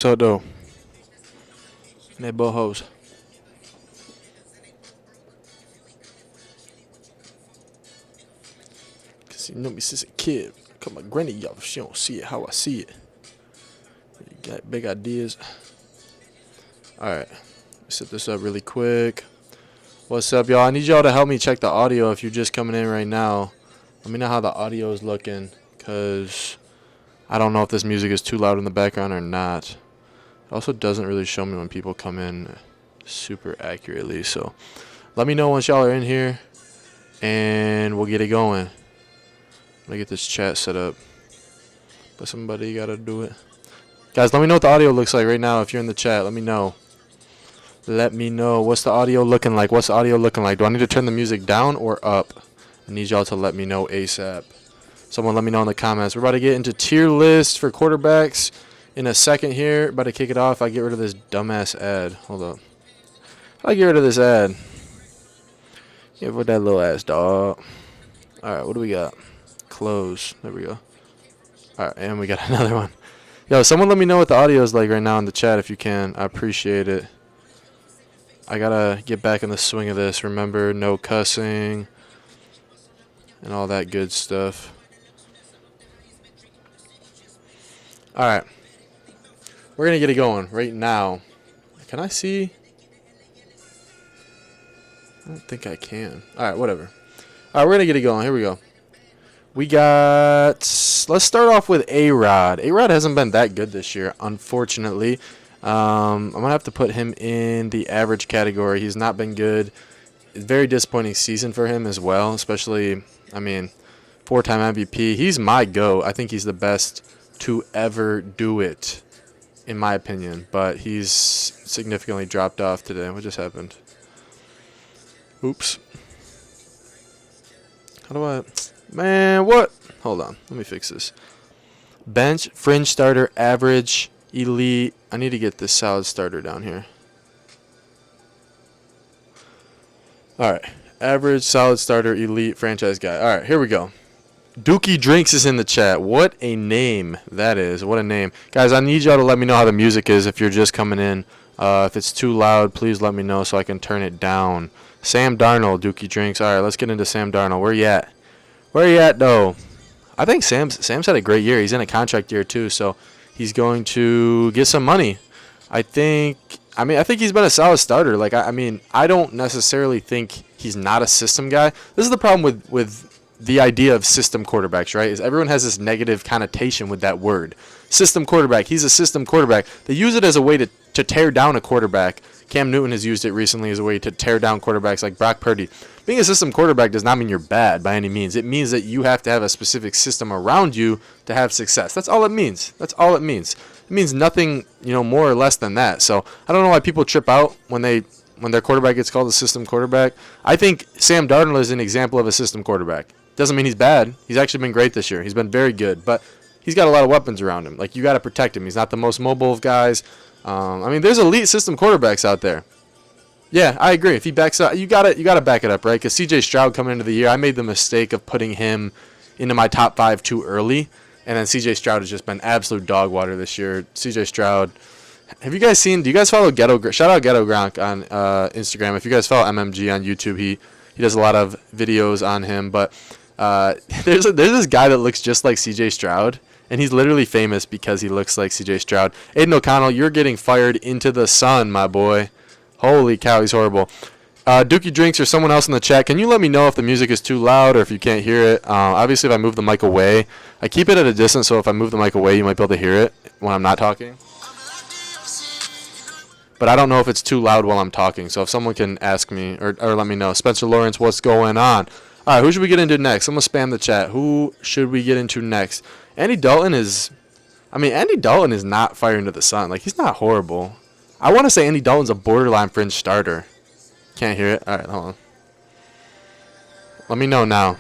So though, they both hoes. Cause you know me since a kid. Cause my granny, y'all, she don't see it how I see it. You got big ideas. All right, set this up really quick. What's up, y'all? I need y'all to help me check the audio if you're just coming in right now. Let me know how the audio is looking, cause I don't know if this music is too loud in the background or not. It also doesn't really show me when people come in super accurately, so let me know once y'all are in here, and we'll get it going. Let me get this chat set up, but somebody gotta do it. Guys, let me know what the audio looks like right now. If you're in the chat, let me know. Let me know. What's the audio looking like? What's the audio looking like? Do I need to turn the music down or up? I need y'all to let me know ASAP. Someone let me know in the comments. We're about to get into tier list for quarterbacks in a second here. About to kick it off. I get rid of this dumbass ad. Hold up. I get rid of this ad. Yeah, put that little ass dog. Alright, what do we got? Close. There we go. Alright, and we got another one. Yo, someone let me know what the audio is like right now in the chat if you can. I appreciate it. I gotta get back in the swing of this. Remember, no cussing and all that good stuff. Alright. We're gonna get it going right now. Can I see? I don't think I can. Alright, whatever. Alright, we're gonna get it going. Here we go. We got... Let's start off with A-Rod. A-Rod hasn't been that good this year, unfortunately. I'm going to have to put him in the average category. He's not been good. It's a very disappointing season for him as well, especially, I mean, 4-time MVP. He's my GOAT. I think he's the best to ever do it, in my opinion. But he's significantly dropped off today. What just happened? Oops. How do I... Man, what? Hold on. Let me fix this. Bench, fringe starter, average, elite. I need to get this solid starter down here. Alright. Average, solid starter, elite, franchise guy. Alright, here we go. Dookie Drinks is in the chat. What a name that is. What a name. Guys, I need y'all to let me know how the music is if you're just coming in. If it's too loud, please let me know so I can turn it down. Sam Darnold, Dookie Drinks. Alright, let's get into Sam Darnold. Where you at? Where you at, though? I think Sam's had a great year. He's in a contract year, too, so he's going to get some money. I think he's been a solid starter. Like, I mean, I don't necessarily think he's not a system guy. This is the problem with the idea of system quarterbacks, right? Is everyone has this negative connotation with that word. System quarterback. He's a system quarterback. They use it as a way to tear down a quarterback. Cam Newton has used it recently as a way to tear down quarterbacks like Brock Purdy. Being a system quarterback does not mean you're bad by any means. It means that you have to have a specific system around you to have success. That's all it means. That's all it means. It means nothing, more or less than that. So I don't know why people trip out when their quarterback gets called a system quarterback. I think Sam Darnold is an example of a system quarterback. Doesn't mean he's bad. He's actually been great this year. He's been very good, but he's got a lot of weapons around him. Like, you got to protect him. He's not the most mobile of guys. There's elite system quarterbacks out there. Yeah, I agree. If he backs up, you gotta back it up, right? Because C.J. Stroud coming into the year, I made the mistake of putting him into my top 5 too early, and then C.J. Stroud has just been absolute dog water this year. C.J. Stroud. Have you guys seen? Do you guys follow Ghetto? Shout out Ghetto Gronk on Instagram. If you guys follow MMG on YouTube, he does a lot of videos on him. But there's this guy that looks just like C.J. Stroud. And he's literally famous because he looks like C.J. Stroud. Aiden O'Connell, you're getting fired into the sun, my boy. Holy cow, he's horrible. Dookie Drinks or someone else in the chat, can you let me know if the music is too loud or if you can't hear it? Obviously, if I move the mic away, I keep it at a distance, so if I move the mic away, you might be able to hear it when I'm not talking. But I don't know if it's too loud while I'm talking, so if someone can ask me or let me know. Spencer Lawrence, what's going on? All right, who should we get into next? I'm going to spam the chat. Who should we get into next? Andy Dalton is not fired into the sun. Like, he's not horrible. I want to say Andy Dalton's a borderline fringe starter. Can't hear it? All right, hold on. Let me know now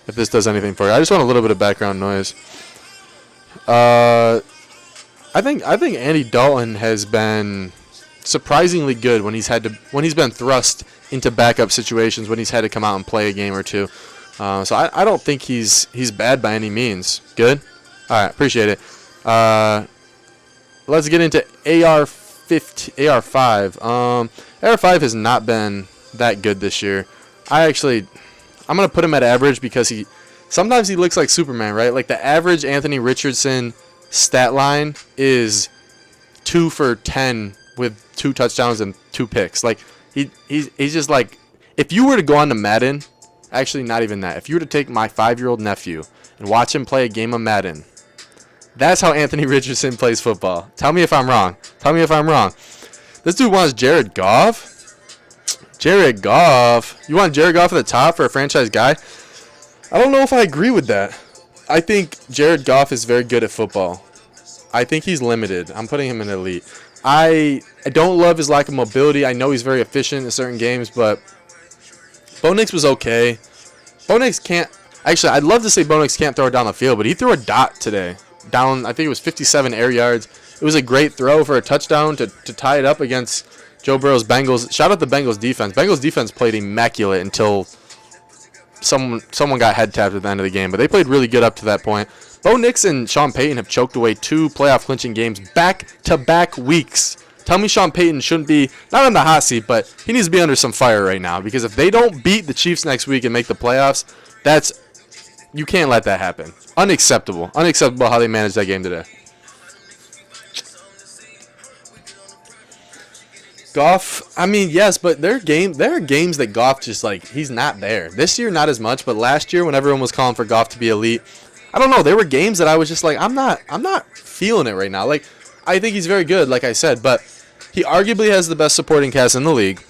if this does anything for you. I just want a little bit of background noise. I think Andy Dalton has been surprisingly good when he's been thrust into backup situations, when he's had to come out and play a game or two. So I don't think he's bad by any means. Good? All right, appreciate it. let's get into AR5. AR5 has not been that good this year. I'm gonna put him at average because sometimes he looks like Superman, right? Like the average Anthony Richardson stat line is 2 for 10 with 2 touchdowns and 2 picks. Like he's just like, if you were to go on to Madden, actually not even that. If you were to take my 5-year-old nephew and watch him play a game of Madden, that's how Anthony Richardson plays football. Tell me if I'm wrong. Tell me if I'm wrong. This dude wants Jared Goff. Jared Goff. You want Jared Goff at the top for a franchise guy? I don't know if I agree with that. I think Jared Goff is very good at football. I think he's limited. I'm putting him in elite. I don't love his lack of mobility. I know he's very efficient in certain games, but Bo Nix was okay. Bo Nix can't... Actually, I'd love to say Bo Nix can't throw it down the field, but he threw a dot today. Down, I think it was 57 air yards. It was a great throw for a touchdown to tie it up against Joe Burrow's Bengals. Shout out the Bengals defense. Bengals defense played immaculate until someone got head tapped at the end of the game, but they played really good up to that point. Bo Nix and Sean Payton have choked away 2 playoff clinching games back-to-back weeks. Tell me Sean Payton shouldn't be, not on the hot seat, but he needs to be under some fire right now, because if they don't beat the Chiefs next week and make the playoffs, you can't let that happen. Unacceptable. Unacceptable how they managed that game today. Goff, I mean, yes, but there are games that Goff just, like, he's not there. This year, not as much, but last year when everyone was calling for Goff to be elite, I don't know, there were games that I was just like, I'm not feeling it right now. Like, I think he's very good, like I said, but he arguably has the best supporting cast in the league.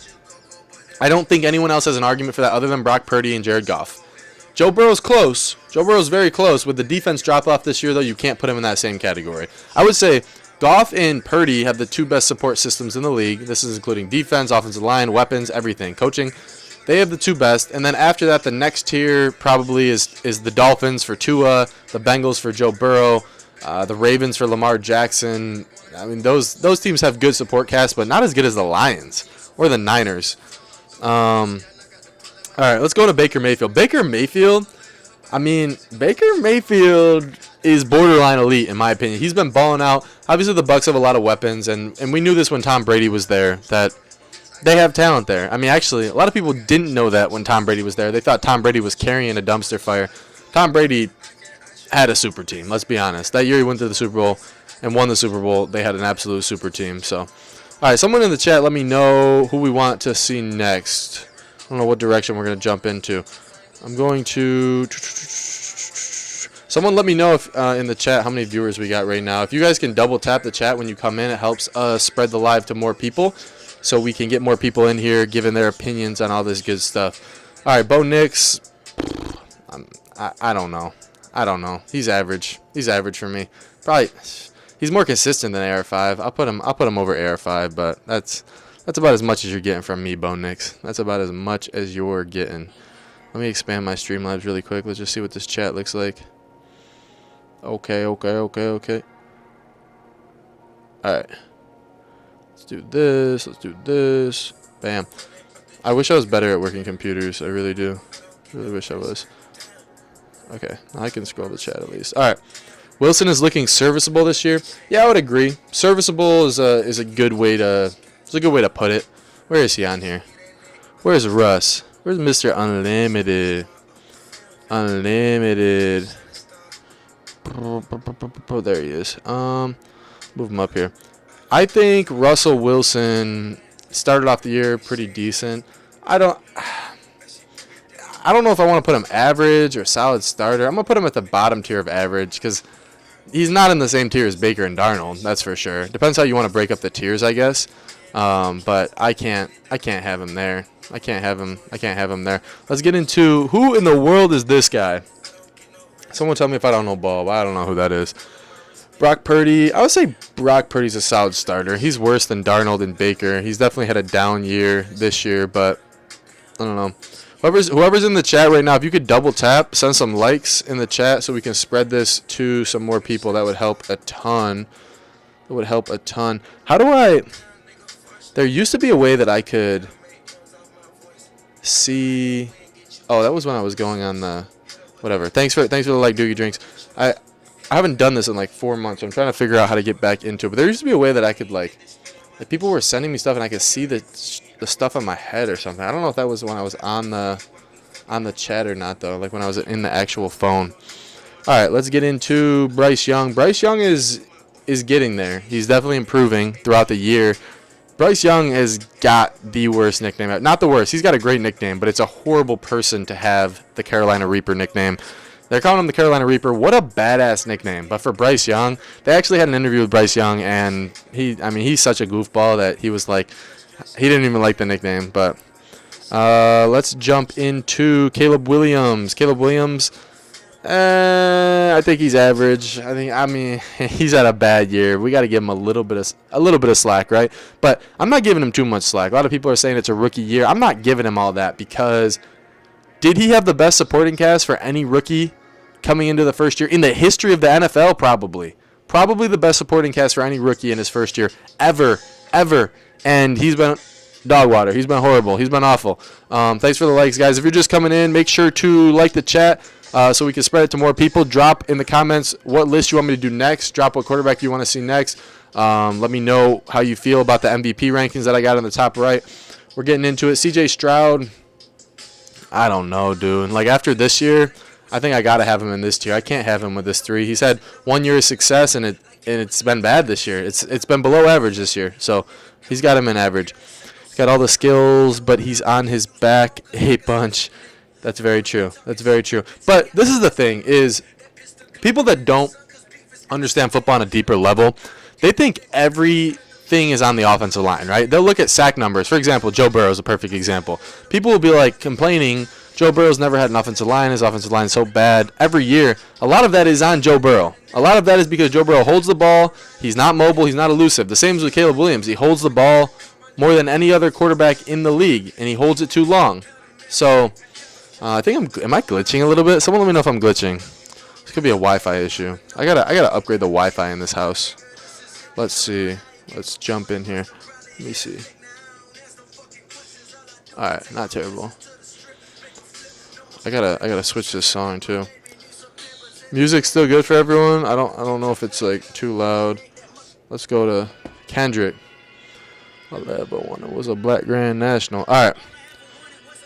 I don't think anyone else has an argument for that other than Brock Purdy and Jared Goff. Joe Burrow's close. Joe Burrow's very close. With the defense drop off this year, though, you can't put him in that same category. I would say Goff and Purdy have the 2 best support systems in the league. This is including defense, offensive line, weapons, everything. Coaching, they have the 2 best. And then after that, the next tier probably is the Dolphins for Tua, the Bengals for Joe Burrow, the Ravens for Lamar Jackson. I mean, those teams have good support casts, but not as good as the Lions or the Niners. All right, let's go to Baker Mayfield. Baker Mayfield is borderline elite, in my opinion. He's been balling out. Obviously, the Bucs have a lot of weapons, and we knew this when Tom Brady was there, that they have talent there. I mean, actually, a lot of people didn't know that when Tom Brady was there. They thought Tom Brady was carrying a dumpster fire. Tom Brady had a super team, let's be honest. That year he went to the Super Bowl and won the Super Bowl. They had an absolute super team. So, all right, someone in the chat, let me know who we want to see next. I don't know what direction we're going to jump into. I'm going to... Someone let me know if in the chat how many viewers we got right now. If you guys can double tap the chat when you come in, it helps us spread the live to more people so we can get more people in here giving their opinions on all this good stuff. All right, Bo Nix, I don't know. I don't know. He's average. He's average for me. Probably he's more consistent than AR5. I'll put him over AR5, but that's about as much as you're getting from me, Bo Nix. That's about as much as you're getting. Let me expand my Streamlabs really quick. Let's just see what this chat looks like. Okay. All right. Let's do this. Bam. I wish I was better at working computers. I really do. Really wish I was. Okay. Now I can scroll the chat at least. All right. Wilson is looking serviceable this year. Yeah, I would agree. Serviceable is a good way to put it. Where is he on here? Where's Russ? Where's Mr. Unlimited? Unlimited. There he is. Move him up here. I think Russell Wilson started off the year pretty decent. I don't know if I want to put him average or solid starter. I'm gonna put him at the bottom tier of average because he's not in the same tier as Baker and Darnold. That's for sure. Depends how you want to break up the tiers, I guess. But I can't have him there. I can't have him there. Let's get into who in the world is this guy? Someone tell me if I don't know ball, but I don't know who that is. Brock Purdy. I would say Brock Purdy's a solid starter. He's worse than Darnold and Baker. He's definitely had a down year this year, but I don't know. Whoever's in the chat right now, if you could double tap, send some likes in the chat so we can spread this to some more people. That would help a ton. It would help a ton. How do I... There used to be a way that I could see... Oh, that was when I was going on the... Whatever. Thanks for the like, Doogie Drinks. I haven't done this in like 4 months. So I'm trying to figure out how to get back into it. But there used to be a way that I could like people were sending me stuff and I could see the stuff on my head or something. I don't know if that was when I was on the chat or not though. Like when I was in the actual phone. All right, let's get into Bryce Young. Bryce Young is getting there. He's definitely improving throughout the year. Bryce Young has got the worst nickname ever. Not the worst. He's got a great nickname, but it's a horrible person to have the Carolina Reaper nickname. They're calling him the Carolina Reaper. What a badass nickname. But for Bryce Young, they actually had an interview with Bryce Young, and he's such a goofball that he was like, he didn't even like the nickname. But let's jump into Caleb Williams. Caleb Williams, I think he's average. I mean, he's had a bad year. We got to give him a little bit of slack, right? But I'm not giving him too much slack. A lot of people are saying it's a rookie year. I'm not giving him all that because did he have the best supporting cast for any rookie coming into the first year in the history of the NFL? Probably the best supporting cast for any rookie in his first year ever. And he's been dog water. He's been horrible. He's been awful. Thanks for the likes, guys. If you're just coming in, make sure to like the chat so we can spread it to more people. Drop in the comments what list you want me to do next. Drop what quarterback you want to see next. Let me know how you feel about the MVP rankings that I got in the top right. We're getting into it. CJ Stroud, I don't know, dude. Like after this year, I think I got to have him in this tier. I can't have him with this 3. He's had 1 year of success, and it's been bad this year. It's been below average this year. So he's got him in average. He's got all the skills, but he's on his back a bunch. That's very true. But this is the thing, is people that don't understand football on a deeper level, they think everything is on the offensive line, right? They'll look at sack numbers. For example, Joe Burrow is a perfect example. People will be like complaining, Joe Burrow's never had an offensive line. His offensive line is so bad every year. A lot of that is on Joe Burrow. A lot of that is because Joe Burrow holds the ball. He's not mobile. He's not elusive. The same as with Caleb Williams. He holds the ball more than any other quarterback in the league, and he holds it too long. So I think am I glitching a little bit? Someone let me know if I'm glitching. This could be a Wi-Fi issue. I gotta upgrade the Wi-Fi in this house. Let's see. Let's jump in here. Let me see. All right, not terrible. I gotta switch this song too. Music's still good for everyone. I don't know if it's like too loud. Let's go to Kendrick. It was a Black Grand National. All right.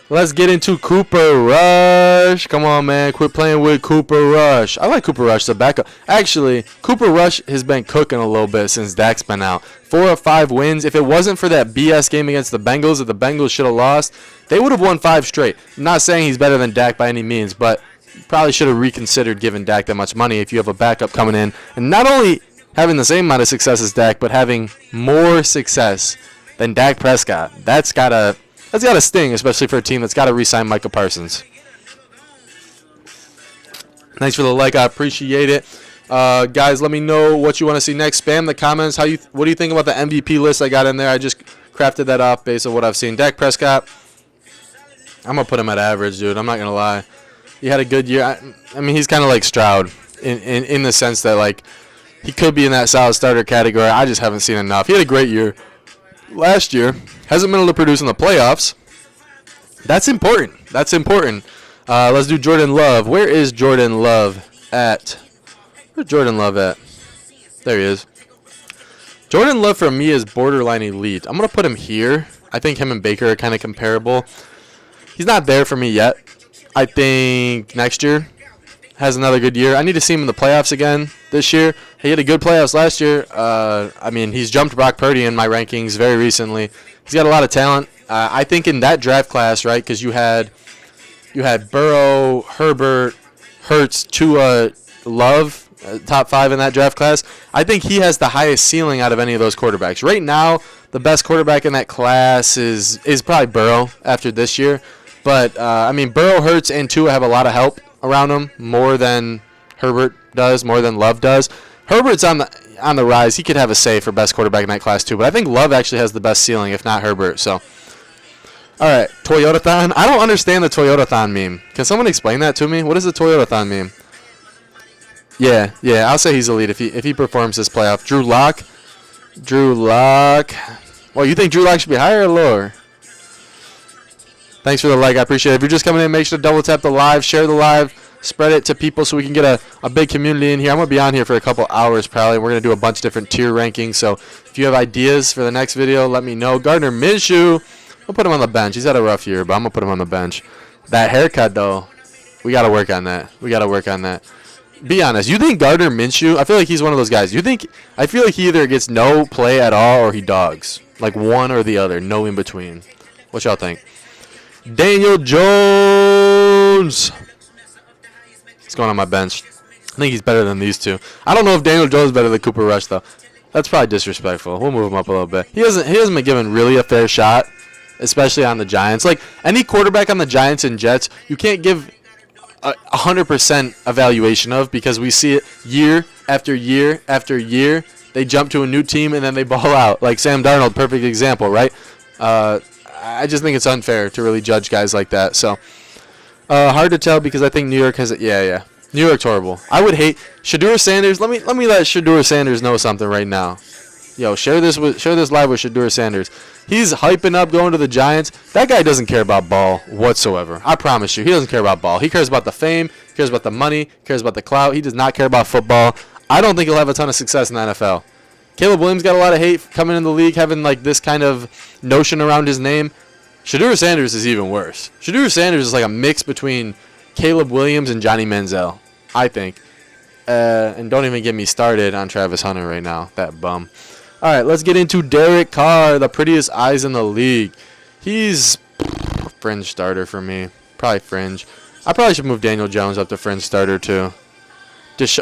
Let's get into Cooper Rush. Come on, man. Quit playing with Cooper Rush. I like Cooper Rush, the backup. Actually, Cooper Rush has been cooking a little bit since Dak's been out. 4 of 5 wins. If it wasn't for that BS game against the Bengals, if the Bengals should have lost, they would have won 5 straight. I'm not saying he's better than Dak by any means, but probably should have reconsidered giving Dak that much money if you have a backup coming in. And not only having the same amount of success as Dak, but having more success than Dak Prescott. That's gotta sting, especially for a team that's got to re-sign Micah Parsons. Thanks for the like. I appreciate it. Guys, let me know what you want to see next. Spam the comments. What do you think about the MVP list I got in there? I just crafted that off based on what I've seen. Dak Prescott, I'm going to put him at average, dude. I'm not going to lie. He had a good year. I mean, he's kind of like Stroud in the sense that, like, he could be in that solid starter category. I just haven't seen enough. He had a great year last year. Hasn't been able to produce in the playoffs. That's important. Let's do Jordan Love. Where is Jordan Love at? Where's Jordan Love at? There he is. Jordan Love for me is borderline elite. I'm going to put him here. I think him and Baker are kind of comparable. He's not there for me yet. I think next year has another good year. I need to see him in the playoffs again this year. He had a good playoffs last year. I mean, he's jumped Brock Purdy in my rankings very recently. He's got a lot of talent. I think in that draft class, right, because you had Burrow, Herbert, Hurts, Tua, Love, top 5 in that draft class. I think he has the highest ceiling out of any of those quarterbacks. Right now, the best quarterback in that class is probably Burrow after this year. But, I mean, Burrow, Hurts, and Tua have a lot of help around him, more than Herbert does, more than Love does. Herbert's on the rise. He could have a say for best quarterback in that class too, but I think Love actually has the best ceiling, if not Herbert. So, all right, Toyotathon. I don't understand the Toyotathon meme. Can someone explain that to me? What is the Toyotathon meme? Yeah, I'll say he's elite if he performs this playoff. Drew Lock. Well, you think Drew Lock should be higher or lower? Thanks for the like. I appreciate it. If you're just coming in, make sure to double tap the live, share the live, Spread it to people so we can get a big community in here. I'm going to be on here for a couple hours probably. We're going to do a bunch of different tier rankings. So if you have ideas for the next video, let me know. Gardner Minshew, we'll put him on the bench. He's had a rough year, but I'm going to put him on the bench. That haircut, though, we got to work on that. We got to work on that. Be honest. You think Gardner Minshew, I feel like he's one of those guys. I feel like he either gets no play at all or he dogs. Like one or the other. No in between. What y'all think? Daniel Jones. He's going on my bench. I think he's better than these two. I don't know if Daniel Jones is better than Cooper Rush, though. That's probably disrespectful. We'll move him up a little bit. He hasn't been given really a fair shot, especially on the Giants. Like, any quarterback on the Giants and Jets, you can't give 100% evaluation of, because we see it year after year after year. They jump to a new team and then they ball out. Like Sam Darnold, perfect example, right? I just think it's unfair to really judge guys like that. So, hard to tell because I think New York has it. Yeah. New York's horrible. I would hate Shedeur Sanders. Let me let Shedeur Sanders know something right now. Yo, share this live with Shedeur Sanders. He's hyping up going to the Giants. That guy doesn't care about ball whatsoever. I promise you, he doesn't care about ball. He cares about the fame, he cares about the money, he cares about the clout. He does not care about football. I don't think he'll have a ton of success in the NFL. Caleb Williams got a lot of hate coming in the league, having like this kind of notion around his name. Shedeur Sanders is even worse. Shedeur Sanders is like a mix between Caleb Williams and Johnny Manziel, I think. And don't even get me started on Travis Hunter right now, that bum. All right, let's get into Derek Carr, the prettiest eyes in the league. He's fringe starter for me. Probably fringe. I probably should move Daniel Jones up to fringe starter too.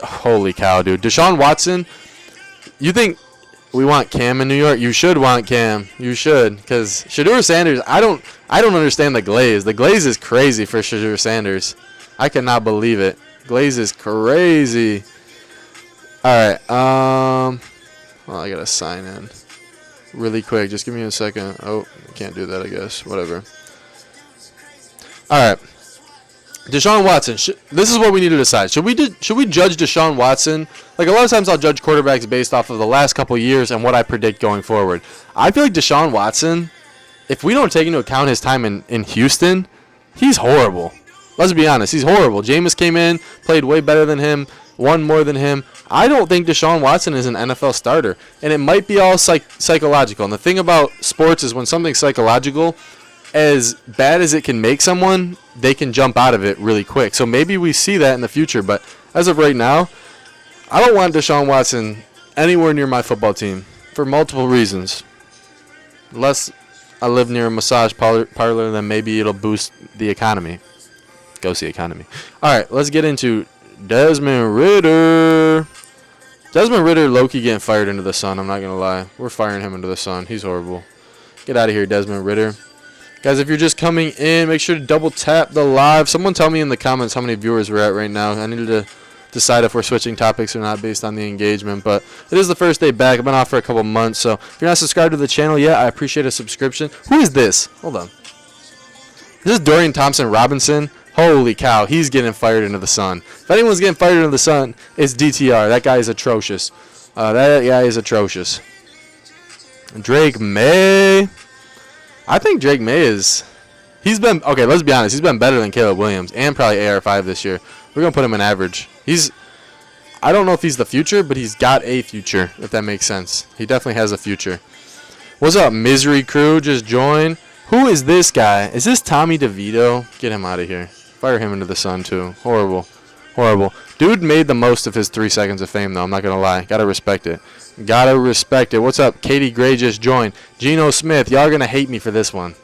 Holy cow, dude. Deshaun Watson, you think we want Cam in New York? You should want Cam. You should, because Shedeur Sanders, I don't understand the glaze. The glaze is crazy for Shedeur Sanders. I cannot believe it. Glaze is crazy. All right. Well, I gotta sign in really quick. Just give me a second. Oh, I can't do that, I guess. Whatever. All right. Deshaun Watson. This is what we need to decide. Should we judge Deshaun Watson? Like, a lot of times I'll judge quarterbacks based off of the last couple years and what I predict going forward. I feel like Deshaun Watson, if we don't take into account his time in Houston, he's horrible. Let's be honest. He's horrible. Jameis came in, played way better than him, won more than him. I don't think Deshaun Watson is an NFL starter. And it might be all psychological. And the thing about sports is when something's psychological, as bad as it can make someone, they can jump out of it really quick. So maybe we see that in the future. But as of right now, I don't want Deshaun Watson anywhere near my football team for multiple reasons. Unless I live near a massage parlor, then maybe it'll boost the economy. Go see economy. All right, let's get into Desmond Ridder. Desmond Ridder, low-key getting fired into the sun. I'm not going to lie. We're firing him into the sun. He's horrible. Get out of here, Desmond Ridder. Guys, if you're just coming in, make sure to double tap the live. Someone tell me in the comments how many viewers we're at right now. I need to decide if we're switching topics or not based on the engagement. But it is the first day back. I've been off for a couple months. So if you're not subscribed to the channel yet, I appreciate a subscription. Who is this? Hold on. Is this Dorian Thompson-Robinson? Holy cow, he's getting fired into the sun. If anyone's getting fired into the sun, it's DTR. That guy is atrocious. Drake May. I think Drake May is... okay, let's be honest. He's been better than Caleb Williams and probably AR5 this year. We're going to put him in average. I don't know if he's the future, but he's got a future, if that makes sense. He definitely has a future. What's up, Misery Crew? Just join. Who is this guy? Is this Tommy DeVito? Get him out of here. Fire him into the sun, too. Horrible. Dude made the most of his 3 seconds of fame, though. I'm not going to lie. Gotta respect it. What's up? Katie Gray just joined. Geno Smith. Y'all are going to hate me for this one.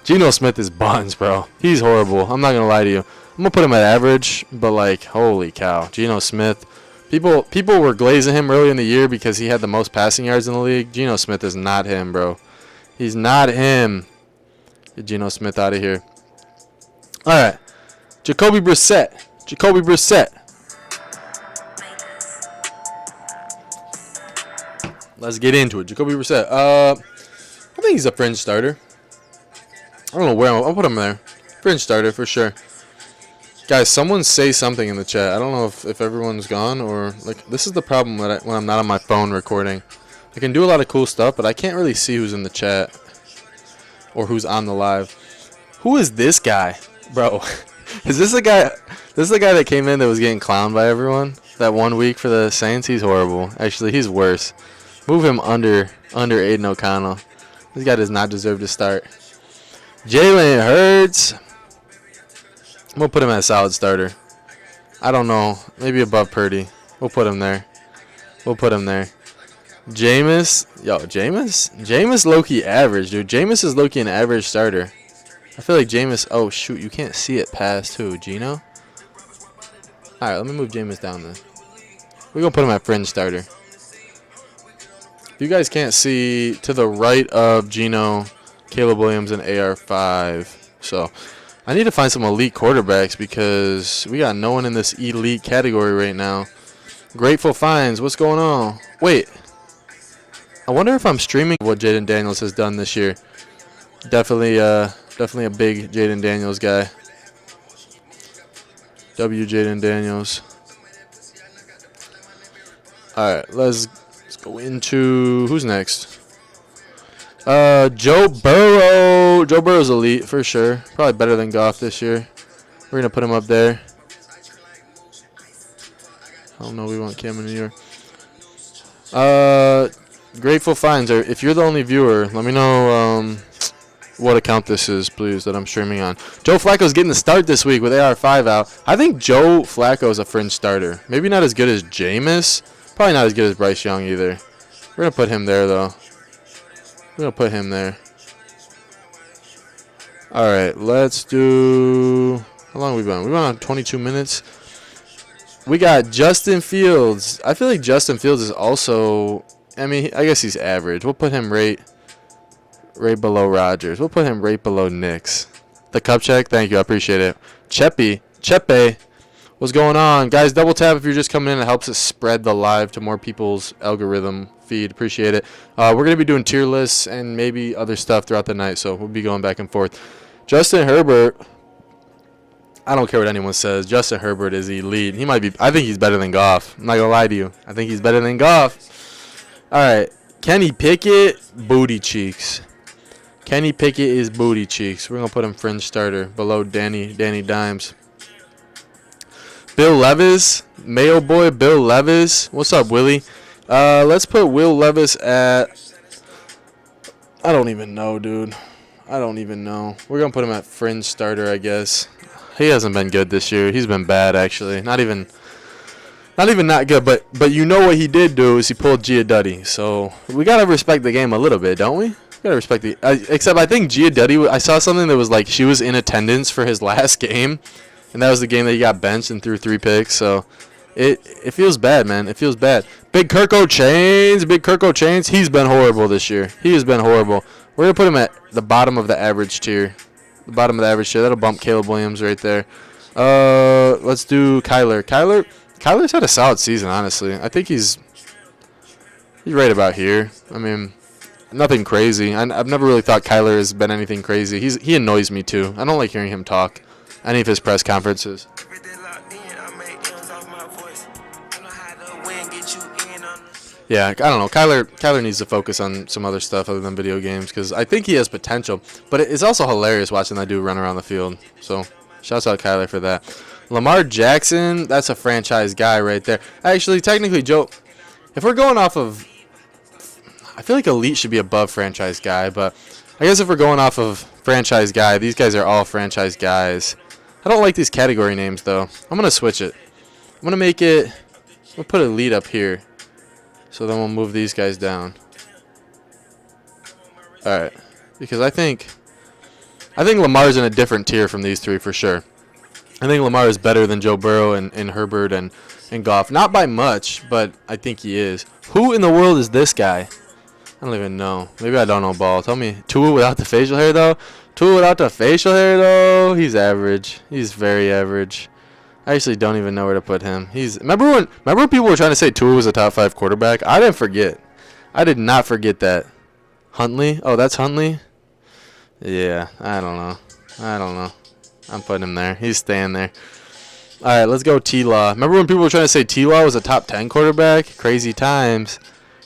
Geno Smith is buns, bro. He's horrible. I'm not going to lie to you. I'm going to put him at average, but, like, holy cow. Geno Smith. People were glazing him early in the year because he had the most passing yards in the league. Geno Smith is not him, bro. He's not him. Get Geno Smith out of here. All right. Jacoby Brissett. Let's get into it. Jacoby Brissett. I think he's a fringe starter. I don't know where I'll put him there. Fringe starter for sure. Guys, someone say something in the chat. I don't know if everyone's gone or like this is the problem when I'm not on my phone recording. I can do a lot of cool stuff, but I can't really see who's in the chat or who's on the live. Who is this guy, bro? Is this a guy? This is the guy that came in that was getting clowned by everyone. That 1 week for the Saints, he's horrible. Actually, he's worse. Move him under Aiden O'Connell. This guy does not deserve to start. Jalen Hurts. I'm going to put him as a solid starter. I don't know. Maybe above Purdy. We'll put him there. We'll put him there. Jameis. Yo, Jameis? Jameis low-key average, dude. Jameis is low-key an average starter. I feel like Jameis. Oh, shoot. You can't see it past who? Gino? All right, let me move Jameis down then. We're going to put him at fringe starter. If you guys can't see, to the right of Gino, Caleb Williams, and AR5. So, I need to find some elite quarterbacks because we got no one in this elite category right now. Grateful Finds, what's going on? Wait. I wonder if I'm streaming what Jaden Daniels has done this year. Definitely a big Jaden Daniels guy. Jaden Daniels. All right, let's go into who's next. Joe Burrow. Joe Burrow's elite for sure. Probably better than Goff this year. We're gonna put him up there. I don't know. We want Cam in New York. Grateful Finds. If you're the only viewer, let me know what account this is, please, that I'm streaming on. Joe Flacco's getting the start this week with AR5 out. I think Joe Flacco is a fringe starter. Maybe not as good as Jameis. Probably not as good as Bryce Young either. We're going to put him there, though. We're going to put him there. All right, let's do... How long have we been? We've been on 22 minutes. We got Justin Fields. I feel like Justin Fields is also... I mean, I guess he's average. We'll put him right below Rodgers. We'll put him right below Knicks. The cup check, thank you, I appreciate it. Chepe, what's going on? Guys, double tap if you're just coming in. It helps us spread the live to more people's algorithm feed. Appreciate it. We're going to be doing tier lists and maybe other stuff throughout the night, so we'll be going back and forth. Justin Herbert, I don't care what anyone says. Justin Herbert is elite. He might be. I think he's better than Goff. I'm not going to lie to you. I think he's better than Goff. All right, Kenny Pickett, booty cheeks. Kenny Pickett is booty cheeks. We're going to put him fringe starter below Danny Dimes. Bill Levis, Mayo boy Bill Levis. What's up, Willie? Let's put Will Levis at... I don't even know, dude. I don't even know. We're going to put him at fringe starter, I guess. He hasn't been good this year. He's been bad, actually. Not even not good, but you know what he did do is he pulled Giudice. So we got to respect the game a little bit, don't we? Gotta respect the except I think Giudice, I saw something that was like she was in attendance for his last game, and that was the game that he got benched and threw 3 picks. So it feels bad, man. It feels bad. Big Kirko Chains. He's been horrible this year. He has been horrible. We're gonna put him at the bottom of the average tier. That'll bump Caleb Williams right there. Let's do Kyler. Kyler's had a solid season, honestly. I think he's right about here. I mean, nothing crazy. I've never really thought Kyler has been anything crazy. He annoys me too. I don't like hearing him talk. Any of his press conferences. Yeah, I don't know. Kyler needs to focus on some other stuff other than video games because I think he has potential. But it's also hilarious watching that dude run around the field. So, shouts out Kyler for that. Lamar Jackson, that's a franchise guy right there. Actually, technically, Joe, if we're going off of... I feel like elite should be above franchise guy, but I guess if we're going off of franchise guy, these guys are all franchise guys. I don't like these category names, though. I'm going to switch it. I'm going to make it... We'll put elite up here. So then we'll move these guys down. All right. Because I think Lamar's in a different tier from these three for sure. I think Lamar is better than Joe Burrow and Herbert and Goff. Not by much, but I think he is. Who in the world is this guy? I don't even know. Maybe I don't know ball. Tell me. Tua without the facial hair, though? He's average. He's very average. I actually don't even know where to put him. Remember when people were trying to say Tua was a top 5 quarterback? I didn't forget. I did not forget that. Huntley? Oh, that's Huntley? Yeah, I don't know. I'm putting him there. He's staying there. All right, let's go T-Law. Remember when people were trying to say T-Law was a top 10 quarterback? Crazy times.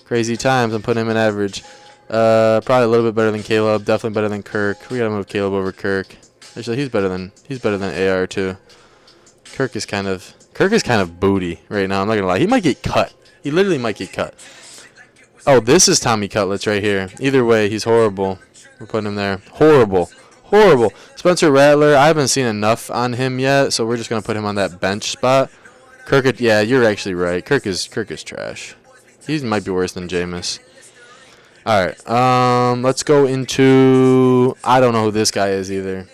I'm putting him in average. Probably a little bit better than Caleb. Definitely better than Kirk. We got to move Caleb over Kirk. Actually, he's better than AR too. Kirk is kind of booty right now. I'm not gonna lie. He might get cut. He literally might get cut. Oh, this is Tommy Cutlets right here. Either way, he's horrible. We're putting him there. Horrible. Horrible. Spencer Rattler, I haven't seen enough on him yet, so we're just gonna put him on that bench spot. Kirk, yeah, you're actually right. Kirk is trash. He might be worse than Jameis. All right. Let's go into. I don't know who this guy is either.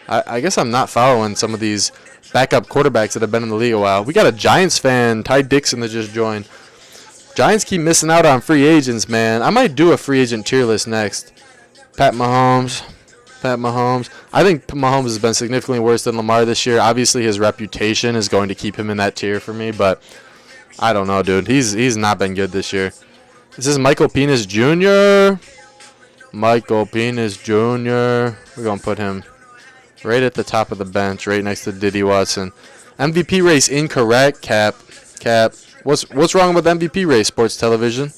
I guess I'm not following some of these backup quarterbacks that have been in the league a while. We got a Giants fan, Ty Dixon, that just joined. Giants keep missing out on free agents, man. I might do a free agent tier list next. Pat Mahomes. I think Mahomes has been significantly worse than Lamar this year. Obviously, his reputation is going to keep him in that tier for me, but I don't know, dude. He's not been good this year. This is Michael Penis Jr. Michael Penis Jr. We're going to put him right at the top of the bench, right next to Diddy Watson. MVP race incorrect. Cap. What's wrong with MVP race, sports television?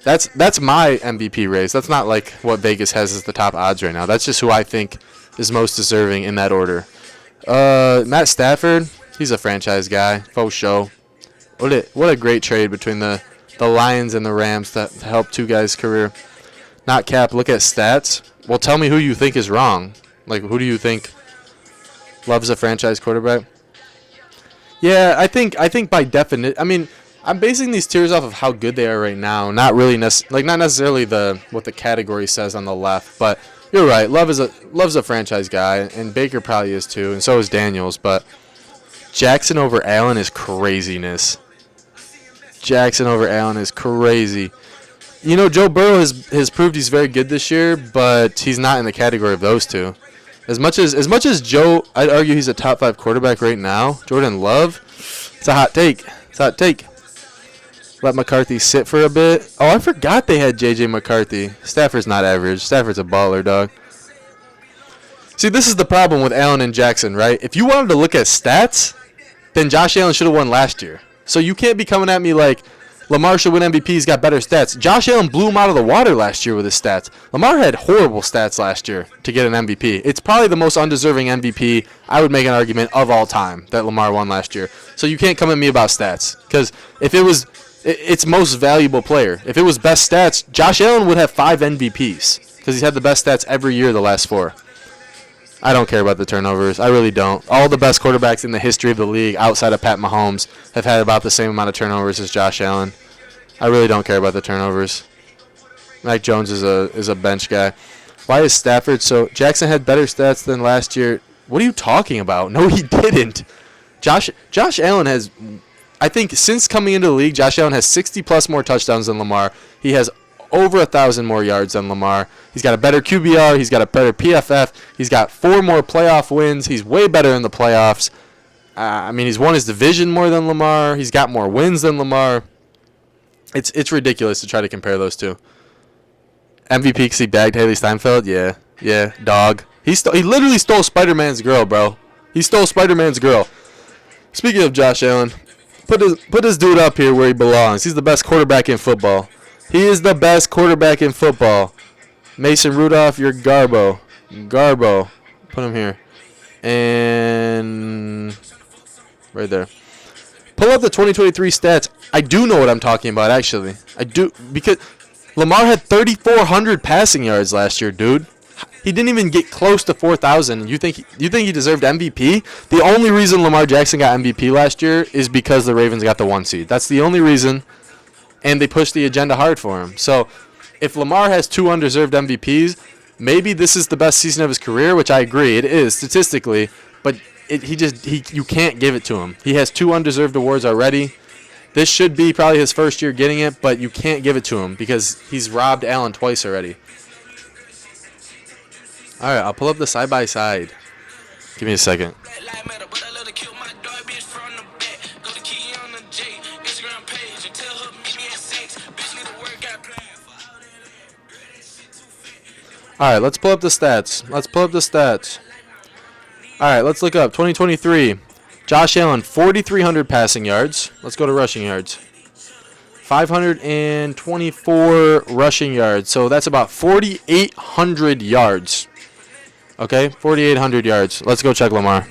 That's my MVP race. That's not like what Vegas has as the top odds right now. That's just who I think is most deserving in that order. Matt Stafford, he's a franchise guy. Faux show. What a great trade between the Lions and the Rams to help two guys' career. Not Cap. Look at stats. Well, tell me who you think is wrong. Like, who do you think loves a franchise quarterback? Yeah, I think by definition. I mean, I'm basing these tiers off of how good they are right now. Not really not necessarily what the category says on the left. But you're right. Love's a franchise guy, and Baker probably is too, and so is Daniels. But Jackson over Allen is craziness. Jackson over Allen is crazy. You know, Joe Burrow has proved he's very good this year, but he's not in the category of those two. As much as Joe, I'd argue he's a top 5 quarterback right now. Jordan Love, it's a hot take. Let McCarthy sit for a bit. Oh, I forgot they had J.J. McCarthy. Stafford's not average. Stafford's a baller, dog. See, this is the problem with Allen and Jackson, right? If you wanted to look at stats, then Josh Allen should have won last year. So you can't be coming at me like Lamar should win MVP. He's got better stats. Josh Allen blew him out of the water last year with his stats. Lamar had horrible stats last year to get an MVP. It's probably the most undeserving MVP, I would make an argument, of all time that Lamar won last year. So you can't come at me about stats. Because if it was its most valuable player, if it was best stats, Josh Allen would have 5 MVPs. Because he's had the best stats every year the last 4. I don't care about the turnovers. I really don't. All the best quarterbacks in the history of the league outside of Pat Mahomes have had about the same amount of turnovers as Josh Allen. I really don't care about the turnovers. Mac Jones is a bench guy. Why is Stafford so... Jackson had better stats than last year. What are you talking about? No, he didn't. Josh Allen has... I think since coming into the league, Josh Allen has 60-plus more touchdowns than Lamar. He has over 1,000 more yards than Lamar. He's got a better QBR. He's got a better PFF. He's got 4 more playoff wins. He's way better in the playoffs. I mean, he's won his division more than Lamar. He's got more wins than Lamar. It's ridiculous to try to compare those two. MVP because he bagged Haley Steinfeld? Yeah, dog. He literally stole Spider-Man's girl, bro. He stole Spider-Man's girl. Speaking of Josh Allen, put this dude up here where he belongs. He's the best quarterback in football. He is the best quarterback in football. Mason Rudolph, you're Garbo. Put him here. And right there. Pull up the 2023 stats. I do know what I'm talking about, actually. I do, because Lamar had 3,400 passing yards last year, dude. He didn't even get close to 4,000. You think he deserved MVP? The only reason Lamar Jackson got MVP last year is because the Ravens got the 1 seed. That's the only reason, and they pushed the agenda hard for him. So if Lamar has 2 undeserved MVPs, maybe this is the best season of his career, which I agree it is statistically, but you can't give it to him. He has 2 undeserved awards already. This should be probably his first year getting it, but you can't give it to him because he's robbed Allen twice already. All right, I'll pull up the side-by-side. Give me a second. All right, let's pull up the stats. All right, let's look up 2023. Josh Allen, 4,300 passing yards. Let's go to rushing yards. 524 rushing yards. So that's about 4,800 yards. Okay, 4,800 yards. Let's go check Lamar.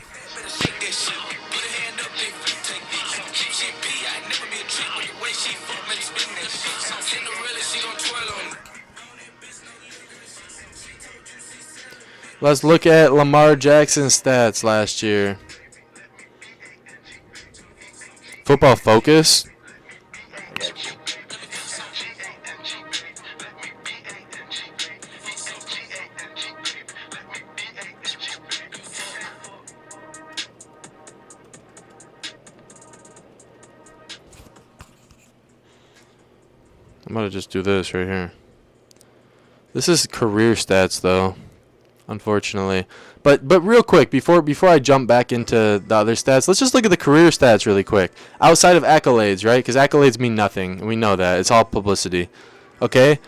Let's look at Lamar Jackson's stats last year. Football Focus. I'm going to just do this right here. This is career stats, though, unfortunately. But real quick, before I jump back into the other stats, let's just look at the career stats really quick. Outside of accolades, right? Because accolades mean nothing. We know that. It's all publicity. Okay?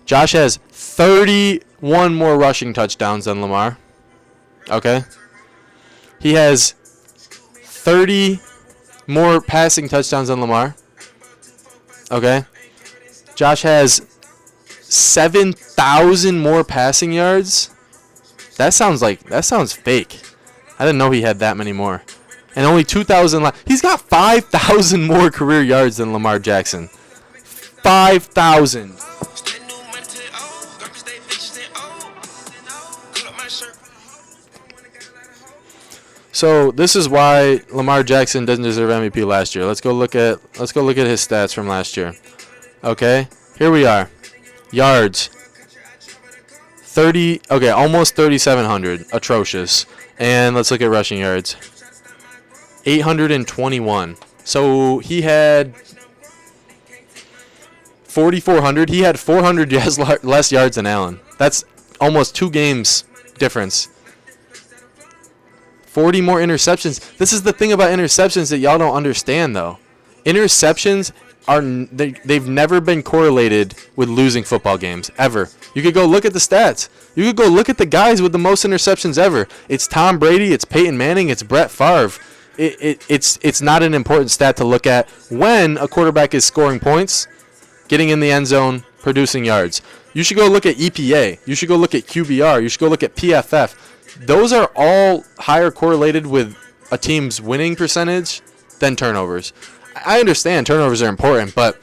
Josh has 31 more rushing touchdowns than Lamar. Okay? He has 30 more passing touchdowns than Lamar. Okay? Josh has 7,000 more passing yards. That sounds fake. I didn't know he had that many more. And only 2,000 he's got 5,000 more career yards than Lamar Jackson. 5,000. So this is why Lamar Jackson doesn't deserve MVP last year. Let's go look at his stats from last year. Okay, here we are. Yards. 30. Okay, almost 3,700. Atrocious. And let's look at rushing yards. 821. So he had 4,400. He had 400 less yards than Allen. That's almost 2 games difference. 40 more interceptions. This is the thing about interceptions that y'all don't understand, though. Interceptions they've never been correlated with losing football games ever. You could go look at the stats. You could go look at the guys with the most interceptions ever. It's Tom Brady, it's Peyton Manning, it's Brett Favre. It's not an important stat to look at when a quarterback is scoring points, getting in the end zone, producing yards. You should go look at EPA. You should go look at QBR. You should go look at PFF. Those are all higher correlated with a team's winning percentage than turnovers. I understand turnovers are important, but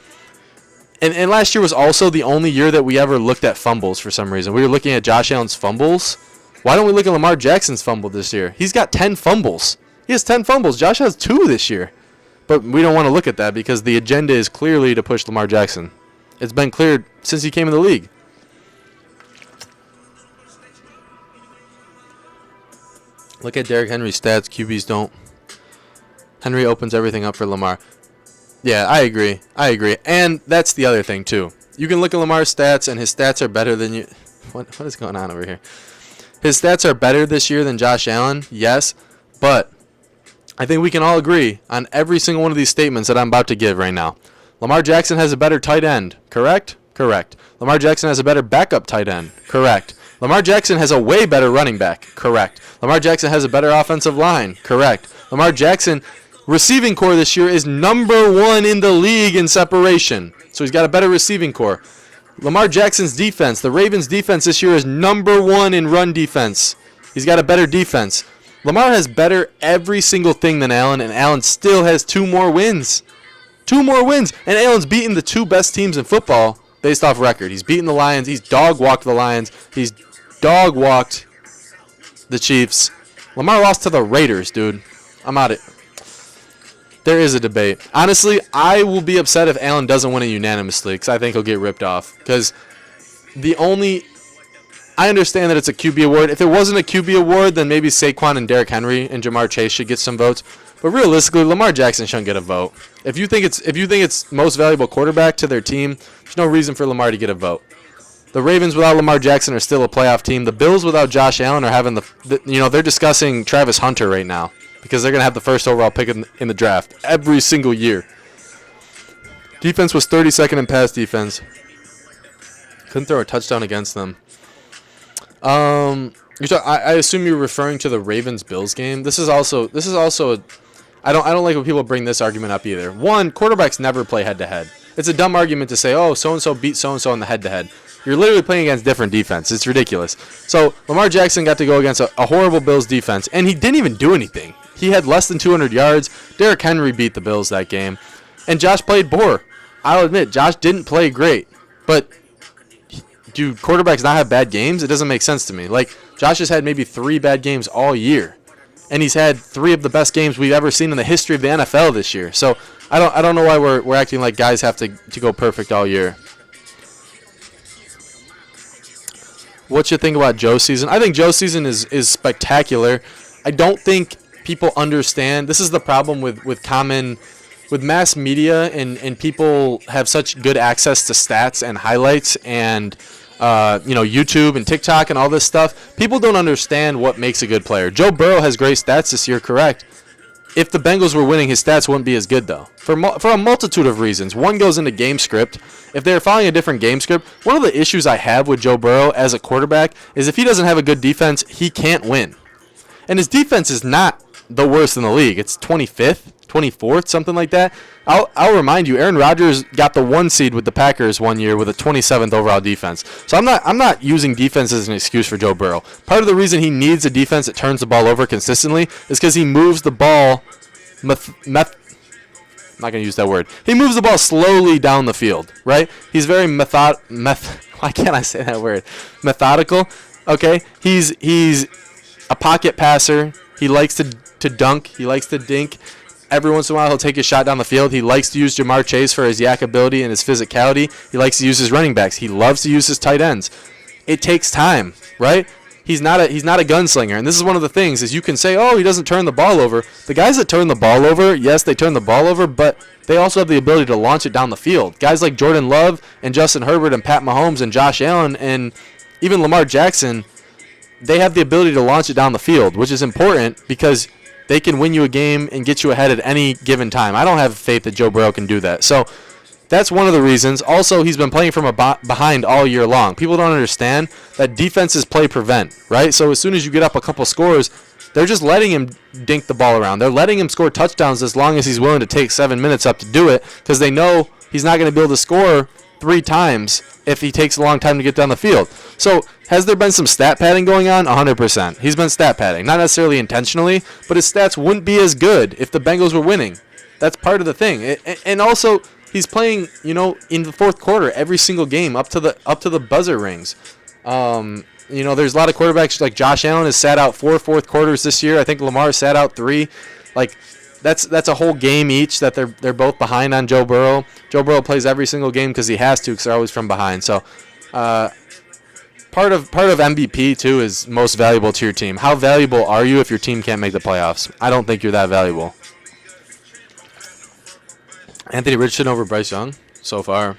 and last year was also the only year that we ever looked at fumbles for some reason. We were looking at Josh Allen's fumbles. Why don't we look at Lamar Jackson's fumble this year? He's got 10 fumbles. He has 10 fumbles. Josh has 2 this year. But we don't want to look at that because the agenda is clearly to push Lamar Jackson. It's been cleared since he came in the league. Look at Derrick Henry's stats. QBs don't. Henry opens everything up for Lamar. Yeah, I agree. And that's the other thing, too. You can look at Lamar's stats, and his stats are better than you. What is going on over here? His stats are better this year than Josh Allen, yes. But I think we can all agree on every single one of these statements that I'm about to give right now. Lamar Jackson has a better tight end, correct? Correct. Lamar Jackson has a better backup tight end, correct. Lamar Jackson has a way better running back, correct. Lamar Jackson has a better offensive line, correct. Lamar Jackson receiving core this year is number 1 in the league in separation. So he's got a better receiving core. Lamar Jackson's defense, the Ravens' defense this year is number 1 in run defense. He's got a better defense. Lamar has better every single thing than Allen, and Allen still has 2 more wins. 2 more wins. And Allen's beaten the 2 best teams in football based off record. He's beaten the Lions. He's dog-walked the Lions. He's dog-walked the Chiefs. Lamar lost to the Raiders, dude. I'm out of it. There is a debate. Honestly, I will be upset if Allen doesn't win it unanimously because I think he'll get ripped off. Because I understand that it's a QB award. If it wasn't a QB award, then maybe Saquon and Derrick Henry and Jamar Chase should get some votes. But realistically, Lamar Jackson shouldn't get a vote. If you think it's most valuable quarterback to their team, there's no reason for Lamar to get a vote. The Ravens without Lamar Jackson are still a playoff team. The Bills without Josh Allen are having they're discussing Travis Hunter right now. Because they're going to have the first overall pick in the draft every single year. Defense was 32nd in pass defense. Couldn't throw a touchdown against them. I assume you're referring to the Ravens-Bills game. This is also I don't like when people bring this argument up either. One, quarterbacks never play head-to-head. It's a dumb argument to say, oh, so-and-so beat so-and-so in the head-to-head. You're literally playing against different defense. It's ridiculous. So Lamar Jackson got to go against a horrible Bills defense, and he didn't even do anything. He had less than 200 yards. Derrick Henry beat the Bills that game. And Josh played poor. I'll admit, Josh didn't play great. But do quarterbacks not have bad games? It doesn't make sense to me. Like, Josh has had maybe 3 bad games all year, and he's had 3 of the best games we've ever seen in the history of the NFL this year. So I don't know why we're acting like guys have to go perfect all year. What you think about Joe's season? I think Joe's season is spectacular. I don't think people understand. This is the problem with mass media, and people have such good access to stats and highlights and YouTube and TikTok and all this stuff. People don't understand what makes a good player. Joe Burrow has great stats this year, correct? If the Bengals were winning, his stats wouldn't be as good, though, for a multitude of reasons. One goes into game script. If they're following a different game script, one of the issues I have with Joe Burrow as a quarterback is if he doesn't have a good defense, he can't win. And his defense is not the worst in the league. It's 25th, 24th, something like that. I'll remind you, Aaron Rodgers got the 1 seed with the Packers one year with a 27th overall defense. So I'm not using defense as an excuse for Joe Burrow. Part of the reason he needs a defense that turns the ball over consistently is because he moves the ball I'm not going to use that word. He moves the ball slowly down the field, right? He's very why can't I say that word? Methodical. Okay? He's a pocket passer. He likes to dunk. He likes to dink. Every once in a while, he'll take a shot down the field. He likes to use Jamar Chase for his yak ability and his physicality. He likes to use his running backs. He loves to use his tight ends. It takes time, right? He's not a gunslinger, and this is one of the things is you can say, oh, he doesn't turn the ball over. The guys that turn the ball over, yes, they turn the ball over, but they also have the ability to launch it down the field. Guys like Jordan Love and Justin Herbert and Pat Mahomes and Josh Allen and even Lamar Jackson, they have the ability to launch it down the field, which is important because they can win you a game and get you ahead at any given time. I don't have faith that Joe Burrow can do that. So that's one of the reasons. Also, he's been playing from behind all year long. People don't understand that defenses play prevent, right? So as soon as you get up a couple scores, they're just letting him dink the ball around. They're letting him score touchdowns as long as he's willing to take 7 minutes up to do it because they know he's not going to be able to score 3 times if he takes a long time to get down the field. So has there been some stat padding going on? 100%. He's been stat padding. Not necessarily intentionally, but his stats wouldn't be as good if the Bengals were winning. That's part of the thing. And also, he's playing, in the fourth quarter every single game up to the buzzer rings. There's a lot of quarterbacks like Josh Allen has sat out 4 fourth quarters this year. I think Lamar sat out 3. Like that's a whole game each that they're both behind on Joe Burrow. Joe Burrow plays every single game because he has to because they're always from behind. So part of MVP too is most valuable to your team. How valuable are you if your team can't make the playoffs? I don't think you're that valuable. Anthony Richardson over Bryce Young so far.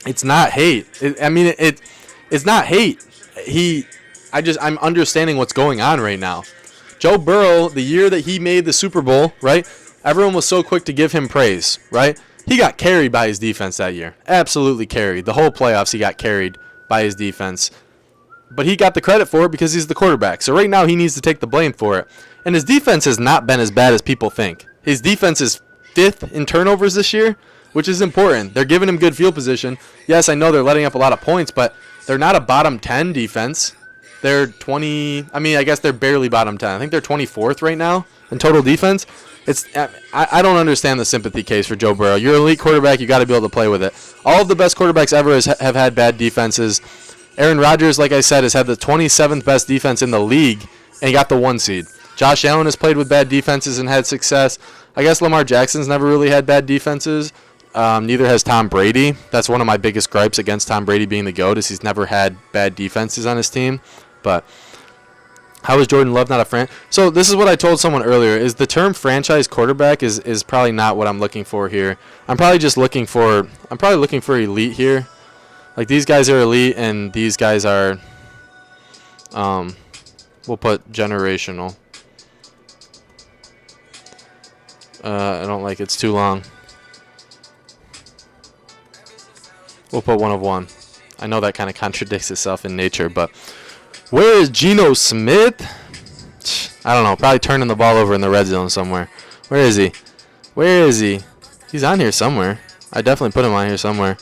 It's not hate. It's not hate. I'm understanding what's going on right now. Joe Burrow, the year that he made the Super Bowl, right? Everyone was so quick to give him praise, right? He got carried by his defense that year. Absolutely carried. The whole playoffs he got carried by his defense. But he got the credit for it because he's the quarterback. So right now he needs to take the blame for it. And his defense has not been as bad as people think. His defense is 5th in turnovers this year, which is important. They're giving him good field position. Yes, I know they're letting up a lot of points, but they're not a bottom 10 defense. They're 20. I guess they're barely bottom 10. I think they're 24th right now in total defense. I don't understand the sympathy case for Joe Burrow. You're an elite quarterback. You got to be able to play with it. All of the best quarterbacks ever have had bad defenses. Aaron Rodgers, like I said, has had the 27th best defense in the league and got the 1 seed. Josh Allen has played with bad defenses and had success. I guess Lamar Jackson's never really had bad defenses. Neither has Tom Brady. That's one of my biggest gripes against Tom Brady being the GOAT is he's never had bad defenses on his team. But how is Jordan Love not a franchise? So this is what I told someone earlier, is the term franchise quarterback is probably not what I'm looking for here. I'm probably looking for elite here. Like these guys are elite and these guys are, we'll put generational. I don't like it's too long. We'll put 1 of 1. I know that kind of contradicts itself in nature, but where is Geno Smith? I don't know. Probably turning the ball over in the red zone somewhere. Where is he? He's on here somewhere. I definitely put him on here somewhere.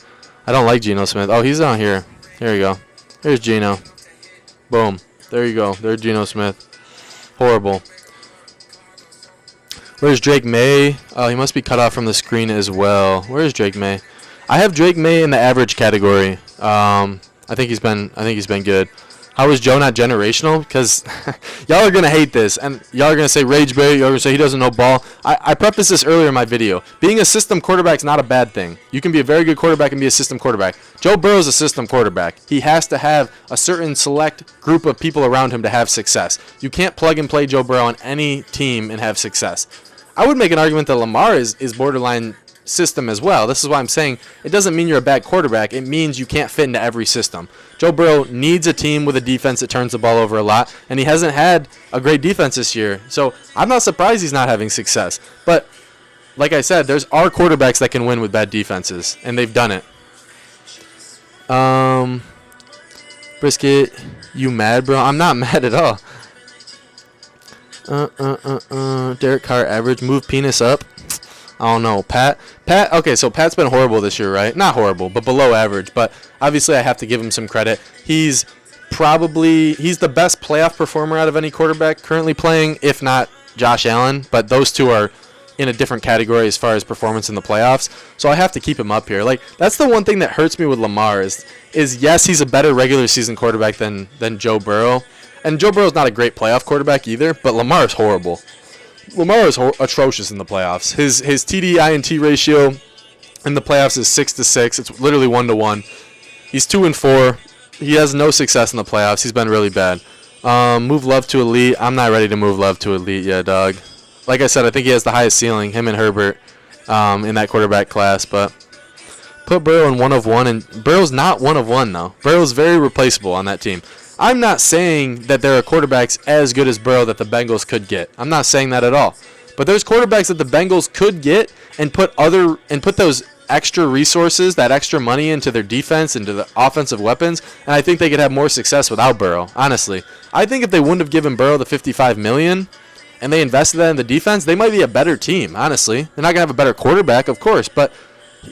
I don't like Geno Smith. Oh, he's on here. Here we go. Here's Geno. Boom. There you go. There's Geno Smith. Horrible. Where's Drake May? Oh, he must be cut off from the screen as well. Where's Drake May? I have Drake May in the average category. I think he's been good. How is Joe not generational? Because y'all are gonna hate this, and y'all are gonna say Rage Bay. Y'all are gonna say he doesn't know ball. I prefaced this earlier in my video. Being a system quarterback is not a bad thing. You can be a very good quarterback and be a system quarterback. Joe Burrow is a system quarterback. He has to have a certain select group of people around him to have success. You can't plug and play Joe Burrow on any team and have success. I would make an argument that Lamar is borderline system as well. This is why I'm saying it doesn't mean you're a bad quarterback. It means you can't fit into every system. Joe Burrow needs a team with a defense that turns the ball over a lot, and he hasn't had a great defense this year. So I'm not surprised he's not having success. But like I said, there's our quarterbacks that can win with bad defenses, and they've done it. Brisket, you mad, bro? I'm not mad at all. Derek Carr average, move penis up. I don't know. Pat, okay, so Pat's been horrible this year, right? Not horrible, but below average. But obviously I have to give him some credit. He's the best playoff performer out of any quarterback currently playing, if not Josh Allen. But those two are in a different category as far as performance in the playoffs. So I have to keep him up here. Like, that's the one thing that hurts me with Lamar is yes, he's a better regular season quarterback than Joe Burrow. And Joe Burrow's not a great playoff quarterback either, but Lamar is horrible. Lamar is atrocious in the playoffs. His TD-INT ratio in the playoffs is 6-6. It's literally 1-1. He's 2-4. He has no success in the playoffs. He's been really bad. Move Love to elite. I'm not ready to move Love to elite yet, dog. Like I said, I think he has the highest ceiling, him and Herbert, in that quarterback class. But put Burrow in 1 of 1, and Burrow's not 1 of 1 though. Burrow's very replaceable on that team. I'm not saying that there are quarterbacks as good as Burrow that the Bengals could get. I'm not saying that at all. But there's quarterbacks that the Bengals could get and put those extra resources, that extra money into their defense, into the offensive weapons, and I think they could have more success without Burrow, honestly. I think if they wouldn't have given Burrow the $55 million and they invested that in the defense, they might be a better team, honestly. They're not going to have a better quarterback, of course, but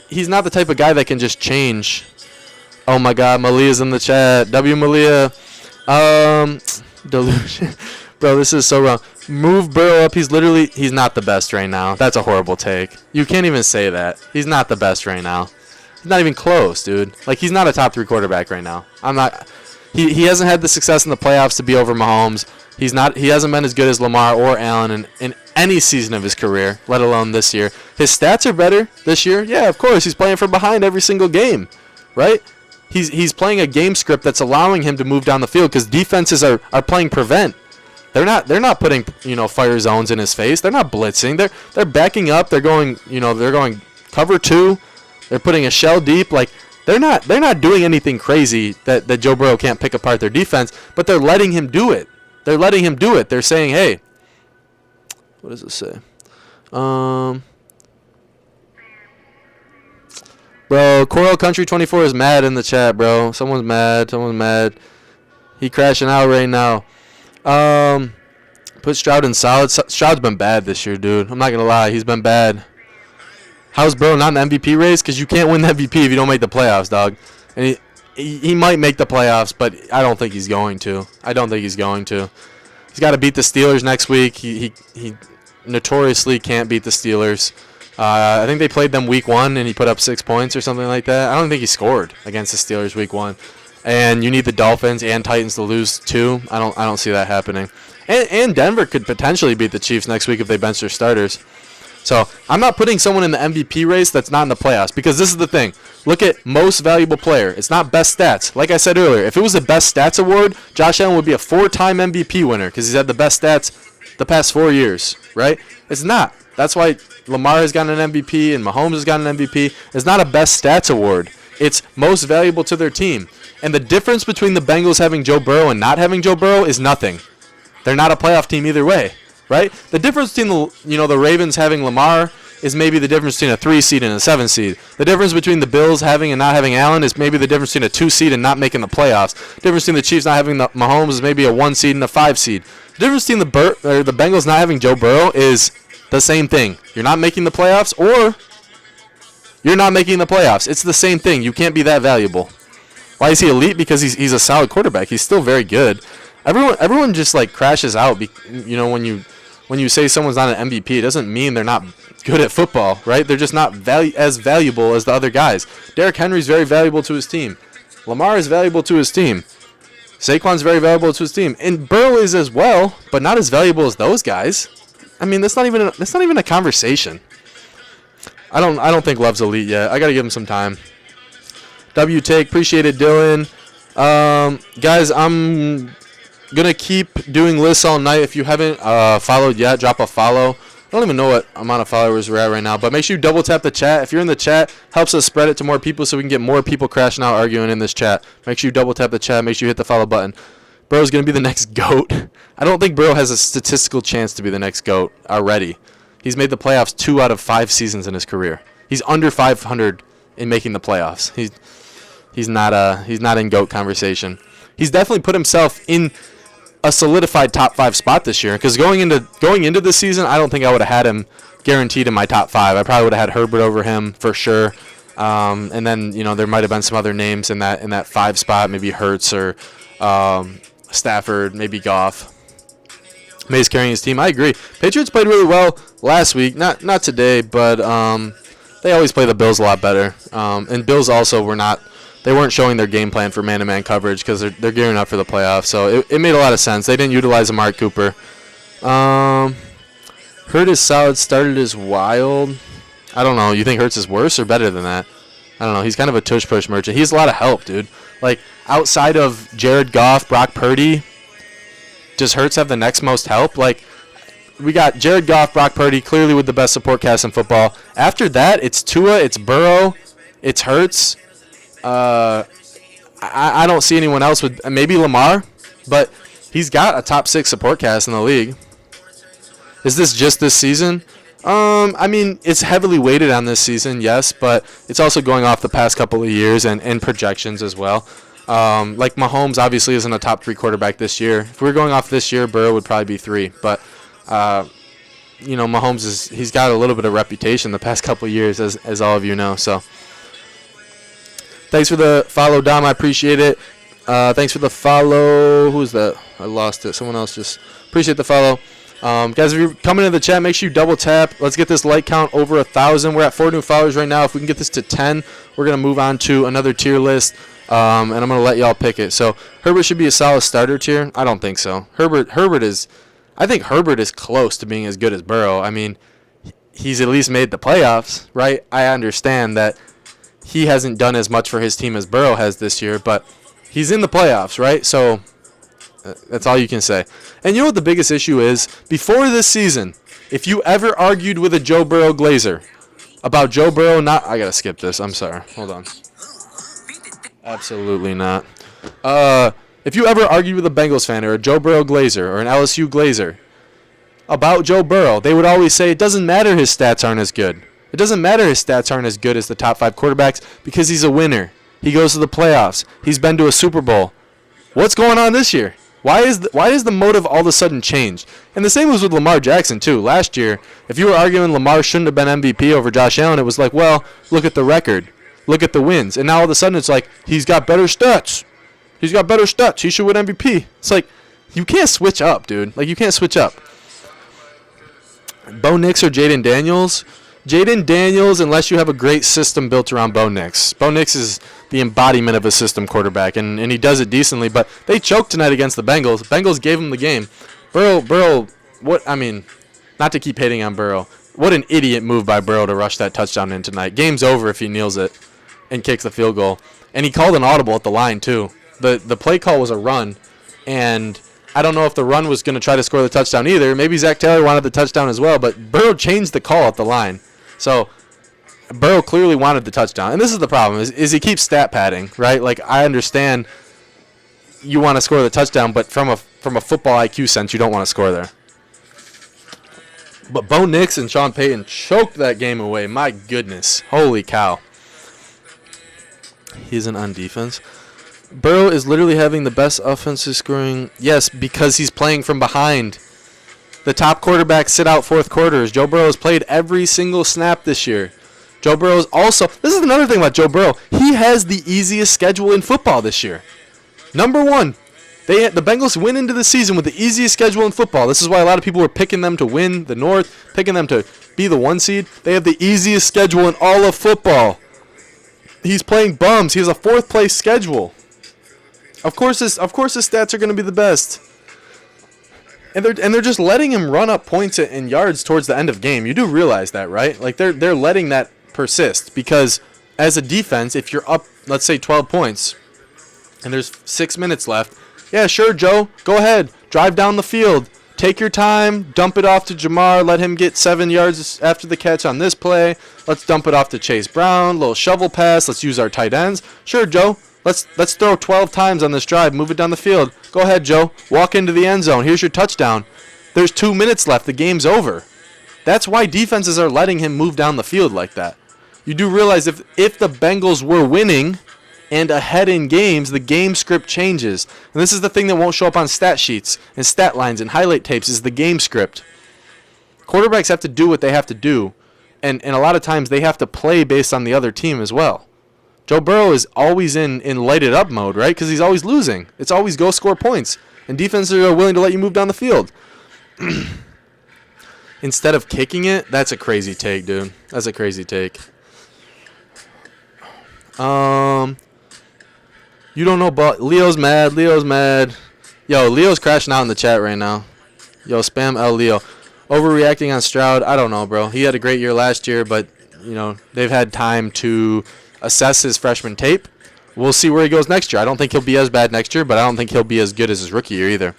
he's not the type of guy that can just change. Oh my God, Malia's in the chat. W. Malia. Delusion. Bro, this is so wrong. Move Burrow up. He's not the best right now. That's a horrible take. You can't even say that. He's not the best right now. He's not even close, dude. Like, he's not a top 3 quarterback right now. He hasn't had the success in the playoffs to be over Mahomes. He hasn't been as good as Lamar or Allen in any season of his career, let alone this year. His stats are better this year. Yeah, of course. He's playing from behind every single game, right? He's playing a game script that's allowing him to move down the field because defenses are playing prevent. They're not putting fire zones in his face. They're not blitzing. They're backing up. They're going cover 2. They're putting a shell deep. Like, they're not doing anything crazy that Joe Burrow can't pick apart their defense, but they're letting him do it. They're saying, hey, what does it say? Bro, Coral Country 24 is mad in the chat, bro. Someone's mad. He crashing out right now. Put Stroud in solid. Stroud's been bad this year, dude. I'm not going to lie. He's been bad. How's Burrow not in the MVP race? Because you can't win the MVP if you don't make the playoffs, dog. And he might make the playoffs, but I don't think he's going to. He's got to beat the Steelers next week. He notoriously can't beat the Steelers. I think they played them week 1, and he put up 6 points or something like that. I don't think he scored against the Steelers week 1. And you need the Dolphins and Titans to lose too. I don't see that happening. And Denver could potentially beat the Chiefs next week if they bench their starters. So I'm not putting someone in the MVP race that's not in the playoffs because this is the thing. Look at most valuable player. It's not best stats. Like I said earlier, if it was a best stats award, Josh Allen would be a 4-time MVP winner because he's had the best stats the past 4 years, right? It's not. That's why Lamar has gotten an MVP and Mahomes has gotten an MVP. It's not a best stats award. It's most valuable to their team. And the difference between the Bengals having Joe Burrow and not having Joe Burrow is nothing. They're not a playoff team either way, right? The difference between the Ravens having Lamar is maybe the difference between a 3 seed and a 7 seed. The difference between the Bills having and not having Allen is maybe the difference between a 2 seed and not making the playoffs. The difference between the Chiefs not having the Mahomes is maybe a 1 seed and a 5 seed. The difference between the Bengals not having Joe Burrow is the same thing. You're not making the playoffs or you're not making the playoffs. It's the same thing. You can't be that valuable. Why is he elite? Because he's a solid quarterback. He's still very good. Everyone just like crashes out. When you say someone's not an MVP, it doesn't mean they're not good at football, right? They're just not as valuable as the other guys. Derrick Henry's very valuable to his team. Lamar is valuable to his team. Saquon's very valuable to his team, and Burrow is as well, but not as valuable as those guys. I mean, that's not even a conversation. I don't think Love's elite yet. I gotta give him some time. W take, appreciate it, Dylan. Guys, I'm gonna keep doing lists all night. If you haven't followed yet, drop a follow. I don't even know what amount of followers we're at right now, but make sure you double tap the chat. If you're in the chat, helps us spread it to more people so we can get more people crashing out arguing in this chat. Make sure you double tap the chat. Make sure you hit the follow button. Burrow's going to be the next GOAT. I don't think Burrow has a statistical chance to be the next GOAT already. He's made the playoffs 2 out of 5 seasons in his career. He's under 500 in making the playoffs. He's not in GOAT conversation. He's definitely put himself in a solidified top 5 spot this year, because going into this season, I don't think I would have had him guaranteed in my top 5. I probably would have had Herbert over him for sure, and then there might have been some other names in that 5 spot, maybe Hurts or Stafford, maybe Goff. Mays carrying his team. I agree. Patriots played really well last week, not today, but they always play the Bills a lot better, and Bills also weren't showing their game plan for man-to-man coverage because they're gearing up for the playoffs. So it made a lot of sense. They didn't utilize Amari Cooper. Hurt is solid. Started as wild. I don't know. You think Hurts is worse or better than that? I don't know. He's kind of a tush-push merchant. He has a lot of help, dude. Like, outside of Jared Goff, Brock Purdy, does Hurts have the next most help? Like, we got Jared Goff, Brock Purdy, clearly with the best support cast in football. After that, it's Tua, it's Burrow, it's Hurts. I don't see anyone else with maybe Lamar, but he's got a top 6 support cast in the league. Is this just this season? I mean, it's heavily weighted on this season, yes, but it's also going off the past couple of years and projections as well. Like Mahomes obviously isn't a top 3 quarterback this year. If we were going off this year, Burrow would probably be 3, but Mahomes he's got a little bit of reputation the past couple of years, as all of you know. So thanks for the follow, Dom. I appreciate it. Thanks for the follow. Who's that? I lost it. Someone else just appreciate the follow. Guys, if you're coming into the chat, make sure you double tap. Let's get this like count over 1,000. We're at 4 new followers right now. If we can get this to 10, we're going to move on to another tier list, and I'm going to let y'all pick it. So Herbert should be a solid starter tier. I don't think so. I think Herbert is close to being as good as Burrow. I mean, he's at least made the playoffs, right? I understand that he hasn't done as much for his team as Burrow has this year, but he's in the playoffs, right? So that's all you can say. And you know what the biggest issue is? Before this season, if you ever argued with a Joe Burrow glazer about Joe Burrow not... I got to skip this. I'm sorry. Hold on. Absolutely not. If you ever argued with a Bengals fan or a Joe Burrow glazer or an LSU glazer about Joe Burrow, they would always say it doesn't matter his stats aren't as good. It doesn't matter his stats aren't as good as the top 5 quarterbacks because he's a winner. He goes to the playoffs. He's been to a Super Bowl. What's going on this year? Why is the motive all of a sudden changed? And the same was with Lamar Jackson, too. Last year, if you were arguing Lamar shouldn't have been MVP over Josh Allen, it was like, well, look at the record. Look at the wins. And now all of a sudden it's like, he's got better stats. He's got better stats. He should win MVP. It's like, you can't switch up, dude. Like, you can't switch up. Bo Nix or Jaden Daniels? Jaden Daniels, unless you have a great system built around Bo Nix. Bo Nix is the embodiment of a system quarterback, and he does it decently. But they choked tonight against the Bengals. Bengals gave him the game. Burrow, not to keep hating on Burrow. What an idiot move by Burrow to rush that touchdown in tonight. Game's over if he kneels it and kicks the field goal. And he called an audible at the line, too. The play call was a run, and I don't know if the run was going to try to score the touchdown either. Maybe Zach Taylor wanted the touchdown as well, but Burrow changed the call at the line. So Burrow clearly wanted the touchdown. And this is the problem, is he keeps stat padding, right? Like, I understand you want to score the touchdown, but from a football IQ sense, you don't want to score there. But Bo Nix and Sean Payton choked that game away. My goodness. Holy cow. He isn't on defense. Burrow is literally having the best offensive scoring. Yes, because he's playing from behind. The top quarterbacks sit out fourth quarters. Joe Burrow has played every single snap this year. Joe Burrow is also... This is another thing about Joe Burrow. He has the easiest schedule in football this year. Number one. The Bengals went into the season with the easiest schedule in football. This is why a lot of people were picking them to win the North, picking them to be the 1 seed. They have the easiest schedule in all of football. He's playing bums. He has a 4th place schedule. Of course his stats are going to be the best. And they're just letting him run up points and yards towards the end of game. You do realize that, right? Like they're letting that persist because as a defense, if you're up, let's say 12 points, and there's 6 minutes left, yeah, sure, Joe, go ahead, drive down the field, take your time, dump it off to Jamar, let him get 7 yards after the catch on this play. Let's dump it off to Chase Brown, little shovel pass. Let's use our tight ends. Sure, Joe. Let's throw 12 times on this drive. Move it down the field. Go ahead, Joe. Walk into the end zone. Here's your touchdown. There's 2 minutes left. The game's over. That's why defenses are letting him move down the field like that. You do realize if the Bengals were winning and ahead in games, the game script changes. And this is the thing that won't show up on stat sheets and stat lines and highlight tapes is the game script. Quarterbacks have to do what they have to do. And a lot of times they have to play based on the other team as well. Joe Burrow is always in lighted up mode, right? Because he's always losing. It's always go score points. And defenses are willing to let you move down the field. Instead of kicking it, that's a crazy take, dude. That's a crazy take. You don't know, but Leo's mad. Yo, Leo's crashing out in the chat right now. Yo, spam L Leo. Overreacting on Stroud. I don't know, bro. He had a great year last year, but, you know, they've had time to assess his freshman tape. We'll see where he goes next year. I don't think he'll be as bad next year, but I don't think he'll be as good as his rookie year either.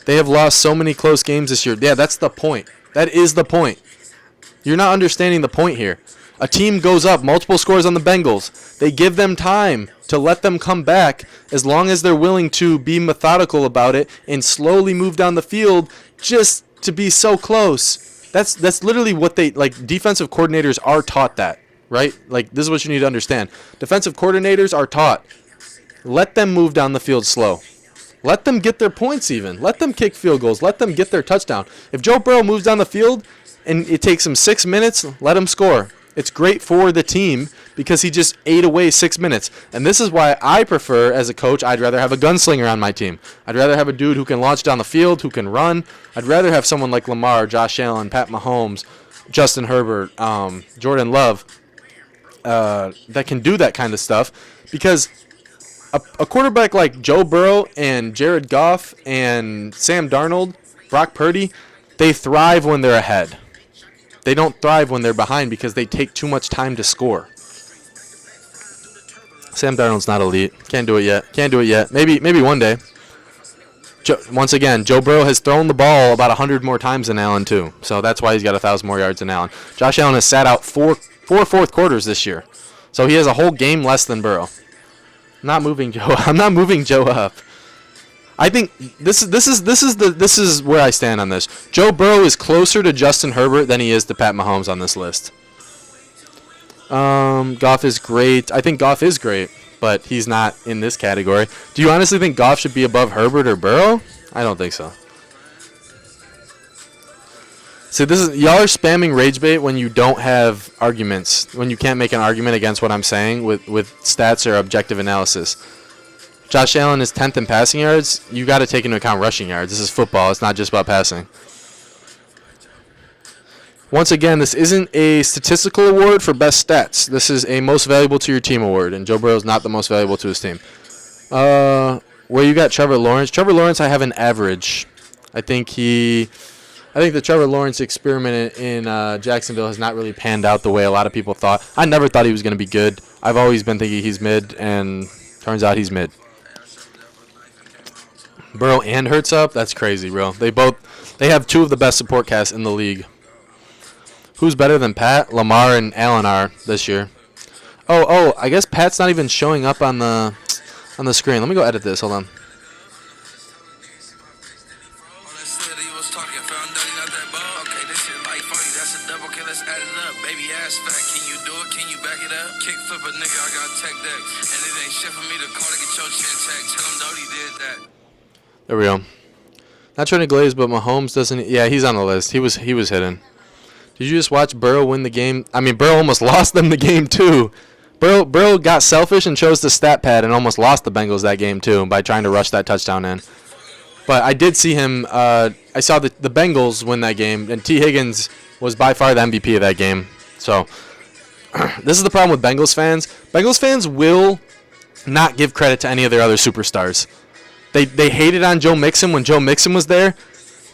They have lost so many close games this year. Yeah, that's the point. That is the point. You're not understanding the point here. A team goes up, multiple scores on the Bengals. They give them time to let them come back as long as they're willing to be methodical about it and slowly move down the field just to be so close. That's literally what they, like, defensive coordinators are taught that, right? Like, this is what you need to understand. Defensive coordinators are taught, let them move down the field slow. Let them get their points even. Let them kick field goals. Let them get their touchdown. If Joe Burrow moves down the field and it takes him 6 minutes, let him score. It's great for the team because he just ate away 6 minutes. And this is why I prefer, as a coach, I'd rather have a gunslinger on my team. I'd rather have a dude who can launch down the field, who can run. I'd rather have someone like Lamar, Josh Allen, Pat Mahomes, Justin Herbert, Jordan Love, that can do that kind of stuff. Because a quarterback like Joe Burrow and Jared Goff and Sam Darnold, Brock Purdy, they thrive when they're ahead. They don't thrive when they're behind because they take too much time to score. Sam Darnold's not elite. Can't do it yet. Maybe one day. Once again, Joe Burrow has thrown the ball about 100 more times than Allen, too. So that's why he's got 1,000 more yards than Allen. Josh Allen has sat out four fourth quarters this year. So he has a whole game less than Burrow. I'm not moving Joe up. I think this is where I stand on this. Joe Burrow is closer to Justin Herbert than he is to Pat Mahomes on this list. Goff is great. I think Goff is great, but he's not in this category. Do you honestly think Goff should be above Herbert or Burrow? I don't think so. See, y'all are spamming rage bait when you don't have arguments, when you can't make an argument against what I'm saying with stats or objective analysis. Josh Allen is 10th in passing yards. You got to take into account rushing yards. This is football. It's not just about passing. Once again, this isn't a statistical award for best stats. This is a most valuable to your team award, and Joe Burrow is not the most valuable to his team. Where you got Trevor Lawrence? Trevor Lawrence, I have an average. I think the Trevor Lawrence experiment in Jacksonville has not really panned out the way a lot of people thought. I never thought he was going to be good. I've always been thinking he's mid, and turns out he's mid. Burrow and Hurts up? That's crazy, bro. They have two of the best support casts in the league. Who's better than Pat? Lamar and Allen are this year. Oh, I guess Pat's not even showing up on the screen. Let me go edit this. Hold on. There we go. Not trying to glaze, but Mahomes doesn't. Yeah, he's on the list. He was hidden. Did you just watch Burrow win the game? I mean, Burrow almost lost them the game too. Burrow got selfish and chose the stat pad and almost lost the Bengals that game too by trying to rush that touchdown in. But I did see him. I saw the Bengals win that game, and T. Higgins was by far the MVP of that game. So This is the problem with Bengals fans. Bengals fans will not give credit to any of their other superstars. They hated on Joe Mixon when Joe Mixon was there.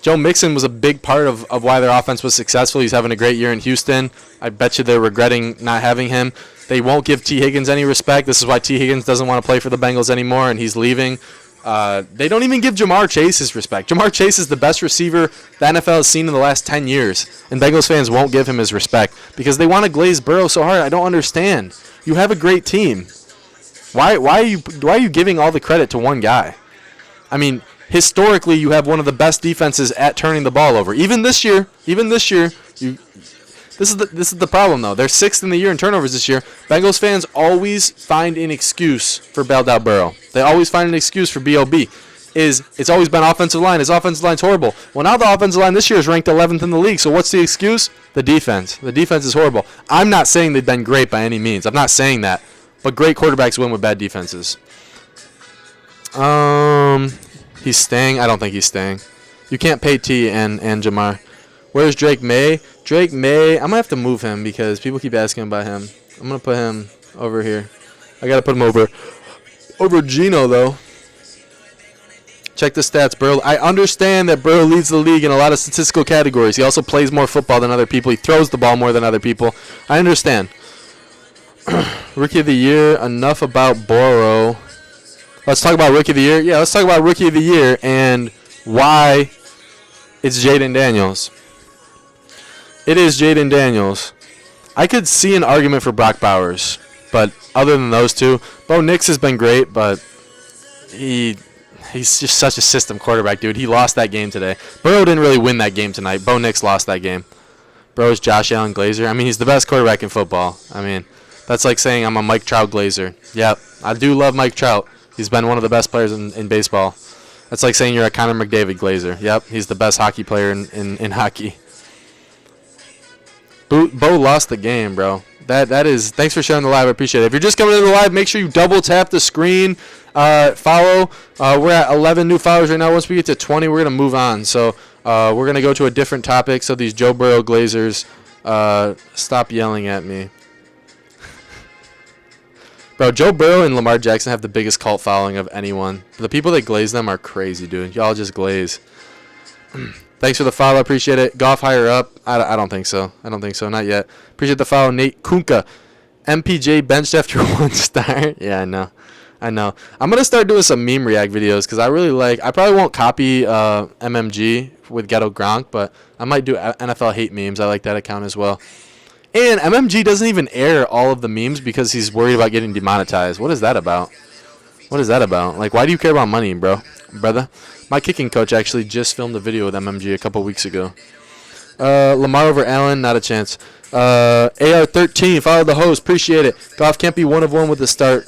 Joe Mixon was a big part of why their offense was successful. He's having a great year in Houston. I bet you they're regretting not having him. They won't give T. Higgins any respect. This is why T. Higgins doesn't want to play for the Bengals anymore, and he's leaving. They don't even give Jamar Chase his respect. Jamar Chase is the best receiver the NFL has seen in the last 10 years, and Bengals fans won't give him his respect because they want to glaze Burrow so hard. I don't understand. You have a great team. Why are you giving all the credit to one guy? I mean, historically, you have one of the best defenses at turning the ball over. Even this year, this is the problem though. They're 6th in the year in turnovers this year. Bengals fans always find an excuse for bailed out Burrow. They always find an excuse for B.O.B. It's always been offensive line. His offensive line's horrible. Well, now the offensive line this year is ranked 11th in the league. So what's the excuse? The defense. The defense is horrible. I'm not saying they've been great by any means. I'm not saying that. But great quarterbacks win with bad defenses. He's staying. I don't think he's staying. You can't pay T and Jamar. Where's Drake May? Drake May, I'm going to have to move him because people keep asking about him. I'm going to put him over here. I got to put him over Geno, though. Check the stats, Burrow. I understand that Burrow leads the league in a lot of statistical categories. He also plays more football than other people. He throws the ball more than other people. I understand. Rookie of the Year, enough about Burrow. Let's talk about Rookie of the Year. Yeah, let's talk about Rookie of the Year and why it's Jayden Daniels. It is Jayden Daniels. I could see an argument for Brock Bowers, but other than those two, Bo Nix has been great, but he's just such a system quarterback, dude. He lost that game today. Burrow didn't really win that game tonight. Bo Nix lost that game. Bro is Josh Allen Glazer. I mean, he's the best quarterback in football. I mean, that's like saying I'm a Mike Trout Glazer. Yep, I do love Mike Trout. He's been one of the best players in baseball. That's like saying you're a Connor McDavid Glazer. Yep, he's the best hockey player in hockey. Bo lost the game, bro. That is. Thanks for sharing the live. I appreciate it. If you're just coming to the live, make sure you double tap the screen. Follow. We're at 11 new followers right now. Once we get to 20, we're gonna move on. So we're gonna go to a different topic. So these Joe Burrow Glazers, stop yelling at me. Bro, Joe Burrow and Lamar Jackson have the biggest cult following of anyone. The people that glaze them are crazy, dude. Y'all just glaze. Thanks for the follow. Appreciate it. Goff higher up? I don't think so. I don't think so. Not yet. Appreciate the follow. Nate Kunka. MPJ benched after 1 star. Yeah, I know. I'm going to start doing some meme react videos because I really like. I probably won't copy MMG with Ghetto Gronk, but I might do NFL hate memes. I like that account as well. And MMG doesn't even air all of the memes because he's worried about getting demonetized. What is that about? Like, why do you care about money, brother? My kicking coach actually just filmed a video with MMG a couple weeks ago. Lamar over Allen, not a chance. AR13, follow the host, appreciate it. Goff can't be 1 of 1 with the start.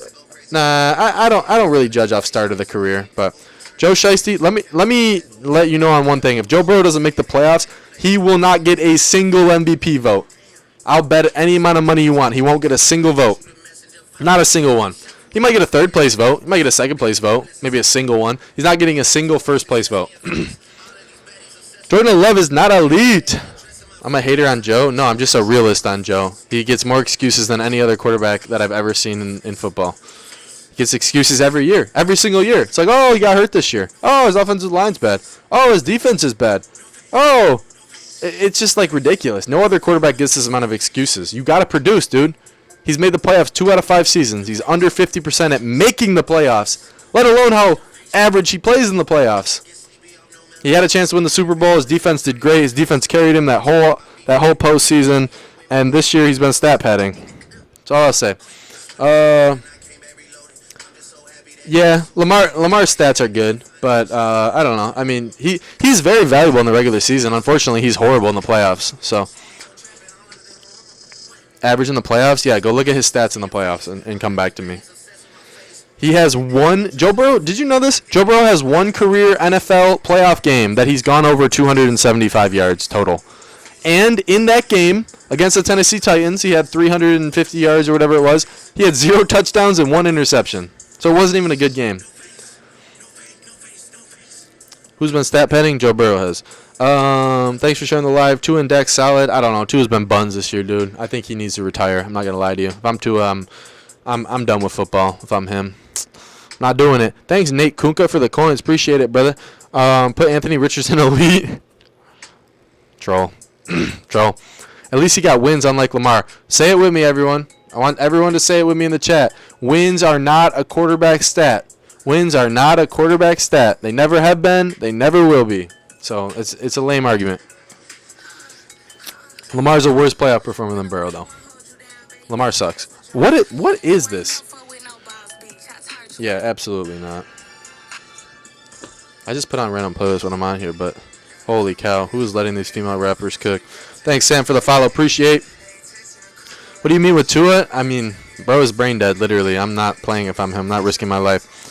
Nah, I don't really judge off start of the career, but Joe Shiesty, let me let you know on one thing. If Joe Burrow doesn't make the playoffs, he will not get a single MVP vote. I'll bet any amount of money you want. He won't get a single vote. Not a single one. He might get a 3rd place vote. He might get a 2nd place vote. Maybe a single one. He's not getting a single 1st place vote. Jordan Love is not elite. I'm a hater on Joe. No, I'm just a realist on Joe. He gets more excuses than any other quarterback that I've ever seen in football. He gets excuses every year. Every single year. It's like, oh, he got hurt this year. Oh, his offensive line's bad. Oh, his defense is bad. Oh, it's just like ridiculous. No other quarterback gets this amount of excuses. You got to produce, dude. He's made the playoffs 2 out of 5 seasons. He's under 50% at making the playoffs, let alone how average he plays in the playoffs. He had a chance to win the Super Bowl. His defense did great. His defense carried him that whole postseason, and this year he's been stat padding. That's all I'll say. Yeah, Lamar's stats are good, but I don't know. I mean, he's very valuable in the regular season. Unfortunately, he's horrible in the playoffs. So, average in the playoffs? Yeah, go look at his stats in the playoffs and come back to me. He has one. Joe Burrow, did you know this? Joe Burrow has 1 career NFL playoff game that he's gone over 275 yards total. And in that game against the Tennessee Titans, he had 350 yards or whatever it was. He had 0 touchdowns and 1 interception. So it wasn't even a good game. Who's been stat padding? Joe Burrow has. Thanks for sharing the live. Tua and Dak solid. I don't know. Tua's been buns this year, dude. I think he needs to retire. I'm not gonna lie to you. If I'm Tua, I'm done with football. If I'm him, not doing it. Thanks, Nate Kunka, for the coins. Appreciate it, brother. Put Anthony Richardson elite. Troll. Troll. At least he got wins, unlike Lamar. Say it with me, everyone. I want everyone to say it with me in the chat. Wins are not a quarterback stat. Wins are not a quarterback stat. They never have been. They never will be. So it's a lame argument. Lamar's a worse playoff performer than Burrow, though. Lamar sucks. What is this? Yeah, absolutely not. I just put on random playlists when I'm on here, but holy cow, who is letting these female rappers cook? Thanks, Sam, for the follow. Appreciate. What do you mean with Tua? I mean, bro is brain dead, literally. I'm not playing if I'm him. I'm not risking my life.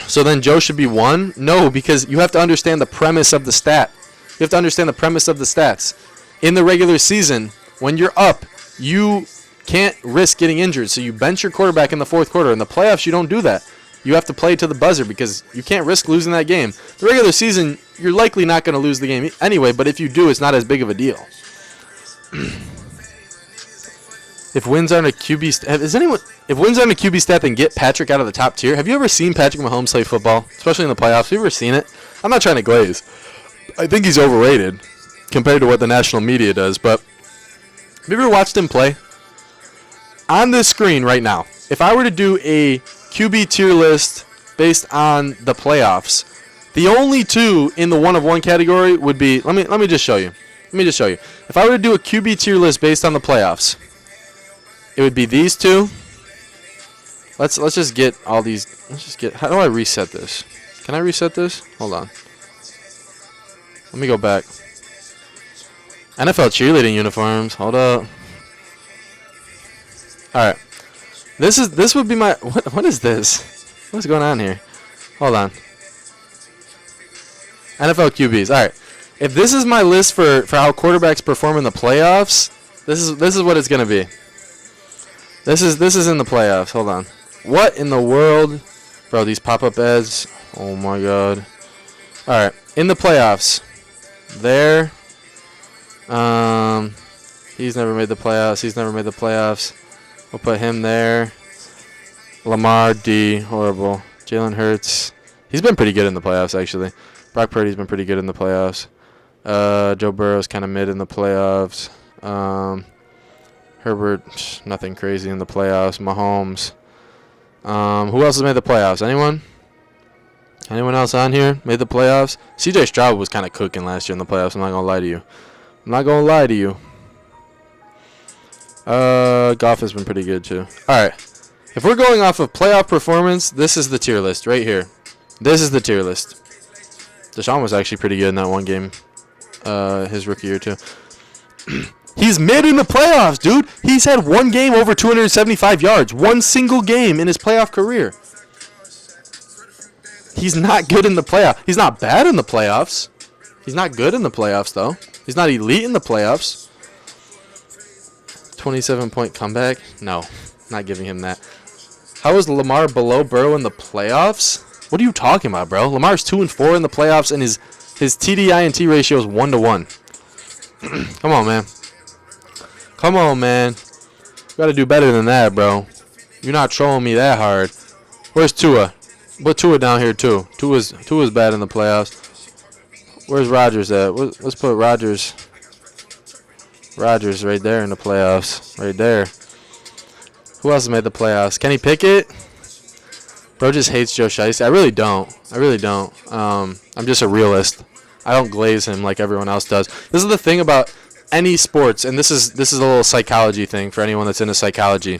So then Joe should be 1? No, because you have to understand the premise of the stat. You have to understand the premise of the stats. In the regular season, when you're up, you can't risk getting injured. So you bench your quarterback in the fourth quarter. In the playoffs, you don't do that. You have to play to the buzzer because you can't risk losing that game. The regular season, you're likely not going to lose the game anyway, but if you do, it's not as big of a deal. If wins aren't a QB stat, if wins aren't a QB stat, then get Patrick out of the top tier. Have you ever seen Patrick Mahomes play football, especially in the playoffs? Have you ever seen it? I'm not trying to glaze. I think he's overrated compared to what the national media does, but have you ever watched him play? On this screen right now, if I were to do a QB tier list based on the playoffs, the only two in the 1 of 1 category would be, let me just show you. Let me just show you. If I were to do a QB tier list based on the playoffs, it would be these two. Let's just get all these. Let's just get. How do I reset this? Can I reset this? Hold on. Let me go back. NFL cheerleading uniforms. Hold up. All right. This would be my. What is this? What's going on here? Hold on. NFL QBs. All right. If this is my list for how quarterbacks perform in the playoffs, this is what it's gonna be. This is in the playoffs. Hold on. What in the world? Bro, these pop-up ads. Oh, my God. All right. In the playoffs. There. He's never made the playoffs. He's never made the playoffs. We'll put him there. Lamar, D. Horrible. Jalen Hurts. He's been pretty good in the playoffs, actually. Brock Purdy's been pretty good in the playoffs. Joe Burrow's kind of mid in the playoffs. Herbert, nothing crazy in the playoffs. Mahomes. Who else has made the playoffs? Anyone? Anyone else on here made the playoffs? CJ Stroud was kind of cooking last year in the playoffs. I'm not going to lie to you. I'm not going to lie to you. Goff has been pretty good, too. All right. If we're going off of playoff performance, this is the tier list right here. This is the tier list. Deshaun was actually pretty good in that one game. His rookie year, too. He's mid in the playoffs, dude. He's had one game over 275 yards. One single game in his playoff career. He's not good in the playoffs. He's not bad in the playoffs. He's not good in the playoffs, though. He's not elite in the playoffs. 27-point comeback? No, not giving him that. How is Lamar below Burrow in the playoffs? What are you talking about, bro? Lamar's 2-4 in the playoffs, and his TD-INT ratio is 1-1. Come on, man. Come on, man. You got to do better than that, bro. You're not trolling me that hard. Where's Tua? Put Tua down here, too. Tua's bad in the playoffs. Where's Rodgers at? Let's put Rodgers right there in the playoffs. Right there. Who else has made the playoffs? Kenny Pickett? Bro just hates Joe Shiesty. I really don't. I'm just a realist. I don't glaze him like everyone else does. This is the thing about any sports, and this is a little psychology thing for anyone that's into psychology.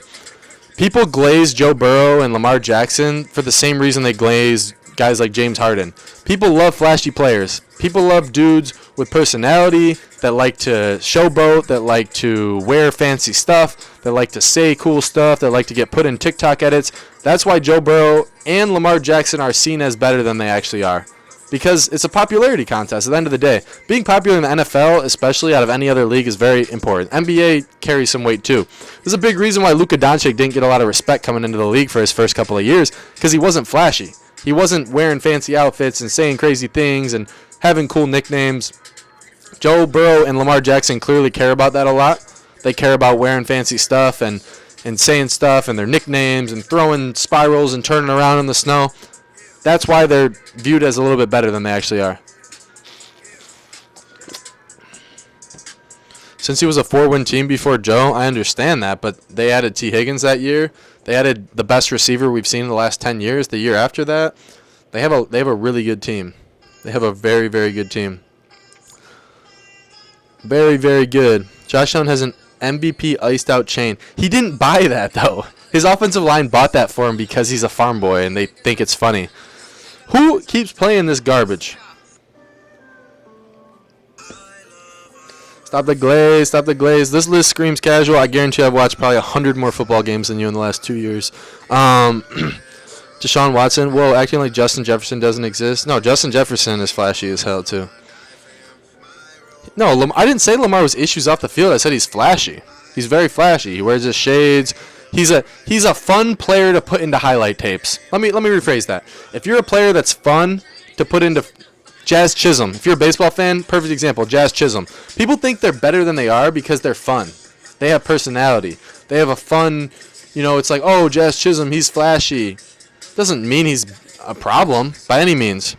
People glaze Joe Burrow and Lamar Jackson for the same reason they glaze guys like James Harden. People love flashy players. People love dudes with personality that like to showboat, that like to wear fancy stuff, that like to say cool stuff, that like to get put in TikTok edits. That's why Joe Burrow and Lamar Jackson are seen as better than they actually are. Because it's a popularity contest at the end of the day. Being popular in the NFL, especially out of any other league, is very important. NBA carries some weight too. There's a big reason why Luka Doncic didn't get a lot of respect coming into the league for his first couple of years, because he wasn't flashy. He wasn't wearing fancy outfits and saying crazy things and having cool nicknames. Joe Burrow and Lamar Jackson clearly care about that a lot. They care about wearing fancy stuff and saying stuff and their nicknames and throwing spirals and turning around in the snow. That's why they're viewed as a little bit better than they actually are. Since he was a 4-win team before Joe, I understand that, but they added T. Higgins that year. They added the best receiver we've seen in the last 10 years. The year after that, they have a really good team. They have a very, very good team. Very, very good. Josh Allen has an MVP iced out chain. He didn't buy that, though. His offensive line bought that for him because he's a farm boy and they think it's funny. Who keeps playing this garbage? Stop the glaze. Stop the glaze. This list screams casual. I guarantee I've watched probably 100 more football games than you in the last 2 years. Deshaun Watson. Whoa, acting like Justin Jefferson doesn't exist. No, Justin Jefferson is flashy as hell, too. No, I didn't say Lamar was issues off the field. I said he's flashy. He's very flashy. He wears his shades. He's a fun player to put into highlight tapes. Let me rephrase that. If you're a player that's fun to put into Jazz Chisholm. If you're a baseball fan, perfect example, Jazz Chisholm. People think they're better than they are because they're fun. They have personality. They have a fun, it's like, oh, Jazz Chisholm, he's flashy. Doesn't mean he's a problem by any means.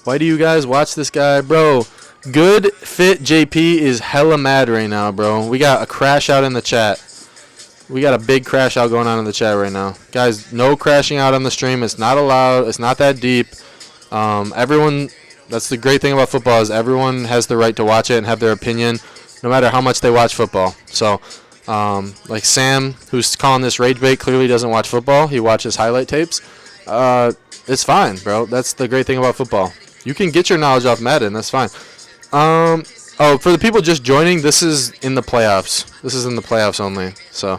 Why do you guys watch this guy? Bro, Good Fit JP is hella mad right now, bro. We got a crash out in the chat. We got a big crash out going on in the chat right now. Guys, no crashing out on the stream. It's not allowed. It's not that deep. Everyone, that's the great thing about football is everyone has the right to watch it and have their opinion no matter how much they watch football. So, like Sam, who's calling this rage bait, clearly doesn't watch football. He watches highlight tapes. It's fine, bro. That's the great thing about football. You can get your knowledge off Madden. That's fine. For the people just joining, this is in the playoffs. This is in the playoffs only. So,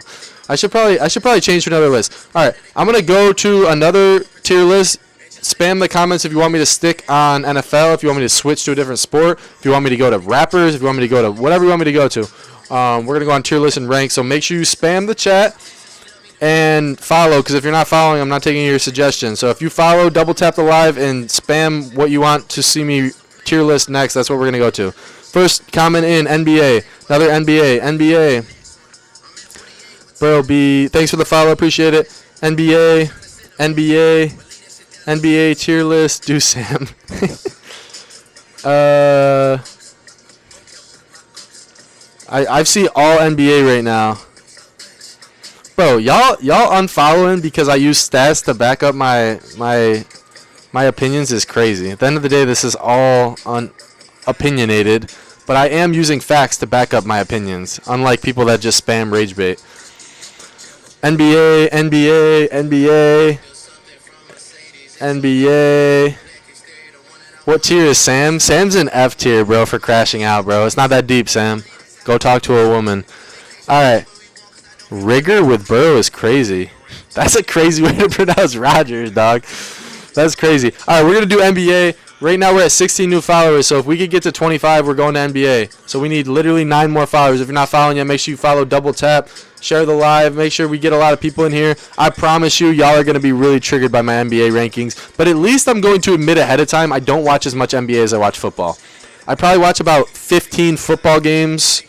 I should probably change to another list. All right, I'm gonna go to another tier list. Spam the comments if you want me to stick on NFL, if you want me to switch to a different sport, if you want me to go to rappers, if you want me to go to whatever you want me to go to. We're going to go on tier list and rank, so make sure you spam the chat and follow, because if you're not following, I'm not taking your suggestions. So if you follow, double tap the live and spam what you want to see me tier list next. That's what we're going to go to. First comment in, NBA. Another NBA. Bro, thanks for the follow, appreciate it. NBA tier list, do Sam. I see all NBA right now. Bro, y'all unfollowing because I use stats to back up my opinions is crazy. At the end of the day, this is all opinionated, but I am using facts to back up my opinions, unlike people that just spam rage bait. NBA. What tier is Sam? Sam's in F tier, bro, for crashing out, bro. It's not that deep, Sam. Go talk to a woman. All right. Rigor with Burrow is crazy. That's a crazy way to pronounce Rodgers, dog. That's crazy. All right, we're going to do NBA. Right now we're at 16 new followers, so if we could get to 25, we're going to NBA. So we need literally 9 more followers. If you're not following yet, make sure you follow, double tap, share the live, make sure we get a lot of people in here. I promise you, y'all are going to be really triggered by my NBA rankings. But at least I'm going to admit ahead of time, I don't watch as much NBA as I watch football. I probably watch about 15 football games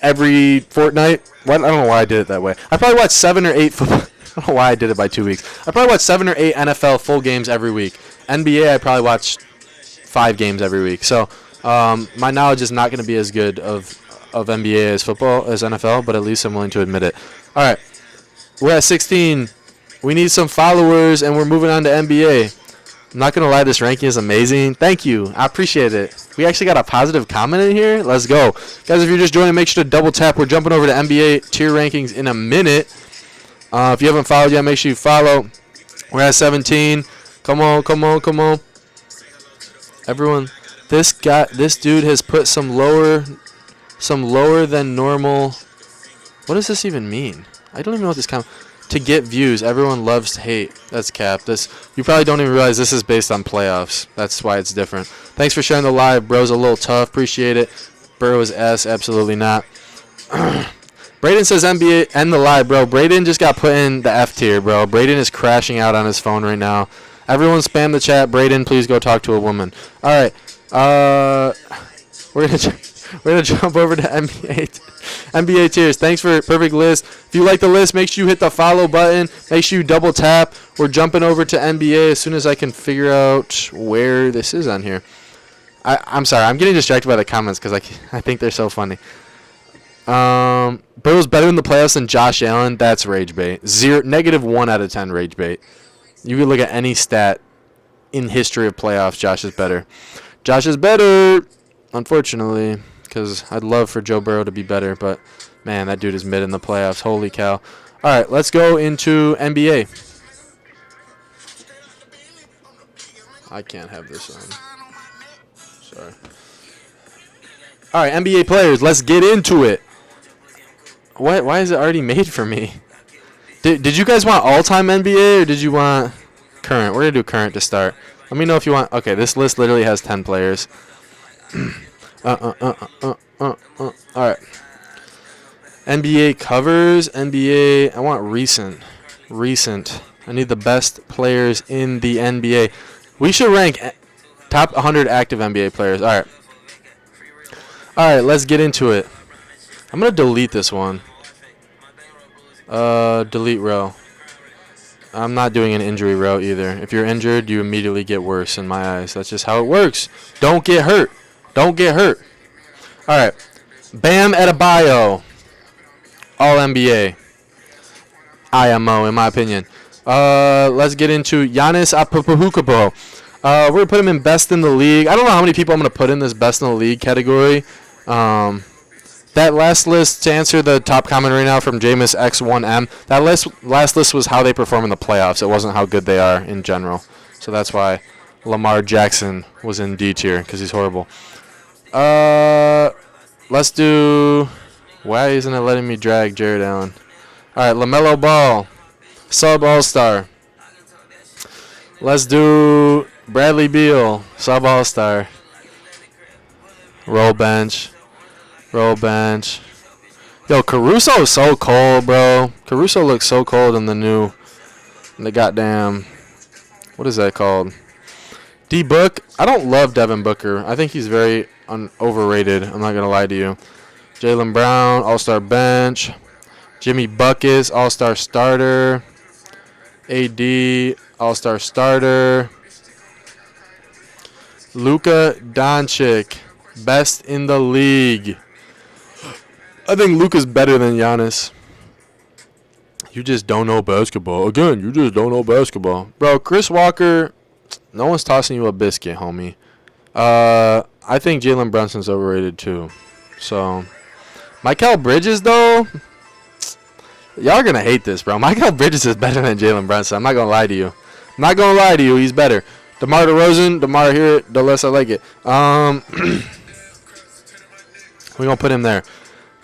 every fortnight. I don't know why I did it that way. I probably watch 7 or 8 football. I don't know why I did it by 2 weeks. I probably watch 7 or 8 NFL full games every week. NBA, I probably watch 5 games every week. So my knowledge is not going to be as good of NBA as football as NFL, but at least I'm willing to admit it. All right, we're at 16. We need some followers, and we're moving on to NBA. I'm not going to lie, this ranking is amazing. Thank you. I appreciate it. We actually got a positive comment in here. Let's go. Guys, if you're just joining, make sure to double tap. We're jumping over to NBA tier rankings in a minute. If you haven't followed yet, make sure you follow. We're at 17. Come on. Everyone, this dude has put some lower than normal. What does this even mean? I don't even know what this to get views. Everyone loves to hate. That's cap. You probably don't even realize this is based on playoffs. That's why it's different. Thanks for sharing the live. Bro's a little tough. Appreciate it. Burrow is S. Absolutely not. Braden says NBA end the live, bro. Braden just got put in the F tier, bro. Braden is crashing out on his phone right now. Everyone spam the chat. Braden, please go talk to a woman. All right. We're gonna jump over to NBA tiers. Thanks for perfect list. If you like the list, make sure you hit the follow button. Make sure you double tap. We're jumping over to NBA as soon as I can figure out where this is on here. I'm sorry. I'm getting distracted by the comments because I think they're so funny. Burrow's better in the playoffs than Josh Allen. That's rage bait. -1 out of 10 rage bait. You could look at any stat in history of playoffs. Josh is better. Josh is better, unfortunately, because I'd love for Joe Burrow to be better, but man, that dude is mid in the playoffs. Holy cow! All right, let's go into NBA. I can't have this on. Sorry. All right, NBA players. Let's get into it. What? Why is it already made for me? Did you guys want all-time NBA or did you want current? We're going to do current to start. Let me know if you want. Okay, this list literally has 10 players. All right. NBA covers. NBA. I want recent. Recent. I need the best players in the NBA. We should rank top 100 active NBA players. All right. All right, let's get into it. I'm going to delete this one. Delete row. I'm not doing an injury row either. If you're injured, you immediately get worse in my eyes. That's just how it works. Don't get hurt. Don't get hurt. All right. Bam Adebayo. All NBA. IMO, in my opinion. Let's get into Giannis Antetokounmpo. We're going to put him in best in the league. I don't know how many people I'm going to put in this best in the league category. That last list, to answer the top comment right now from Jameis X1M, that last list was how they perform in the playoffs. It wasn't how good they are in general. So that's why Lamar Jackson was in D tier, because he's horrible. Let's do... Why isn't it letting me drag Jared Allen? All right, LaMelo Ball, sub All-Star. Let's do Bradley Beal, sub All-Star. Roll bench. Roll bench. Yo, Caruso is so cold, bro. Caruso looks so cold in the goddamn, what is that called? D-Book. I don't love Devin Booker. I think he's very overrated. I'm not going to lie to you. Jaylen Brown, all-star bench. Jimmy Buckets, all-star starter. AD, all-star starter. Luka Doncic, best in the league. I think Luka's better than Giannis. You just don't know basketball. Again, you just don't know basketball. Bro, Chris Walker, no one's tossing you a biscuit, homie. I think Jalen Brunson's overrated too. So, Mikal Bridges, though, y'all are going to hate this, bro. Mikal Bridges is better than Jalen Brunson. I'm not going to lie to you. I'm not going to lie to you. He's better. DeMar DeRozan, DeMar here, the less I like it. We're going to put him there.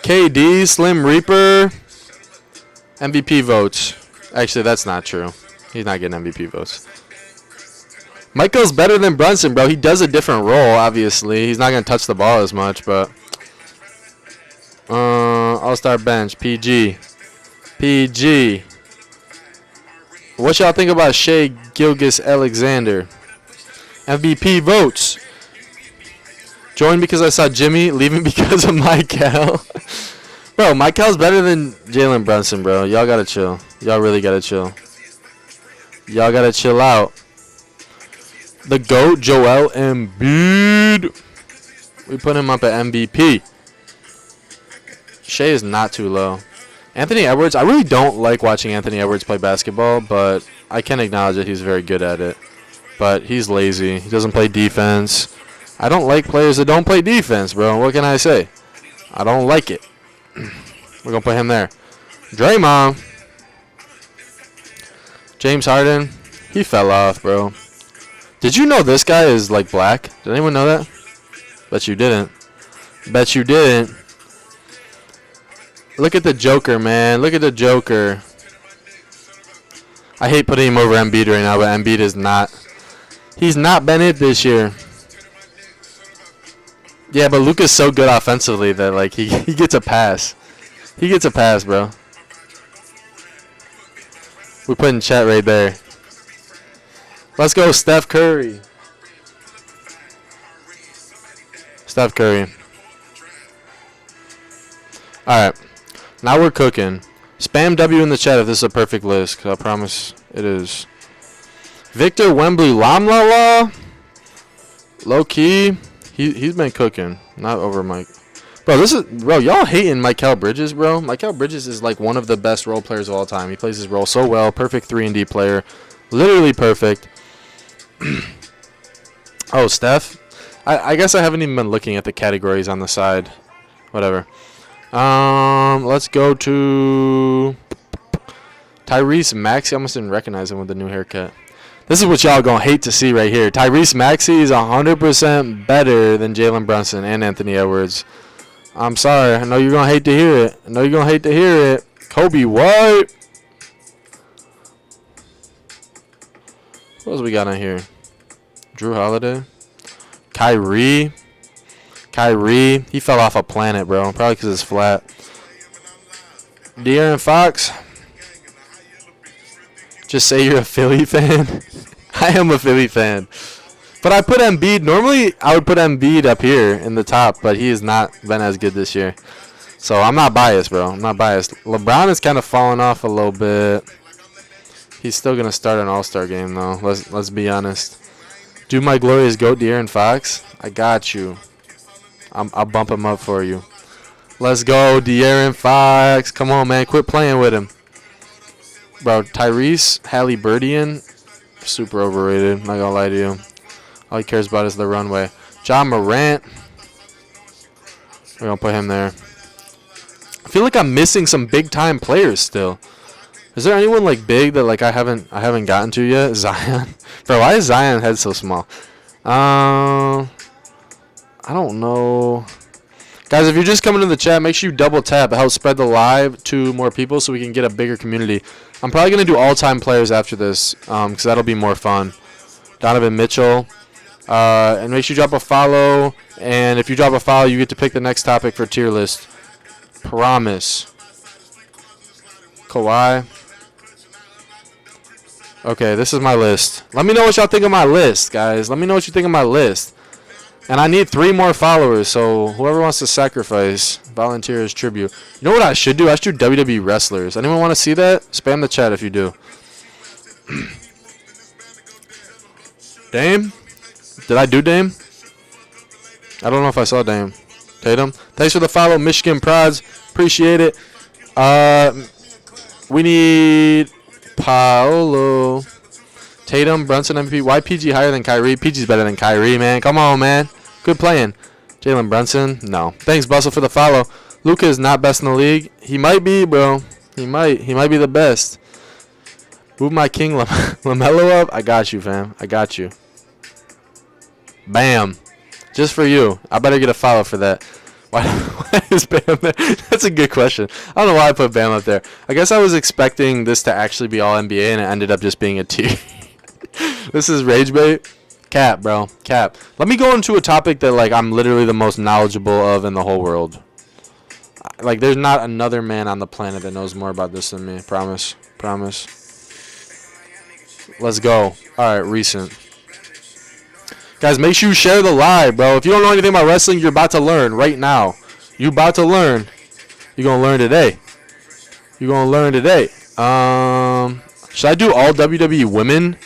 KD, Slim Reaper, MVP votes. Actually, that's not true. He's not getting MVP votes. Michael's better than Brunson, bro. He does a different role, obviously. He's not going to touch the ball as much, but... All-Star bench, PG. PG. What y'all think about Shea Gilgeous-Alexander? MVP votes. Join because I saw Jimmy, leaving because of Michael. Bro, Michael's better than Jalen Brunson, bro. Y'all gotta chill. Y'all really gotta chill. Y'all gotta chill out. The GOAT, Joel Embiid. We put him up at MVP. Shea is not too low. Anthony Edwards, I really don't like watching Anthony Edwards play basketball, but I can acknowledge that he's very good at it. But he's lazy. He doesn't play defense. I don't like players that don't play defense, bro. What can I say? I don't like it. We're going to put him there. Draymond. James Harden. He fell off, bro. Did you know this guy is, like, black? Did anyone know that? Bet you didn't. Bet you didn't. Look at the Joker, man. Look at the Joker. I hate putting him over Embiid right now, but Embiid is not. He's not been it this year. Yeah, but Luka's so good offensively that, like, he gets a pass. He gets a pass, bro. We put in chat right there. Let's go, Steph Curry. Steph Curry. Alright. Now we're cooking. Spam W in the chat if this is a perfect list, because I promise it is. Victor Wembley Lamlala. Low key. He's been cooking. Not over Mike. Bro, y'all hating Mikal Bridges, bro. Mikal Bridges is like one of the best role players of all time. He plays his role so well. Perfect 3-and-D player. Literally perfect. Oh, Steph. I guess I haven't even been looking at the categories on the side. Whatever. Let's go to Tyrese Maxey. I almost didn't recognize him with the new haircut. This is what y'all gonna hate to see right here. Tyrese Maxey is 100% better than Jalen Brunson and Anthony Edwards. I'm sorry. I know you're gonna hate to hear it. Kobe White. What else we got on here? Drew Holiday. Kyrie. He fell off a planet, bro. Probably because it's flat. De'Aaron Fox. Just say you're a Philly fan. I am a Philly fan. But I put Embiid. Normally, I would put Embiid up here in the top, but he has not been as good this year. So I'm not biased, bro. I'm not biased. LeBron is kind of falling off a little bit. He's still gonna start an All-Star game, though. Let's be honest. Do my glorious goat, De'Aaron Fox. I got you. I'll bump him up for you. Let's go, De'Aaron Fox. Come on, man. Quit playing with him. Bro, Tyrese Halliburton, super overrated. Not gonna lie to you. All he cares about is the runway. John Morant. We're gonna put him there. I feel like I'm missing some big time players still. Is there anyone like big that like I haven't gotten to yet? Zion. Bro, why is Zion head so small? I don't know. Guys, if you're just coming to the chat, make sure you double tap. It helps spread the live to more people so we can get a bigger community. I'm probably going to do all-time players after this because that'll be more fun. Donovan Mitchell. And make sure you drop a follow. And if you drop a follow, you get to pick the next topic for tier list. Promise. Kawhi. Okay, this is my list. Let me know what y'all think of my list, guys. Let me know what you think of my list. And I need 3 more followers, so whoever wants to sacrifice, volunteer as tribute. You know what I should do? I should do WWE wrestlers. Anyone want to see that? Spam the chat if you do. Dame? Did I do Dame? I don't know if I saw Dame. Tatum? Thanks for the follow, Michigan Prods. Appreciate it. We need Paolo. Tatum, Brunson, MVP. Why PG higher than Kyrie? PG's better than Kyrie, man. Come on, man. Good playing. Jalen Brunson? No. Thanks, Bustle, for the follow. Luka is not best in the league. He might be, bro. He might be the best. Move my king LaMelo up. I got you, fam. I got you. Bam. Just for you. I better get a follow for that. Why is Bam there? That's a good question. I don't know why I put Bam up there. I guess I was expecting this to actually be all NBA, and it ended up just being a tier. This is Rage Bait. Cap, bro. Cap. Let me go into a topic that like I'm literally the most knowledgeable of in the whole world. Like there's not another man on the planet that knows more about this than me. Promise. Promise. Let's go. Alright, recent. Guys, make sure you share the live, bro. If you don't know anything about wrestling, you're about to learn right now. You about to learn. You're gonna learn today. You're gonna learn today. Should I do all WWE women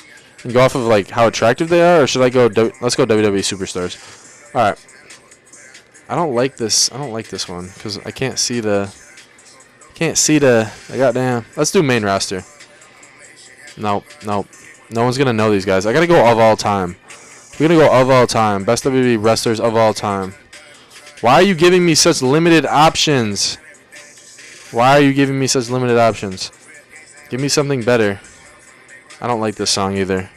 and go off of like how attractive they are, or should I go? Let's go WWE superstars. All right. I don't like this. I don't like this one because I can't see the. Goddamn. Let's do main roster. Nope. No one's gonna know these guys. I gotta go of all time. We're gonna go of all time. Best WWE wrestlers of all time. Why are you giving me such limited options? Why are you giving me such limited options? Give me something better. I don't like this song either.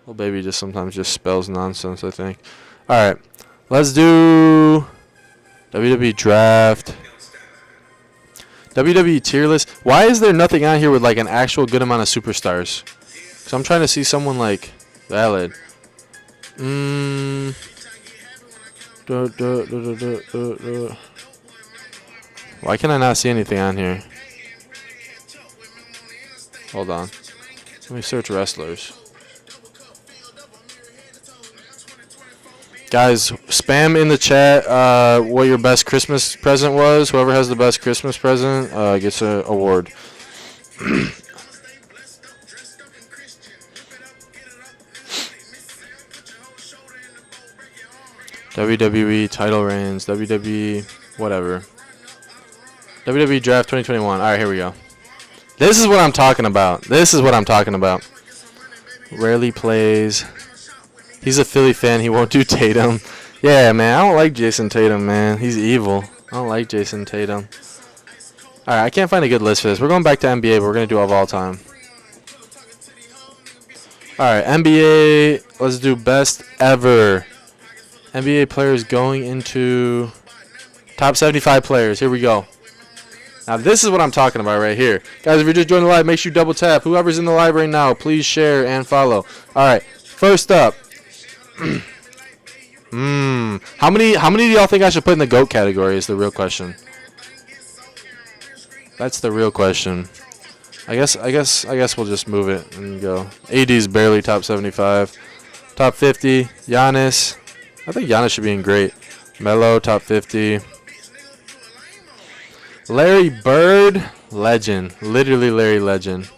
Little baby just sometimes just spells nonsense, I think. Alright. Let's do WWE draft. WWE tier list. Why is there nothing on here with like an actual good amount of superstars? So I'm trying to see someone like valid. Why can I not see anything on here? Hold on. Let me search wrestlers. Guys, spam in the chat what your best Christmas present was. Whoever has the best Christmas present gets an award. WWE title reigns, WWE whatever. WWE Draft 2021. All right, here we go. This is what I'm talking about. Rarely plays. He's a Philly fan. He won't do Tatum. Yeah, man. I don't like Jason Tatum, man. He's evil. I don't like Jason Tatum. All right, I can't find a good list for this. We're going back to NBA, but we're going to do of all time. All right, NBA. Let's do best ever. NBA players going into top 75 players. Here we go. Now, this is what I'm talking about right here. Guys, if you're just joining the live, make sure you double tap. Whoever's in the live right now, please share and follow. All right, first up. How many do y'all think I should put in the GOAT category is the real question. That's the real question. I guess we'll just move it and go. AD's barely top 75. Top 50, Giannis. I think Giannis should be in great. Melo, top 50. Larry Bird, legend. Literally Larry Legend.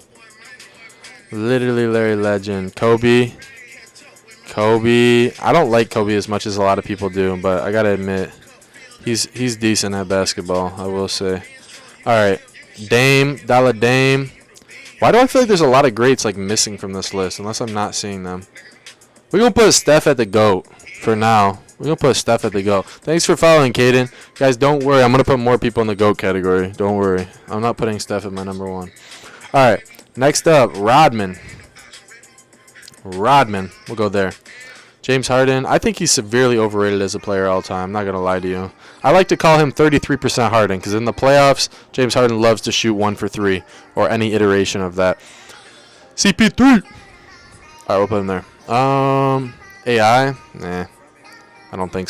Kobe. I don't like Kobe as much as a lot of people do, but I gotta admit, he's decent at basketball, I will say. All right, Dame. Why do I feel like there's a lot of greats like missing from this list, unless I'm not seeing them? We're gonna put Steph at the GOAT for now. Thanks for following, Caden. Guys, don't worry. I'm going to put more people in the GOAT category. Don't worry. I'm not putting Steph at my number one. All right. Next up, Rodman. We'll go there. James Harden. I think he's severely overrated as a player all time. I'm not going to lie to you. I like to call him 33% Harden because in the playoffs, James Harden loves to shoot 1 for 3 or any iteration of that. CP3. All right, we'll put him there. AI. Nah. I don't think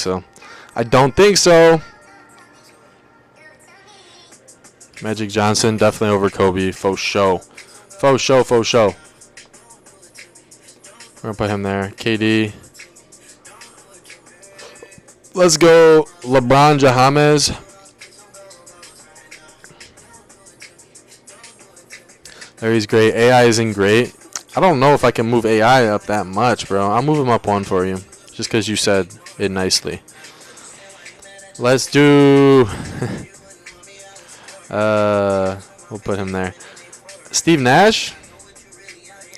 so. Magic Johnson, definitely over Kobe. Faux show. We're going to put him there. KD. Let's go LeBron James. There, he's great. AI isn't great. I don't know if I can move AI up that much, bro. I'll move him up 1 for you. Just because you said it nicely. Let's do... we'll put him there. Steve Nash?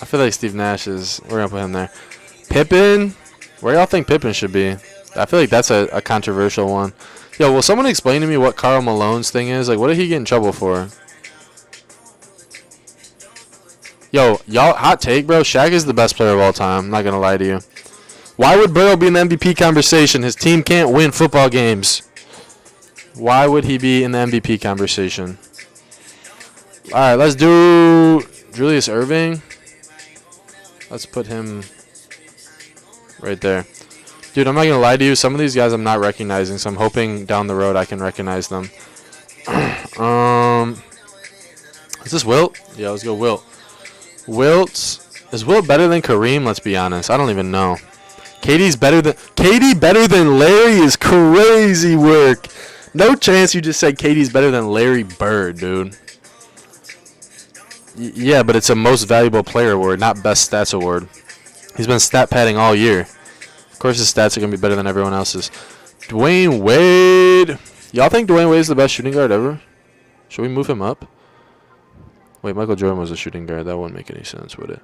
I feel like Steve Nash is... We're going to put him there. Pippen? Where y'all think Pippen should be? I feel like that's a controversial one. Yo, will someone explain to me what Karl Malone's thing is? Like, what did he get in trouble for? Yo, y'all, hot take, bro. Shaq is the best player of all time. I'm not going to lie to you. Why would Burrow be in the MVP conversation? His team can't win football games. Why would he be in the MVP conversation? All right, let's do Julius Erving. Let's put him right there. Dude, I'm not going to lie to you. Some of these guys I'm not recognizing, so I'm hoping down the road I can recognize them. Is this Wilt? Yeah, let's go Wilt. Is Wilt better than Kareem? Let's be honest. I don't even know. KD better than Larry is crazy work. No chance you just said KD's better than Larry Bird, dude. Yeah, but it's a most valuable player award, not best stats award. He's been stat padding all year. Of course his stats are going to be better than everyone else's. Dwayne Wade. Y'all think Dwayne Wade's the best shooting guard ever? Should we move him up? Wait, Michael Jordan was a shooting guard. That wouldn't make any sense, would it?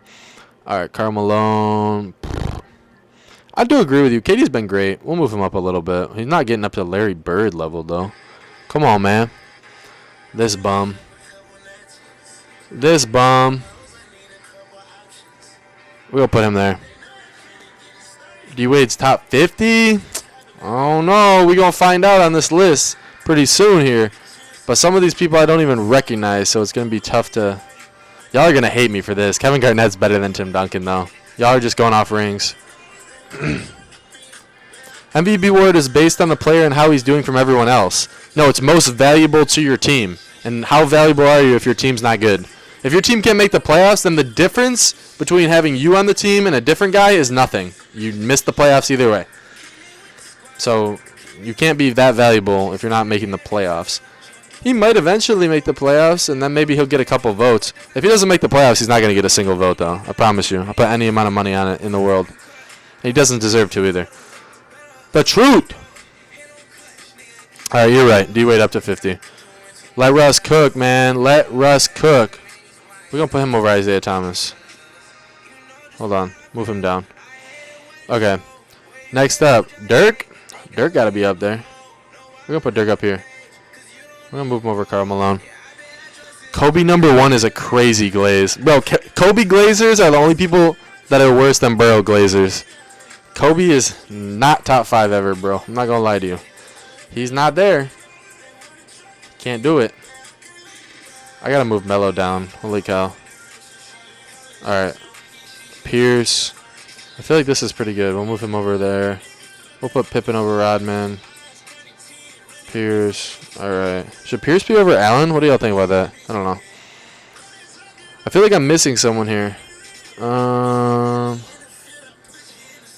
All right, Karl Malone. I do agree with you. KD's been great. We'll move him up a little bit. He's not getting up to Larry Bird level, though. Come on, man. This bum. We'll put him there. D-Wade's top 50? Oh, no. We're going to find out on this list pretty soon here. But some of these people I don't even recognize, so it's going to be tough to... Y'all are going to hate me for this. Kevin Garnett's better than Tim Duncan, though. Y'all are just going off rings. MVP award is based on the player and how he's doing from everyone else. No, it's most valuable to your team. And how valuable are you if your team's not good? If your team can't make the playoffs, then the difference between having you on the team and a different guy is nothing. You miss the playoffs either way. So you can't be that valuable if you're not making the playoffs. He might eventually make the playoffs, and then maybe he'll get a couple votes. If he doesn't make the playoffs, he's not going to get a single vote, though. I promise you. I'll put any amount of money on it in the world. He doesn't deserve to either. The truth. All right, you're right. D-Wade up to 50. Let Russ cook, man. Let Russ cook. We're going to put him over Isaiah Thomas. Hold on. Move him down. Okay. Next up, Dirk. Dirk got to be up there. We're going to put Dirk up here. We're going to move him over Karl Malone. Kobe #1 is a crazy glaze. Bro, Kobe Glazers are the only people that are worse than Burrow Glazers. Kobe is not top 5 ever, bro. I'm not going to lie to you. He's not there. Can't do it. I got to move Melo down. Holy cow. All right. Pierce. I feel like this is pretty good. We'll move him over there. We'll put Pippen over Rodman. Pierce. All right. Should Pierce be over Allen? What do y'all think about that? I don't know. I feel like I'm missing someone here. I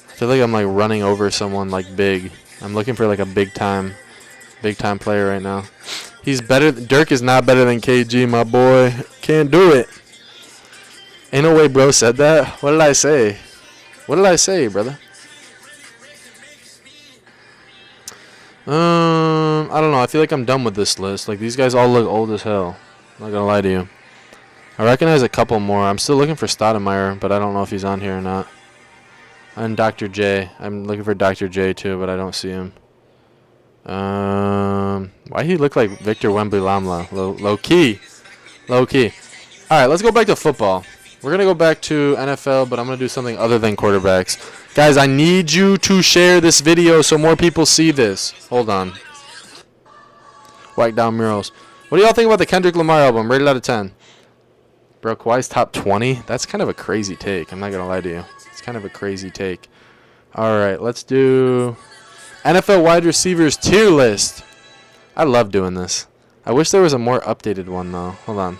feel like I'm like running over someone like big. I'm looking for like a big time player right now. He's better. Dirk is not better than KG, my boy. Can't do it. Ain't no way bro said that. What did I say? What did I say, brother? I don't know. I feel like I'm done with this list. Like, these guys all look old as hell. I'm not going to lie to you. I recognize a couple more. I'm still looking for Stoudemire, but I don't know if he's on here or not. And Dr. J. I'm looking for Dr. J too, but I don't see him. Why he look like Victor Wembanyama? Low key. Low key. All right, let's go back to football. We're going to go back to NFL, but I'm going to do something other than quarterbacks. Guys, I need you to share this video so more people see this. Hold on. Whack down murals. What do y'all think about the Kendrick Lamar album? Rated out of 10. Bro, Kawhi's top 20? That's kind of a crazy take. I'm not going to lie to you. It's kind of a crazy take. All right, let's do NFL wide receivers tier list. I love doing this. I wish there was a more updated one, though. Hold on.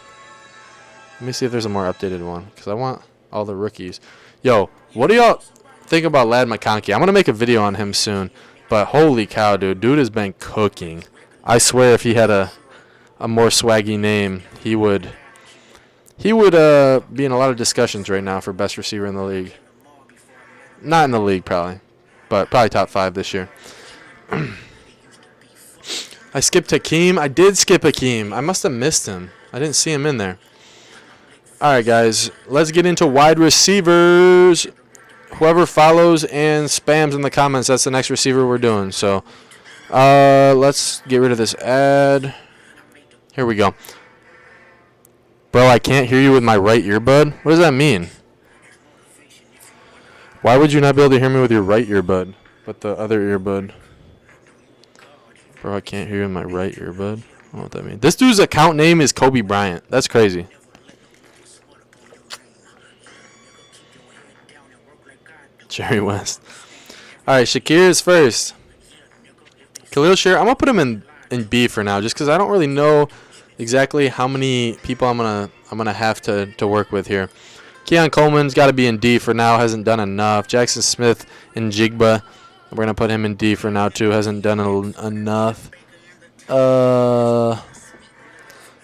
Let me see if there's a more updated one, because I want all the rookies. Yo, what do y'all think about Ladd McConkey? I'm going to make a video on him soon, but holy cow, dude. Dude has been cooking. I swear if he had a more swaggy name, he would be in a lot of discussions right now for best receiver in the league. Not in the league, probably, but probably top 5 this year. I skipped Hakeem. I did skip Hakeem. I must have missed him. I didn't see him in there. All right, guys, let's get into wide receivers. Whoever follows and spams in the comments, that's the next receiver we're doing. So let's get rid of this ad. Here we go. Bro, I can't hear you with my right earbud. What does that mean? Why would you not be able to hear me with your right earbud, but the other earbud? Bro, I can't hear you with my right earbud. I don't know what that means. This dude's account name is Kobe Bryant. That's crazy. Jerry West. All right, Shakir is first. Khalil Shear, I'm gonna put him in B for now, just because I don't really know exactly how many people I'm gonna have to work with here. Keon Coleman's got to be in D for now. Hasn't done enough. Jackson Smith and Jigba, we're gonna put him in D for now too. Hasn't done enough.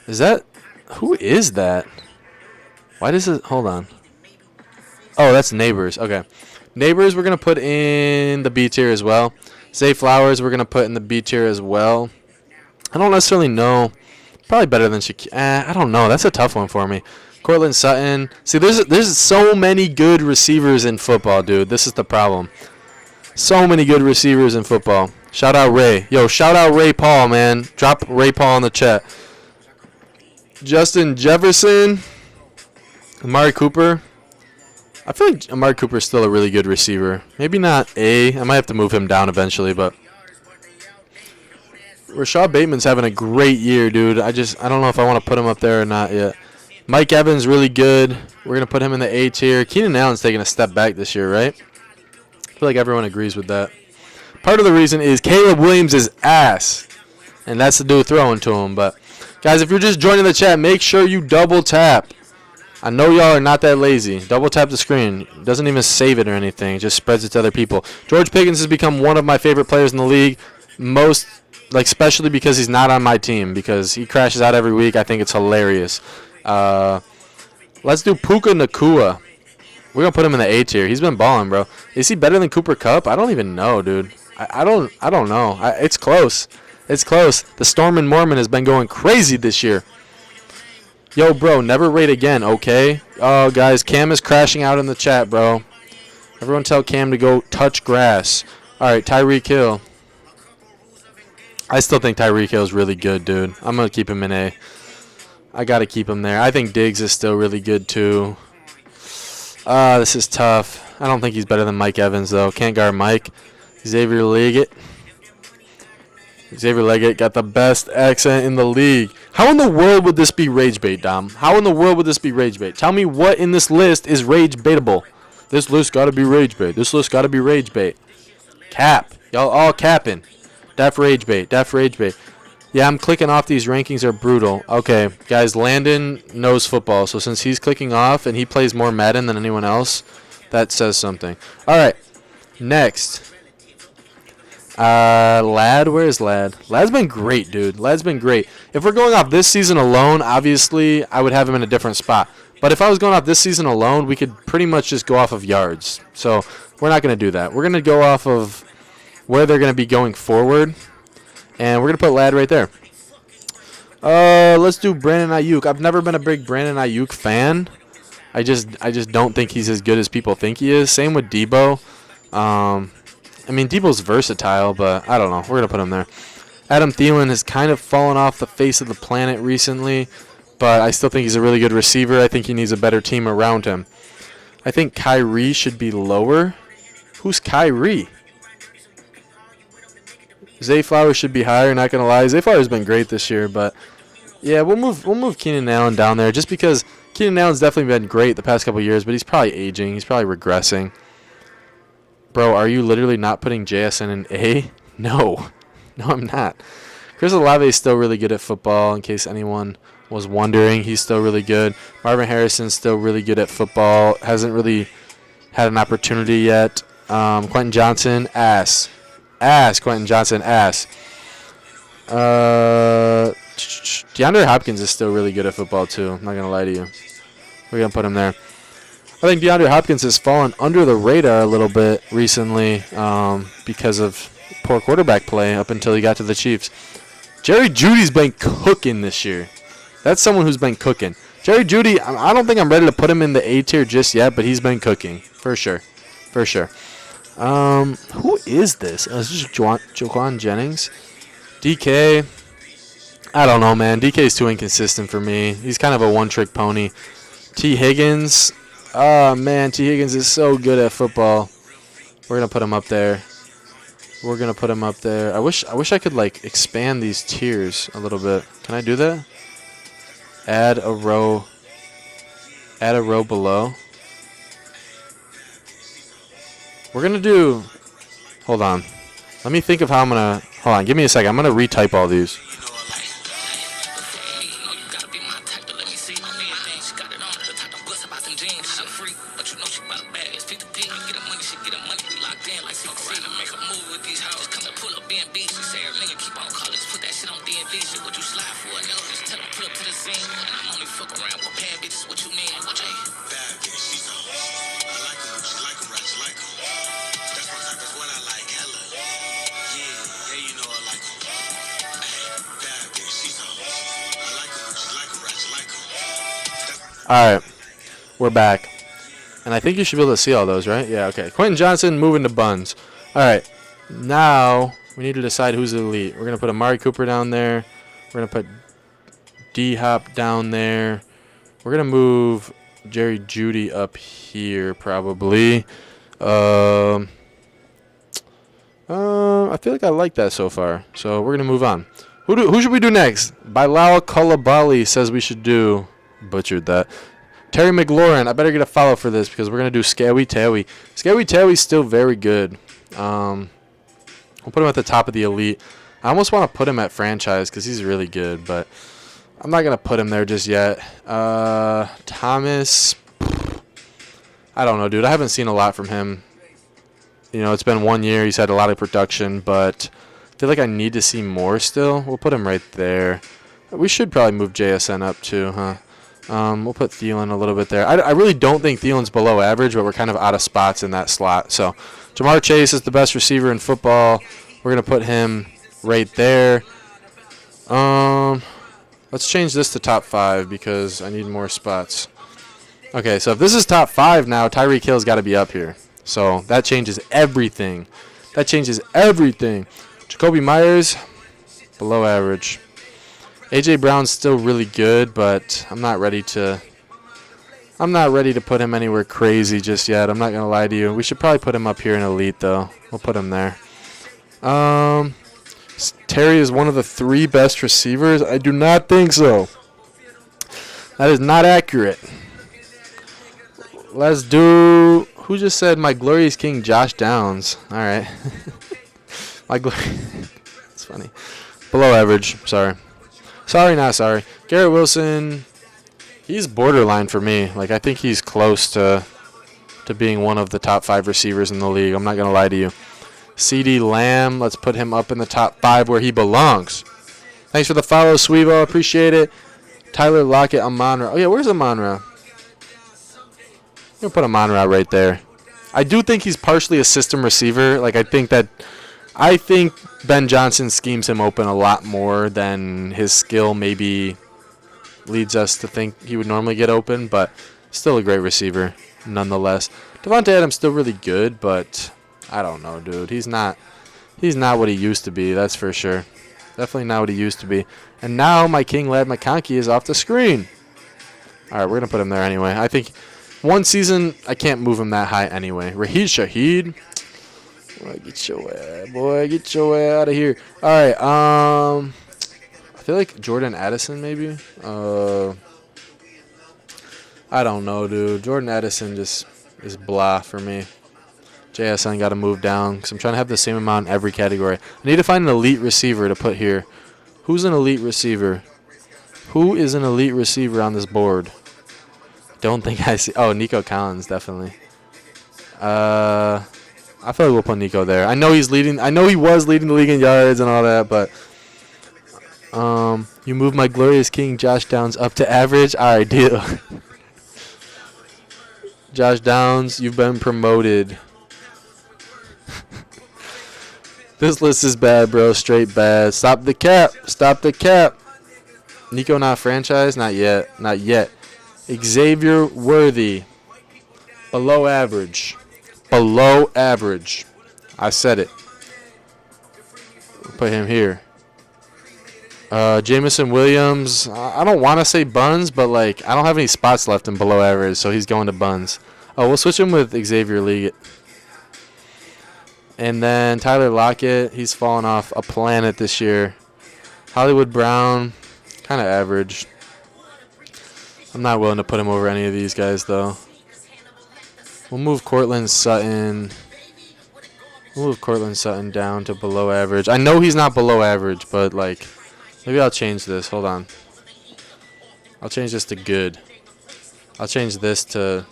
Is that who is that? Why does it? Hold on. Oh, that's Neighbors. Okay. Neighbors, we're going to put in the B tier as well. Zay Flowers, we're going to put in the B tier as well. I don't necessarily know. Probably better than Shaquille. I don't know. That's a tough one for me. Cortland Sutton. See, there's so many good receivers in football, dude. This is the problem. So many good receivers in football. Shout out Ray. Yo, shout out Ray Paul, man. Drop Ray Paul in the chat. Justin Jefferson. Amari Cooper. I feel like Amari Cooper is still a really good receiver. Maybe not A. I might have to move him down eventually, but Rashad Bateman's having a great year, dude. I don't know if I want to put him up there or not yet. Mike Evans, really good. We're going to put him in the A tier. Keenan Allen's taking a step back this year, right? I feel like everyone agrees with that. Part of the reason is Caleb Williams is ass. And that's the dude throwing to him. But, guys, if you're just joining the chat, make sure you double tap. I know y'all are not that lazy. Double tap the screen. Doesn't even save it or anything. It just spreads it to other people. George Pickens has become one of my favorite players in the league. Especially because he's not on my team. Because he crashes out every week. I think it's hilarious. Let's do Puka Nacua. We're going to put him in the A tier. He's been balling, bro. Is he better than Cooper Kupp? I don't even know, dude. I don't know. It's close. It's close. The Storm and Mormon has been going crazy this year. Yo, bro, never rate again, okay? Oh, guys, Cam is crashing out in the chat, bro. Everyone tell Cam to go touch grass. All right, Tyreek Hill. I still think Tyreek Hill is really good, dude. I'm going to keep him in A. I got to keep him there. I think Diggs is still really good, too. This is tough. I don't think he's better than Mike Evans, though. Can't guard Mike. Xavier Leggett. Xavier Leggett got the best accent in the league. How in the world would this be rage bait, Dom? How in the world would this be rage bait? Tell me what in this list is rage baitable. This list got to be rage bait. This list got to be rage bait. Cap. Y'all all capping. Def rage bait. Def rage bait. Yeah, I'm clicking off. These rankings are brutal. Okay, guys, Landon knows football. So since he's clicking off and he plays more Madden than anyone else, that says something. All right, next. Lad, where is Lad? Lad's been great, dude. Lad's been great. If we're going off this season alone, obviously, I would have him in a different spot. But if I was going off this season alone, we could pretty much just go off of yards. So we're not going to do that. We're going to go off of where they're going to be going forward. And we're going to put Lad right there. Let's do Brandon Ayuk. I've never been a big Brandon Ayuk fan. I just don't think he's as good as people think he is. Same with Debo. I mean, Debo's versatile, but I don't know. We're going to put him there. Adam Thielen has kind of fallen off the face of the planet recently, but I still think he's a really good receiver. I think he needs a better team around him. I think Kyrie should be lower. Who's Kyrie? Zay Flowers should be higher, not going to lie. Zay Flowers has been great this year, but yeah, we'll move Keenan Allen down there just because Keenan Allen's definitely been great the past couple of years, but he's probably aging. He's probably regressing. Bro, are you literally not putting JSN in A? No. No, I'm not. Chris Olave is still really good at football, in case anyone was wondering. He's still really good. Marvin Harrison's still really good at football. Hasn't really had an opportunity yet. Quentin Johnson, ass. Ass, Quentin Johnson, ass. DeAndre Hopkins is still really good at football, too. I'm not going to lie to you. We're going to put him there. I think DeAndre Hopkins has fallen under the radar a little bit recently because of poor quarterback play up until he got to the Chiefs. Jerry Jeudy's been cooking this year. That's someone who's been cooking. Jerry Jeudy, I don't think I'm ready to put him in the A tier just yet, but he's been cooking for sure. For sure. Who is this? Is this Jaquan Jennings? DK. I don't know, man. DK is too inconsistent for me. He's kind of a one-trick pony. T. Higgins. Oh, man. T. Higgins is so good at football. We're going to put him up there. We're going to put him up there. I wish I could, like, expand these tiers a little bit. Can I do that? Add a row below. We're going to do... Hold on. Let me think of how I'm going to... Hold on. Give me a second. I'm going to retype all these. All right, we're back. And I think you should be able to see all those, right? Yeah, okay. Quentin Johnson moving to buns. All right, now we need to decide who's elite. We're going to put Amari Cooper down there. We're going to put D-Hop down there. We're going to move Jerry Jeudy up here probably. I feel like I like that so far. So we're going to move on. Who should we do next? Bilal Coulibaly says we should do... Butchered that. Terry McLaurin. I better get a follow for this because we're going to do Scary Terry. Scary Terry's still very good. We'll put him at the top of the elite. I almost want to put him at franchise because he's really good, but I'm not going to put him there just yet. Thomas, I don't know, dude. I haven't seen a lot from him. You know, it's been 1 year. He's had a lot of production, but I feel like I need to see more still. We'll put him right there. We should probably move JSN up too, huh? We'll put Thielen a little bit there. I really don't think Thielen's below average, but we're kind of out of spots in that slot. So Jamar Chase is the best receiver in football. We're going to put him right there. Let's change this to top 5 because I need more spots. Okay, so if this is top 5 now, Tyreek Hill's got to be up here. So that changes everything. That changes everything. Jacoby Myers, below average. A.J. Brown's still really good, but I'm not ready to put him anywhere crazy just yet. I'm not going to lie to you. We should probably put him up here in elite, though. We'll put him there. Terry is one of the 3 best receivers. I do not think so. That is not accurate. Let's do... Who just said my glorious king, Josh Downs? All right. It's funny. Below average. Sorry. Sorry, not sorry. Garrett Wilson, he's borderline for me. Like, I think he's close to being one of the top 5 receivers in the league. I'm not going to lie to you. CeeDee Lamb, let's put him up in the top 5 where he belongs. Thanks for the follow, Sweevo. Appreciate it. Tyler Lockett, Amon-Ra. Oh, yeah, where's Amon-Ra? I'm going to put Amon-Ra right there. I do think he's partially a system receiver. Like, I think Ben Johnson schemes him open a lot more than his skill maybe leads us to think he would normally get open, but still a great receiver nonetheless. Devontae Adams still really good, but I don't know, dude. He's not what he used to be, that's for sure. Definitely not what he used to be. And now my King Lad McConkey is off the screen. All right, we're going to put him there anyway. I think one season, I can't move him that high anyway. Raheed Shaheed. Boy, get your ass out of here. All right, I feel like Jordan Addison maybe. I don't know, dude. Jordan Addison just is blah for me. JSN got to move down because I'm trying to have the same amount in every category. I need to find an elite receiver to put here. Who's an elite receiver? Who is an elite receiver on this board? Don't think I see. Oh, Nico Collins, definitely. I feel like we'll put Nico there. I know he's leading. I know he was leading the league in yards and all that, but you move my glorious king Josh Downs up to average. All right, deal. Josh Downs, you've been promoted. This list is bad, bro. Straight bad. Stop the cap. Stop the cap. Nico not franchise? Not yet. Not yet. Xavier Worthy. Below average. Below average. I said it. Put him here. Jameson Williams. I don't want to say buns, but like I don't have any spots left in below average, so he's going to buns. Oh, we'll switch him with Xavier Leggett. And then Tyler Lockett, he's fallen off a planet this year. Hollywood Brown, kind of average. I'm not willing to put him over any of these guys, though. We'll move Cortland Sutton. We'll move Cortland Sutton down to below average. I know he's not below average, but, like, maybe I'll change this. Hold on. I'll change this to good. I'll change this to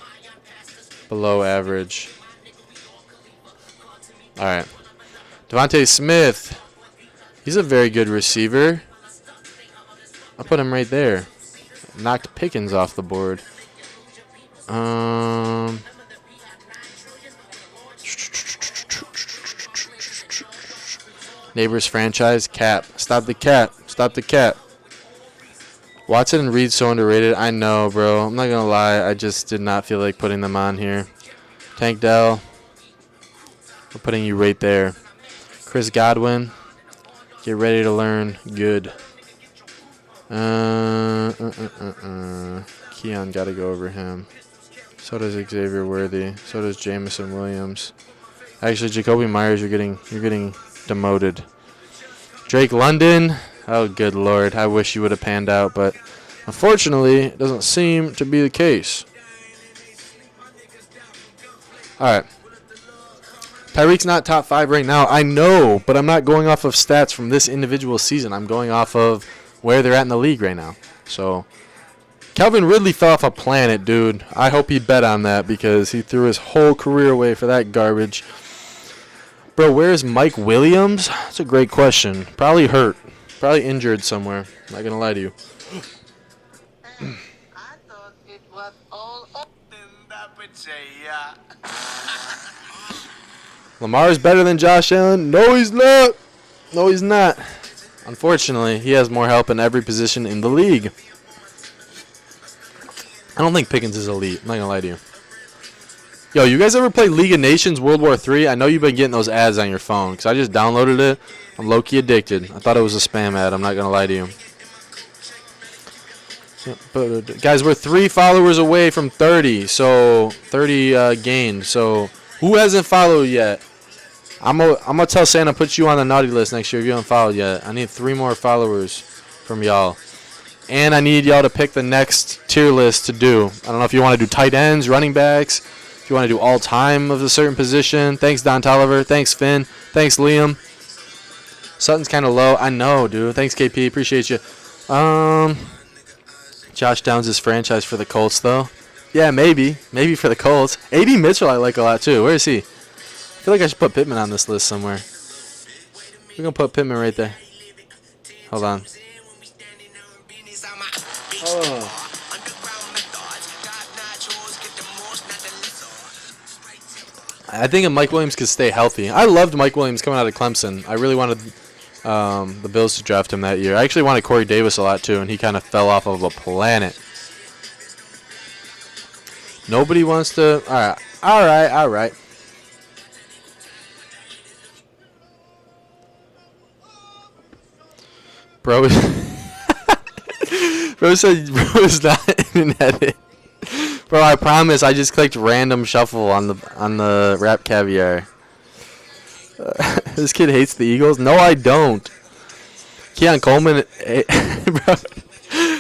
below average. All right. Devontae Smith. He's a very good receiver. I'll put him right there. Knocked Pickens off the board. Neighbors franchise. Cap. Stop the cap. Stop the cap. Watson and Reed so underrated. I know, bro. I'm not going to lie. I just did not feel like putting them on here. Tank Dell. We're putting you right there. Chris Godwin. Get ready to learn. Good. Keon got to go over him. So does Xavier Worthy. So does Jameson Williams. Actually, Jacoby Myers, you're getting demoted. Drake London. Oh, good Lord. I wish you would have panned out, but unfortunately, it doesn't seem to be the case. All right. Tyreek's not top 5 right now. I know, but I'm not going off of stats from this individual season. I'm going off of where they're at in the league right now. So, Calvin Ridley fell off a planet, dude. I hope he bet on that because he threw his whole career away for that garbage. Bro, where's Mike Williams? That's a great question. Probably hurt. Probably injured somewhere. Not going to lie to you. I thought it was all up in that Lamar is better than Josh Allen. No, he's not. No, he's not. Unfortunately, he has more help in every position in the league. I don't think Pickens is elite. I'm not going to lie to you. Yo, you guys ever play League of Nations World War III? I know you've been getting those ads on your phone because I just downloaded it. I'm low-key addicted. I thought it was a spam ad. I'm not going to lie to you. But guys, we're 3 followers away from 30. So, 30 gained. So, who hasn't followed yet? I'm gonna tell Santa put you on the naughty list next year if you haven't followed yet. I need 3 more followers from y'all. And I need y'all to pick the next tier list to do. I don't know if you want to do tight ends, running backs, if you want to do all time of a certain position. Thanks, Don Tolliver. Thanks, Finn. Thanks, Liam. Sutton's kind of low. I know, dude. Thanks, KP. Appreciate you. Josh Downs is franchise for the Colts, though. Yeah, maybe. Maybe for the Colts. A.D. Mitchell I like a lot, too. Where is he? I feel like I should put Pittman on this list somewhere. We're going to put Pittman right there. Hold on. Oh. I think if Mike Williams could stay healthy. I loved Mike Williams coming out of Clemson. I really wanted the Bills to draft him that year. I actually wanted Corey Davis a lot, too, and he kind of fell off of a planet. Nobody wants to... All right. Bro, bro said bro is not in an edit. Bro, I promise I just clicked random shuffle on the Rap Caviar. This kid hates the Eagles? No, I don't. Keon Coleman... bro,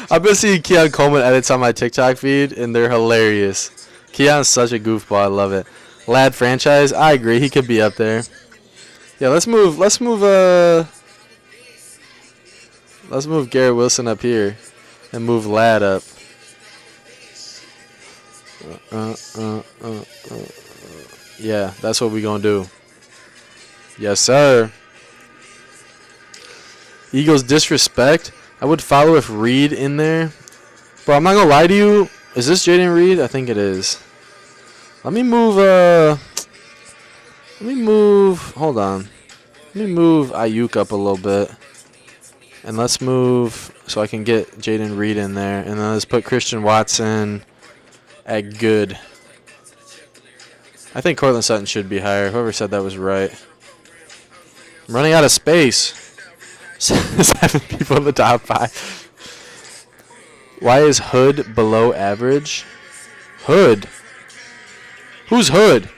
I've been seeing Keon Coleman edits on my TikTok feed, and they're hilarious. Keon's such a goofball. I love it. Lad franchise? I agree. He could be up there. Yeah, let's move Garrett Wilson up here and move Lad up. Yeah, that's what we gonna do. Yes, sir. Eagles disrespect. I would follow if Reed in there. Bro, I'm not gonna lie to you. Is this Jaden Reed? I think it is. Let me move, hold on. Let me move Ayuk up a little bit. And let's move so I can get Jaden Reed in there. And then let's put Christian Watson at good. I think Cortland Sutton should be higher. Whoever said that was right. I'm running out of space. 7 people in the top 5. Why is Hood below average? Hood? Who's Hood?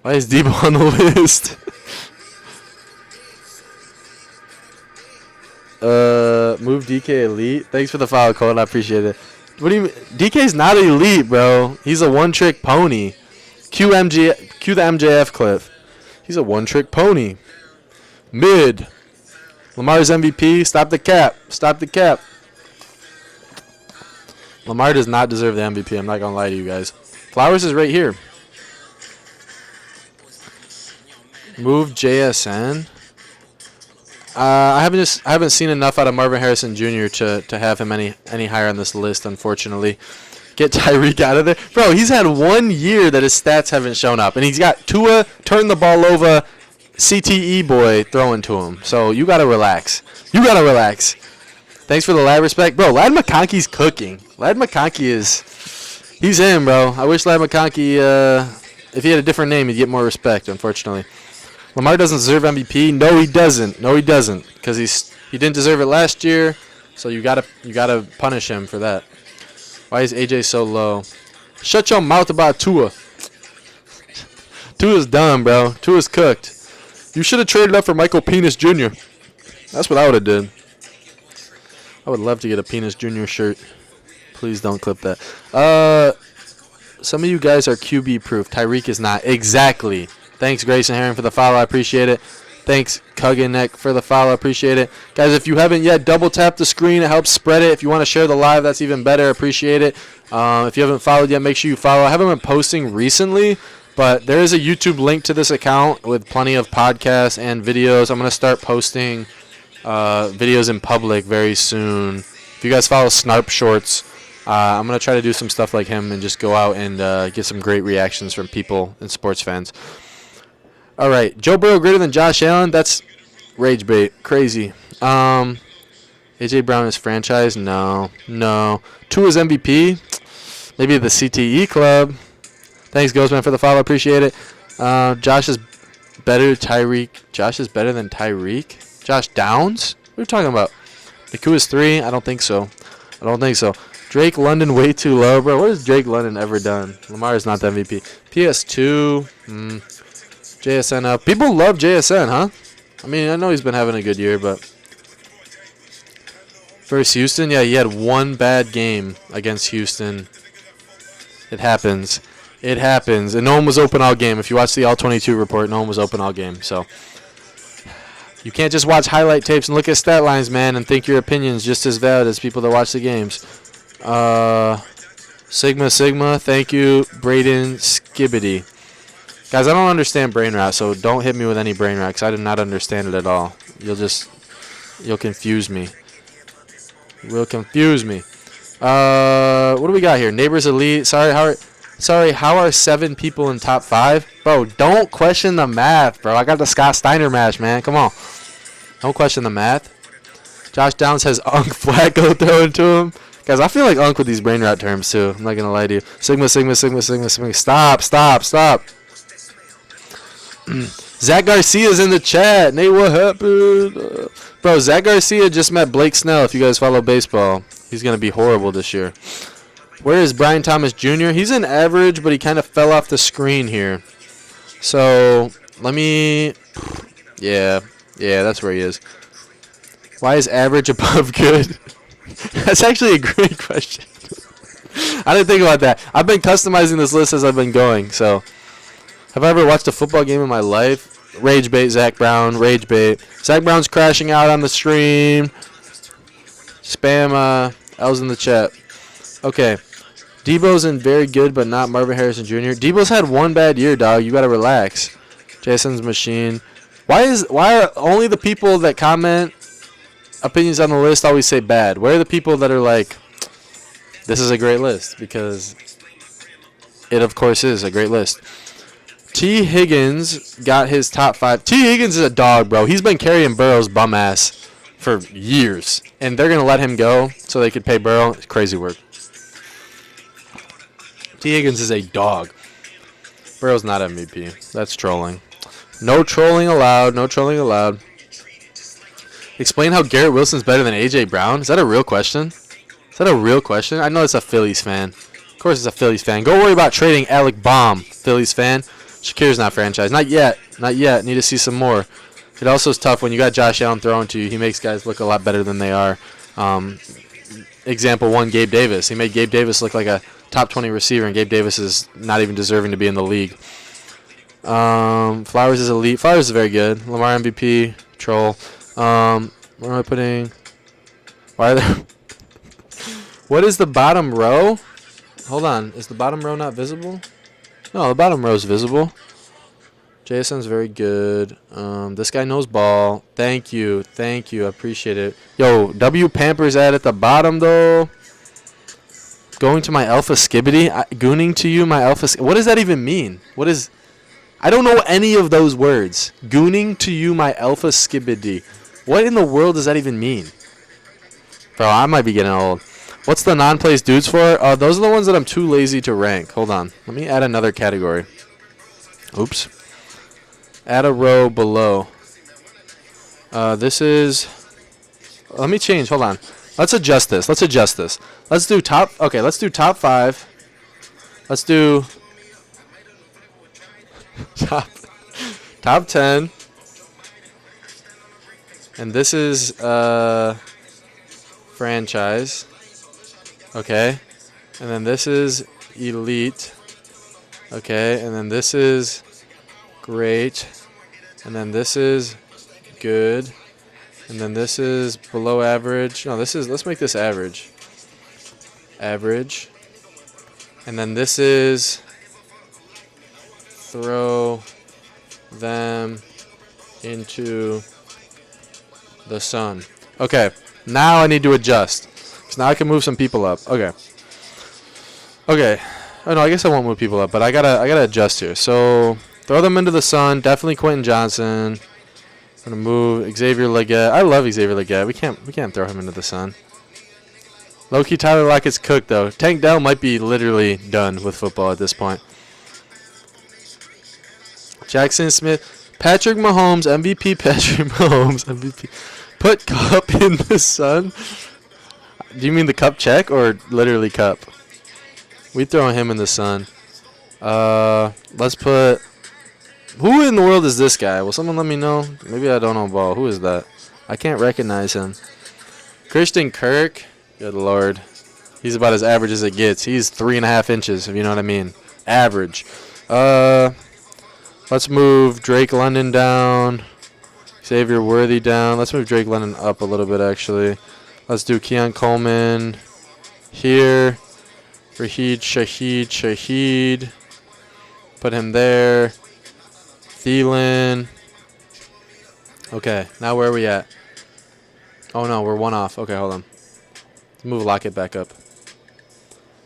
Why is Debo on the list? Move DK elite. Thanks for the follow, Cole. I appreciate it. What do you mean? DK's not elite, bro. He's a one-trick pony. Cue the MJF clip. He's a one-trick pony. Mid. Lamar's MVP. Stop the cap. Stop the cap. Lamar does not deserve the MVP. I'm not going to lie to you guys. Flowers is right here. Move JSN. I haven't seen enough out of Marvin Harrison Jr. to have him any higher on this list, unfortunately. Get Tyreek out of there. Bro, he's had 1 year that his stats haven't shown up. And he's got Tua turn the ball over, CTE boy throwing to him. So you got to relax. You got to relax. Thanks for the Lad respect. Bro, Lad McConkey's cooking. Lad McConkey he's in, bro. I wish Lad McConkey, if he had a different name, he'd get more respect, unfortunately. Lamar doesn't deserve MVP. No, he doesn't. No, he doesn't. Because he didn't deserve it last year. So you gotta punish him for that. Why is AJ so low? Shut your mouth about Tua. Tua's done, bro. Tua's cooked. You should have traded up for Michael Penis Jr. That's what I would have did. I would love to get a Penis Jr. shirt. Please don't clip that. Some of you guys are QB proof. Tyreek is not. Exactly. Thanks, Grayson Herring, for the follow. I appreciate it. Thanks, Kuggenek, for the follow. I appreciate it. Guys, if you haven't yet, double tap the screen. It helps spread it. If you want to share the live, that's even better. Appreciate it. If you haven't followed yet, make sure you follow. I haven't been posting recently, but there is a YouTube link to this account with plenty of podcasts and videos. I'm going to start posting videos in public very soon. If you guys follow Snarp Shorts, I'm going to try to do some stuff like him and just go out and get some great reactions from people and sports fans. All right, Joe Burrow greater than Josh Allen? That's rage bait. Crazy. A.J. Brown is franchise? No. Tua's MVP? Maybe the CTE club. Thanks, Ghostman, for the follow. Appreciate it. Josh is better Tyreek. Josh is better than Tyreek? Josh Downs? What are you talking about? Nakua is 3? I don't think so. Drake London way too low, bro. What has Drake London ever done? Lamar is not the MVP. PS2. JSN up. People love JSN, huh? I mean, I know he's been having a good year, but versus Houston, yeah, he had one bad game against Houston. It happens. And no one was open all game. If you watch the All-22 report, no one was open all game. So you can't just watch highlight tapes and look at stat lines, man, and think your opinion's just as valid as people that watch the games. Sigma, thank you, Braden Skibbity. Guys, I don't understand brain rot, so don't hit me with any brain rot, because I do not understand it at all. You'll confuse me. What do we got here? Neighbors Elite. Sorry, how are 7 people in top 5? Bro, don't question the math, bro. I got the Scott Steiner match, man. Come on. Don't question the math. Josh Downs has Unc Flacco thrown to him. Guys, I feel like Unc with these brain rot terms, too. I'm not going to lie to you. Sigma. Stop. Zach Garcia's in the chat. Nate, what happened? Bro, Zach Garcia just met Blake Snell. If you guys follow baseball, he's going to be horrible this year. Where is Brian Thomas Jr.? He's an average, but he kind of fell off the screen here. So, let me... Yeah, that's where he is. Why is average above good? That's actually a great question. I didn't think about that. I've been customizing this list as I've been going, so... Have I ever watched a football game in my life? Rage bait, Zach Brown. Rage bait. Zach Brown's crashing out on the stream. Spam L's in the chat. Okay. Debo's in very good, but not Marvin Harrison Jr. Debo's had one bad year, dog. You got to relax. Jason's machine. Why are only the people that comment opinions on the list always say bad? Where are the people that are like, this is a great list? Because it, of course, is a great list. T. Higgins got his top 5. T. Higgins is a dog, bro. He's been carrying Burrow's bum ass for years. And they're going to let him go so they could pay Burrow. It's crazy work. T. Higgins is a dog. Burrow's not MVP. That's trolling. No trolling allowed. Explain how Garrett Wilson's better than A.J. Brown. Is that a real question? I know it's a Phillies fan. Of course it's a Phillies fan. Go worry about trading Alec Baum, Phillies fan. Shakir's not franchised. Not yet. Need to see some more. It also is tough when you got Josh Allen throwing to you. He makes guys look a lot better than they are. Example 1, Gabe Davis. He made Gabe Davis look like a top 20 receiver, and Gabe Davis is not even deserving to be in the league. Flowers is elite. Flowers is very good. Lamar MVP. Troll. Where am I putting? Why are there? What is the bottom row? Hold on. Is the bottom row not visible? No, the bottom row is visible. JSN's very good. This guy knows ball. Thank you. I appreciate it. Yo, W Pampers at the bottom, though. Going to my Alpha Skibbity. Gooning to you, my Alpha. What does that even mean? I don't know any of those words. Gooning to you, my Alpha Skibbity. What in the world does that even mean? Bro, I might be getting old. What's the non-place dudes for? Those are the ones that I'm too lazy to rank. Hold on. Let me add another category. Oops. Add a row below. This is... Let me change. Hold on. Let's adjust this. Let's do top... Okay, let's do top 5. Let's do... top 10. And this is... franchise. Okay. And then this is elite. Okay. And then this is Great. And then this is good. And then this is below average. No, this is, let's make this average. Average. And then this is throw them into the sun. Okay, now I need to adjust. So now I can move some people up. Okay. Okay. Oh no, I guess I won't move people up, but I gotta adjust here. So throw them into the sun. Definitely Quentin Johnson. I'm gonna move Xavier Legette. I love Xavier Legette. We can't throw him into the sun. Low-key Tyler Lockett's cooked though. Tank Dell might be literally done with football at this point. Jackson Smith, Patrick Mahomes, MVP. Patrick Mahomes, MVP. Put Cup in the sun. Do you mean the cup check or literally cup? We throw him in the sun. Let's put. Who in the world is this guy? Will someone let me know? Maybe I don't know ball. Who is that? I can't recognize him. Christian Kirk. Good lord. He's about as average as it gets. He's 3.5 inches, if you know what I mean. Average. Let's move Drake London down. Xavier Worthy down. Let's move Drake London up a little bit, actually. Let's do Keon Coleman here. Shaheed. Put him there. Thielen. Okay, now where are we at? Oh no, we're one off. Okay, hold on. Let's move Lockett back up.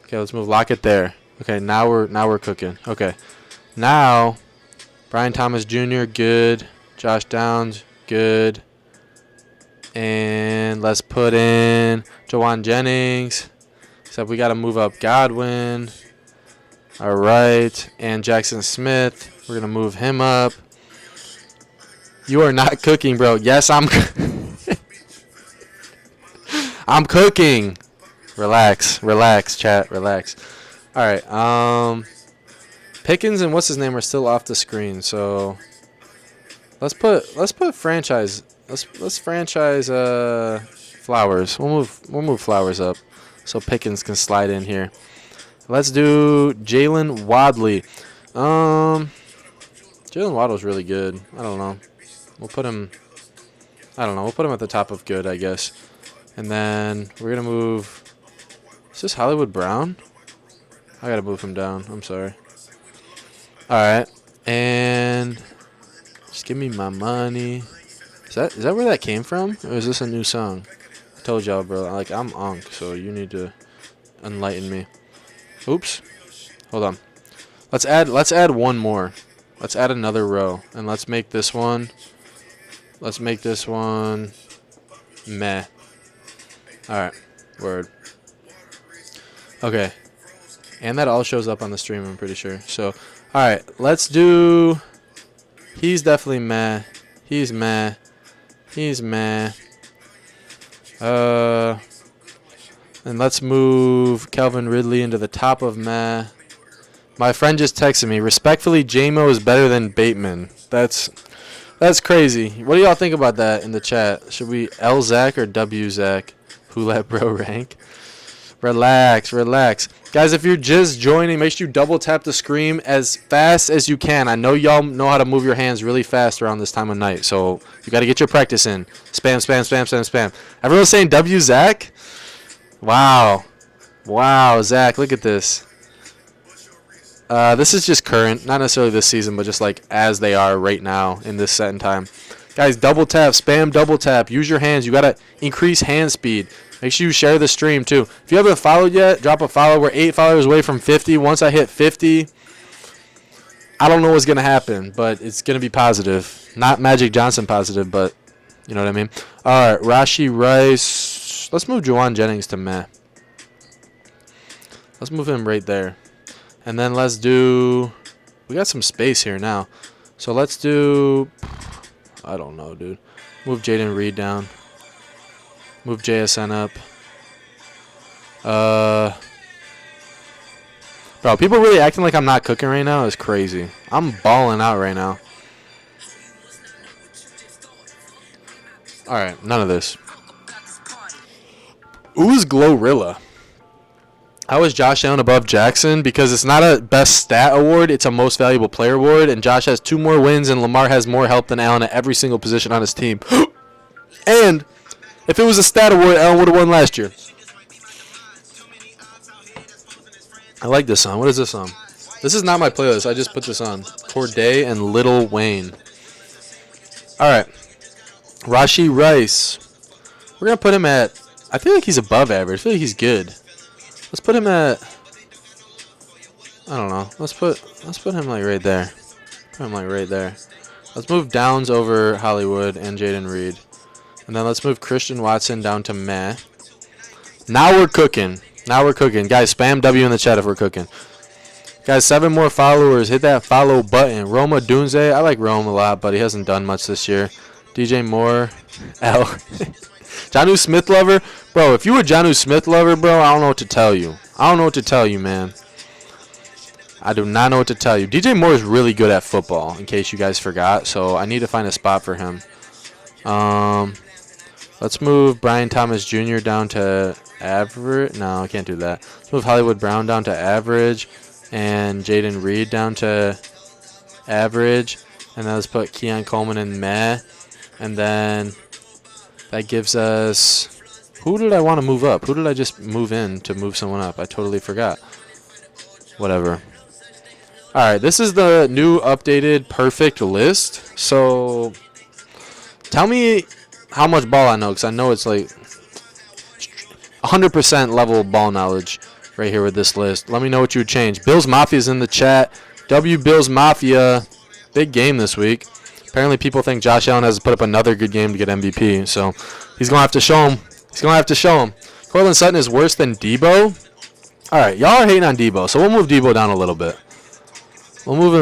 Okay, let's move Lockett there. Okay, now we're cooking. Okay. Now Brian Thomas Jr., good. Josh Downs, good. And let's put in Jawan Jennings. Except we got to move up Godwin. All right. And Jackson Smith. We're going to move him up. You are not cooking, bro. Yes, I'm I'm cooking. Relax, chat, relax. All right. Pickens and what's his name are still off the screen, so let's put franchise. Let's franchise Flowers. We'll move Flowers up so Pickens can slide in here. Let's do Jalen Wadley. Jalen Waddle's really good. I don't know. We'll put him. I don't know. We'll put him at the top of good, I guess. And then we're gonna move. Is this Hollywood Brown? I gotta move him down. I'm sorry. All right, and just give me my money. Is that where that came from, or is this a new song? I told y'all, bro. Like I'm Ankh, so you need to enlighten me. Oops. Hold on. Let's add one more. Let's add another row, and let's make this one. Let's make this one. Meh. All right. Word. Okay. And that all shows up on the stream, I'm pretty sure. So, all right. Let's do. He's definitely meh. He's meh. He's meh. And let's move Calvin Ridley into the top of meh. My friend just texted me. Respectfully, JMO is better than Bateman. That's crazy. What do y'all think about that in the chat? Should we L Zach or W Zach? Who let bro rank? Relax. Guys, if you're just joining, make sure you double tap the screen as fast as you can. I know y'all know how to move your hands really fast around this time of night, so you got to get your practice in. Spam. Everyone's saying W Zach? Wow, Zach, look at this. This is just current, not necessarily this season, but just like as they are right now in this set in time. Guys, double tap, spam double tap. Use your hands. You got to increase hand speed. Make sure you share the stream too. If you haven't followed yet, drop a follow. We're 8 followers away from 50. Once I hit 50, I don't know what's going to happen, but it's going to be positive. Not Magic Johnson positive, but you know what I mean. All right, Rashi Rice. Let's move Jawan Jennings to meh. Let's move him right there. And then let's do, we got some space here now. So let's do, I don't know, dude. Move Jaden Reed down. Move JSN up. Bro, people really acting like I'm not cooking right now is crazy. I'm balling out right now. Alright, none of this. Who's Glorilla? How is Josh Allen above Jackson? Because it's not a best stat award, it's a most valuable player award, and Josh has 2 more wins, and Lamar has more help than Allen at every single position on his team. And if it was a stat award, Allen would have won last year. I like this song. What is this song? This is not my playlist. I just put this on. Corday and Lil Wayne. All right. Rashee Rice. We're going to put him at, I feel like he's above average. I feel like he's good. Let's put him at, I don't know. Let's put him like right there. Put him like right there. Let's move Downs over Hollywood and Jaden Reed. And then let's move Christian Watson down to meh. Now we're cooking. Now we're cooking. Guys, spam W in the chat if we're cooking. Guys, 7 more followers. Hit that follow button. Roma Dunze. I like Rome a lot, but he hasn't done much this year. DJ Moore. L. Jonnu Smith lover. Bro, if you were Jonnu Smith lover, bro, I don't know what to tell you. I don't know what to tell you, man. I do not know what to tell you. DJ Moore is really good at football, in case you guys forgot. So I need to find a spot for him. Let's move Brian Thomas Jr. down to average. No, I can't do that. Let's move Hollywood Brown down to average. And Jaden Reed down to average. And then let's put Keon Coleman in meh. And then that gives us... Who did I want to move up? Who did I just move in to move someone up? I totally forgot. Whatever. Alright, this is the new updated perfect list. So, tell me how much ball I know, because I know it's like 100% level ball knowledge right here with this list. Let me know what you would change. Bills Mafia's in the chat. W Bills Mafia. Big game this week. Apparently people think Josh Allen has to put up another good game to get MVP, so he's going to have to show him. He's going to have to show him. Courtland Sutton is worse than Debo. All right, y'all are hating on Debo, so we'll move Debo down a little bit. We'll move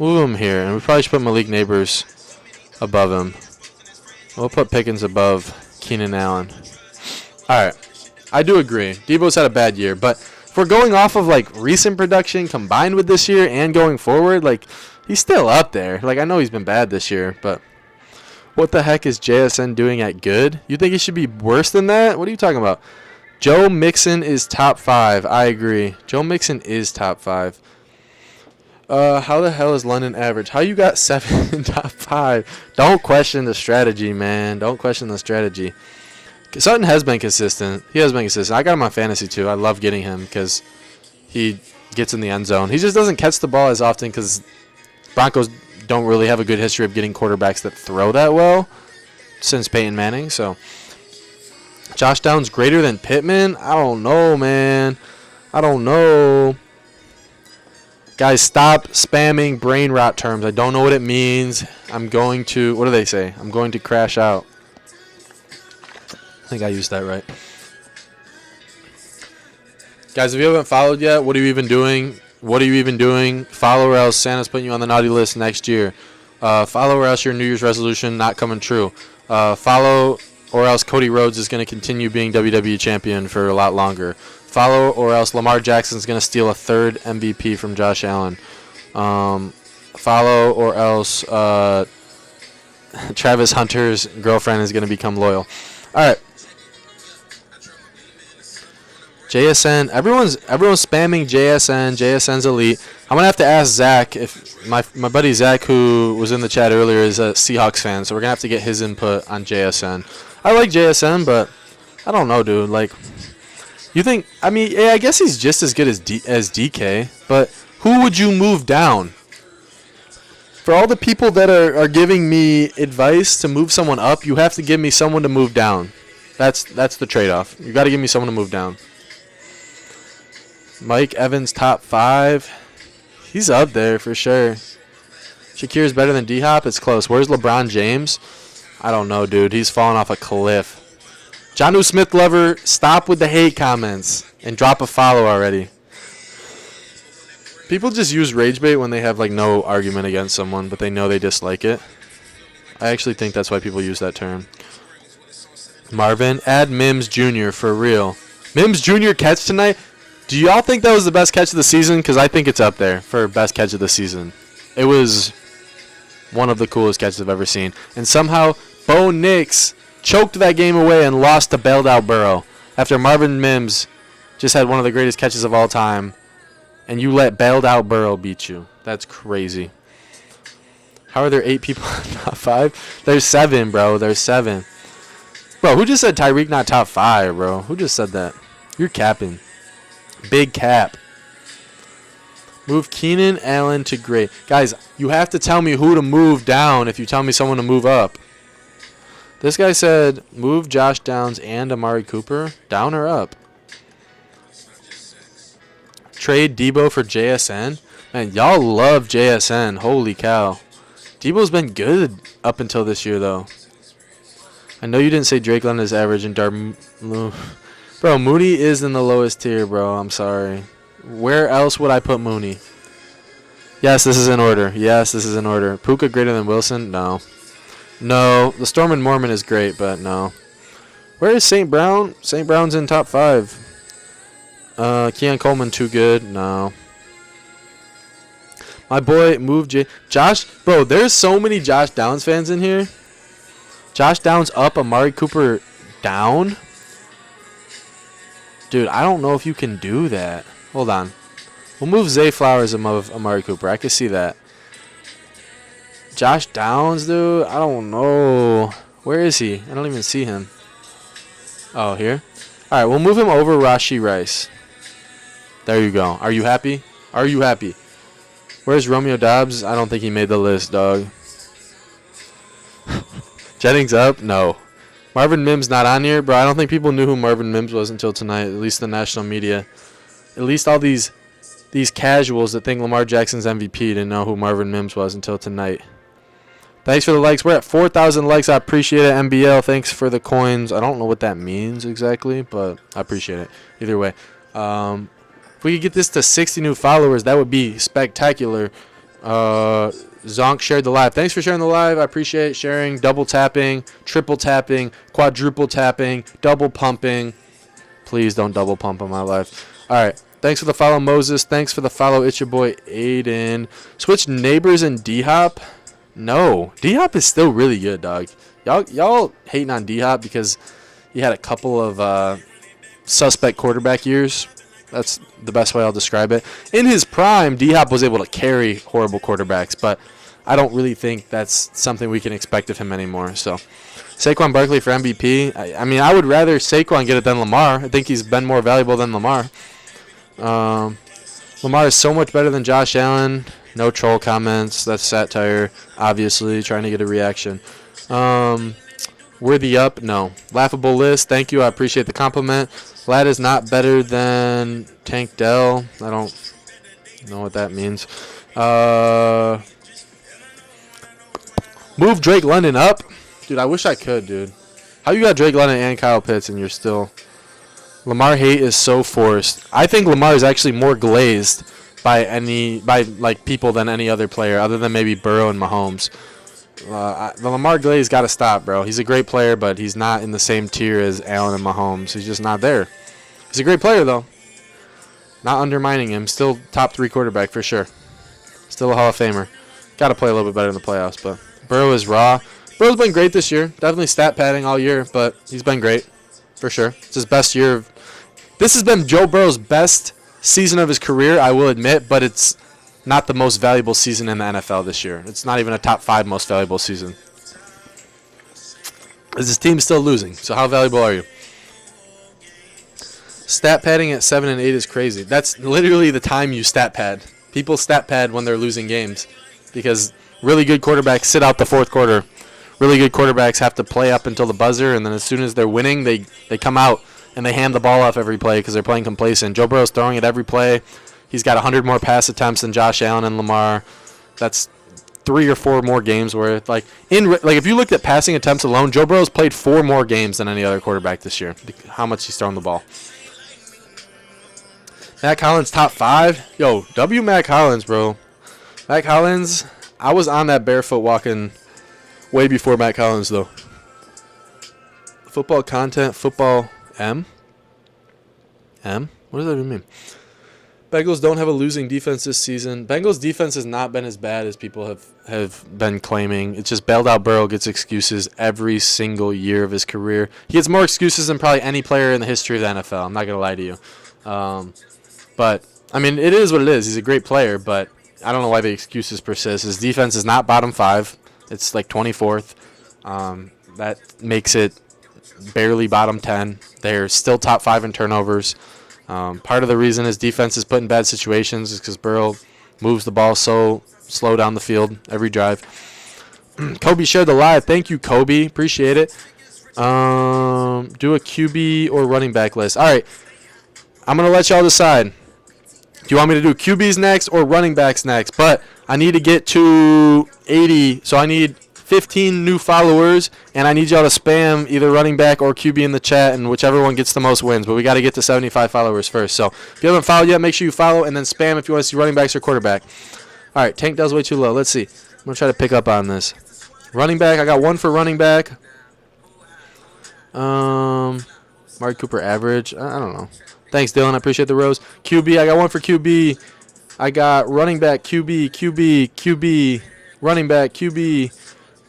him here, and we probably should put Malik Neighbors above him. We'll put Pickens above Keenan Allen. All right, I do agree. Debo's had a bad year, but if we're going off of like recent production combined with this year and going forward, like he's still up there. Like I know he's been bad this year, but what the heck is JSN doing at good? You think he should be worse than that? What are you talking about? Joe Mixon is top 5. I agree. Joe Mixon is top 5. How the hell is London average? How you got 7 in top 5? Don't question the strategy, man. Don't question the strategy. Sutton has been consistent. He has been consistent. I got him on fantasy too. I love getting him because he gets in the end zone. He just doesn't catch the ball as often because Broncos don't really have a good history of getting quarterbacks that throw that well since Peyton Manning. So Josh Downs greater than Pittman? I don't know, man. I don't know. Guys, stop spamming brain rot terms. I don't know what it means. I'm going to, what do they say? I'm going to crash out. I think I used that right. Guys, if you haven't followed yet, what are you even doing? What are you even doing? Follow or else Santa's putting you on the naughty list next year. Follow or else your New Year's resolution not coming true. Follow or else Cody Rhodes is going to continue being WWE champion for a lot longer. Follow or else Lamar Jackson's going to steal a 3rd MVP from Josh Allen. Follow or else Travis Hunter's girlfriend is going to become loyal. All right. JSN, everyone's spamming JSN. JSN's elite. I'm gonna have to ask Zach if my buddy Zach, who was in the chat earlier, is a Seahawks fan, so we're gonna have to get his input on JSN. I like JSN, but I don't know, dude. Like, you think? I mean, yeah, I guess he's just as good as DK, but who would you move down? For all the people that are giving me advice to move someone up, you have to give me someone to move down. That's the trade-off. You got to give me someone to move down. Mike Evans top 5. He's up there for sure. Shakir's better than D-Hop. It's close. Where's LeBron James? I don't know, dude. He's falling off a cliff. Jonnu Smith lover, stop with the hate comments and drop a follow already. People just use rage bait when they have like no argument against someone, but they know they dislike it. I actually think that's why people use that term. Marvin, add Mims Jr. for real. Mims Jr. catch tonight. Do y'all think that was the best catch of the season? Because I think it's up there for best catch of the season. It was one of the coolest catches I've ever seen. And somehow, Bo Nix choked that game away and lost to bailed out Burrow after Marvin Mims just had one of the greatest catches of all time, and you let bailed out Burrow beat you. That's crazy. How are there 8 people in top 5? There's 7, bro. There's 7. Bro, who just said Tyreek not top 5, bro? Who just said that? You're capping. Big cap. Move Keenan Allen to great. Guys, you have to tell me who to move down if you tell me someone to move up. This guy said move Josh Downs and Amari Cooper. Down or up? Trade Debo for JSN. Man, y'all love JSN. Holy cow. Debo's been good up until this year, though. I know you didn't say Drake London is average and Bro, Mooney is in the lowest tier, bro. I'm sorry. Where else would I put Mooney? Yes, this is in order. Yes, this is in order. Puka greater than Wilson? No. No. The Storm and Mormon is great, but no. Where is St. Brown? St. Brown's in top 5. Keon Coleman too good? No. My boy, move Josh. Bro, there's so many Josh Downs fans in here. Josh Downs up, Amari Cooper down? Dude, I don't know if you can do that. Hold on. We'll move Zay Flowers above Amari Cooper. I can see that. Josh Downs, dude? I don't know. Where is he? I don't even see him. Oh, here? All right, we'll move him over Rashee Rice. There you go. Are you happy? Are you happy? Where's Romeo Dobbs? I don't think he made the list, dog. Jennings up? No. Marvin Mims not on here? Bro, I don't think people knew who Marvin Mims was until tonight, at least the national media. At least all these casuals that think Lamar Jackson's MVP didn't know who Marvin Mims was until tonight. Thanks for the likes. We're at 4,000 likes. I appreciate it, MBL. Thanks for the coins. I don't know what that means exactly, but I appreciate it. Either way. If we could get this to 60 new followers, that would be spectacular. Zonk shared the live. Thanks for sharing the live. I appreciate sharing, double tapping, triple tapping, quadruple tapping, double pumping. Please don't double pump on my live. All right. Thanks for the follow, Moses. Thanks for the follow. It's your boy, Aiden. Switch Neighbors and D-Hop? No. D-Hop is still really good, dog. Y'all hating on D-Hop because he had a couple of suspect quarterback years. That's the best way I'll describe it. In his prime, D-Hop was able to carry horrible quarterbacks, but I don't really think that's something we can expect of him anymore. So, Saquon Barkley for MVP. I mean, I would rather Saquon get it than Lamar. I think he's been more valuable than Lamar. Lamar is so much better than Josh Allen. No troll comments. That's satire, obviously, trying to get a reaction. Worthy up? No. Laughable list. Thank you. I appreciate the compliment. Lad is not better than Tank Dell. I don't know what that means. Move Drake London up? Dude, I wish I could, dude. How you got Drake London and Kyle Pitts and you're still... Lamar hate is so forced. I think Lamar is actually more glazed by people than any other player other than maybe Burrow and Mahomes. The Lamar glaze got to stop, bro. He's a great player, but he's not in the same tier as Allen and Mahomes. He's just not there. He's a great player, though. Not undermining him. Still top 3 quarterback for sure. Still a Hall of Famer. Got to play a little bit better in the playoffs, but Burrow is raw. Burrow's been great this year. Definitely stat padding all year, but he's been great for sure. It's his best year. This has been Joe Burrow's best season of his career, I will admit, but it's not the most valuable season in the NFL this year. It's not even a top 5 most valuable season. His team's still losing, so how valuable are you? Stat padding at 7 and 8 is crazy. That's literally the time you stat pad. People stat pad when they're losing games because really good quarterbacks sit out the fourth quarter. Really good quarterbacks have to play up until the buzzer, and then as soon as they're winning, they come out and they hand the ball off every play because they're playing complacent. Joe Burrow's throwing it every play. He's got 100 more pass attempts than Josh Allen and Lamar. That's 3 or 4 more games where, if you looked at passing attempts alone, Joe Burrow's played 4 more games than any other quarterback this year. How much he's thrown the ball. Matt Collins top 5. Yo, Matt Collins, bro. Matt Collins, I was on that barefoot walking way before Matt Collins, though. Football content, football M? What does that even mean? Bengals don't have a losing defense this season. Bengals defense has not been as bad as people have been claiming. It's just bailed out Burrow gets excuses every single year of his career. He gets more excuses than probably any player in the history of the NFL. I'm not going to lie to you. But, I mean, it is what it is. He's a great player, but I don't know why the excuses persist. His defense is not bottom 5. It's like 24th. That makes it barely bottom 10. They're still top 5 in turnovers. Part of the reason his defense is put in bad situations is because Burrow moves the ball so slow down the field every drive. Kobe shared the live. Thank you, Kobe. Appreciate it. Do a QB or running back list. All right. I'm going to let y'all decide. Do you want me to do QBs next or running backs next? But I need to get to 80, so I need 15 new followers, and I need y'all to spam either running back or QB in the chat, and whichever one gets the most wins. But we got to get to 75 followers first. So if you haven't followed yet, make sure you follow, and then spam if you want to see running backs or quarterback. All right, Tank does way too low. Let's see. I'm going to try to pick up on this. Running back, I got one for running back. Mark Cooper average. I don't know. Thanks, Dylan. I appreciate the rose. QB, I got one for QB. I got running back, QB, QB, running back, QB,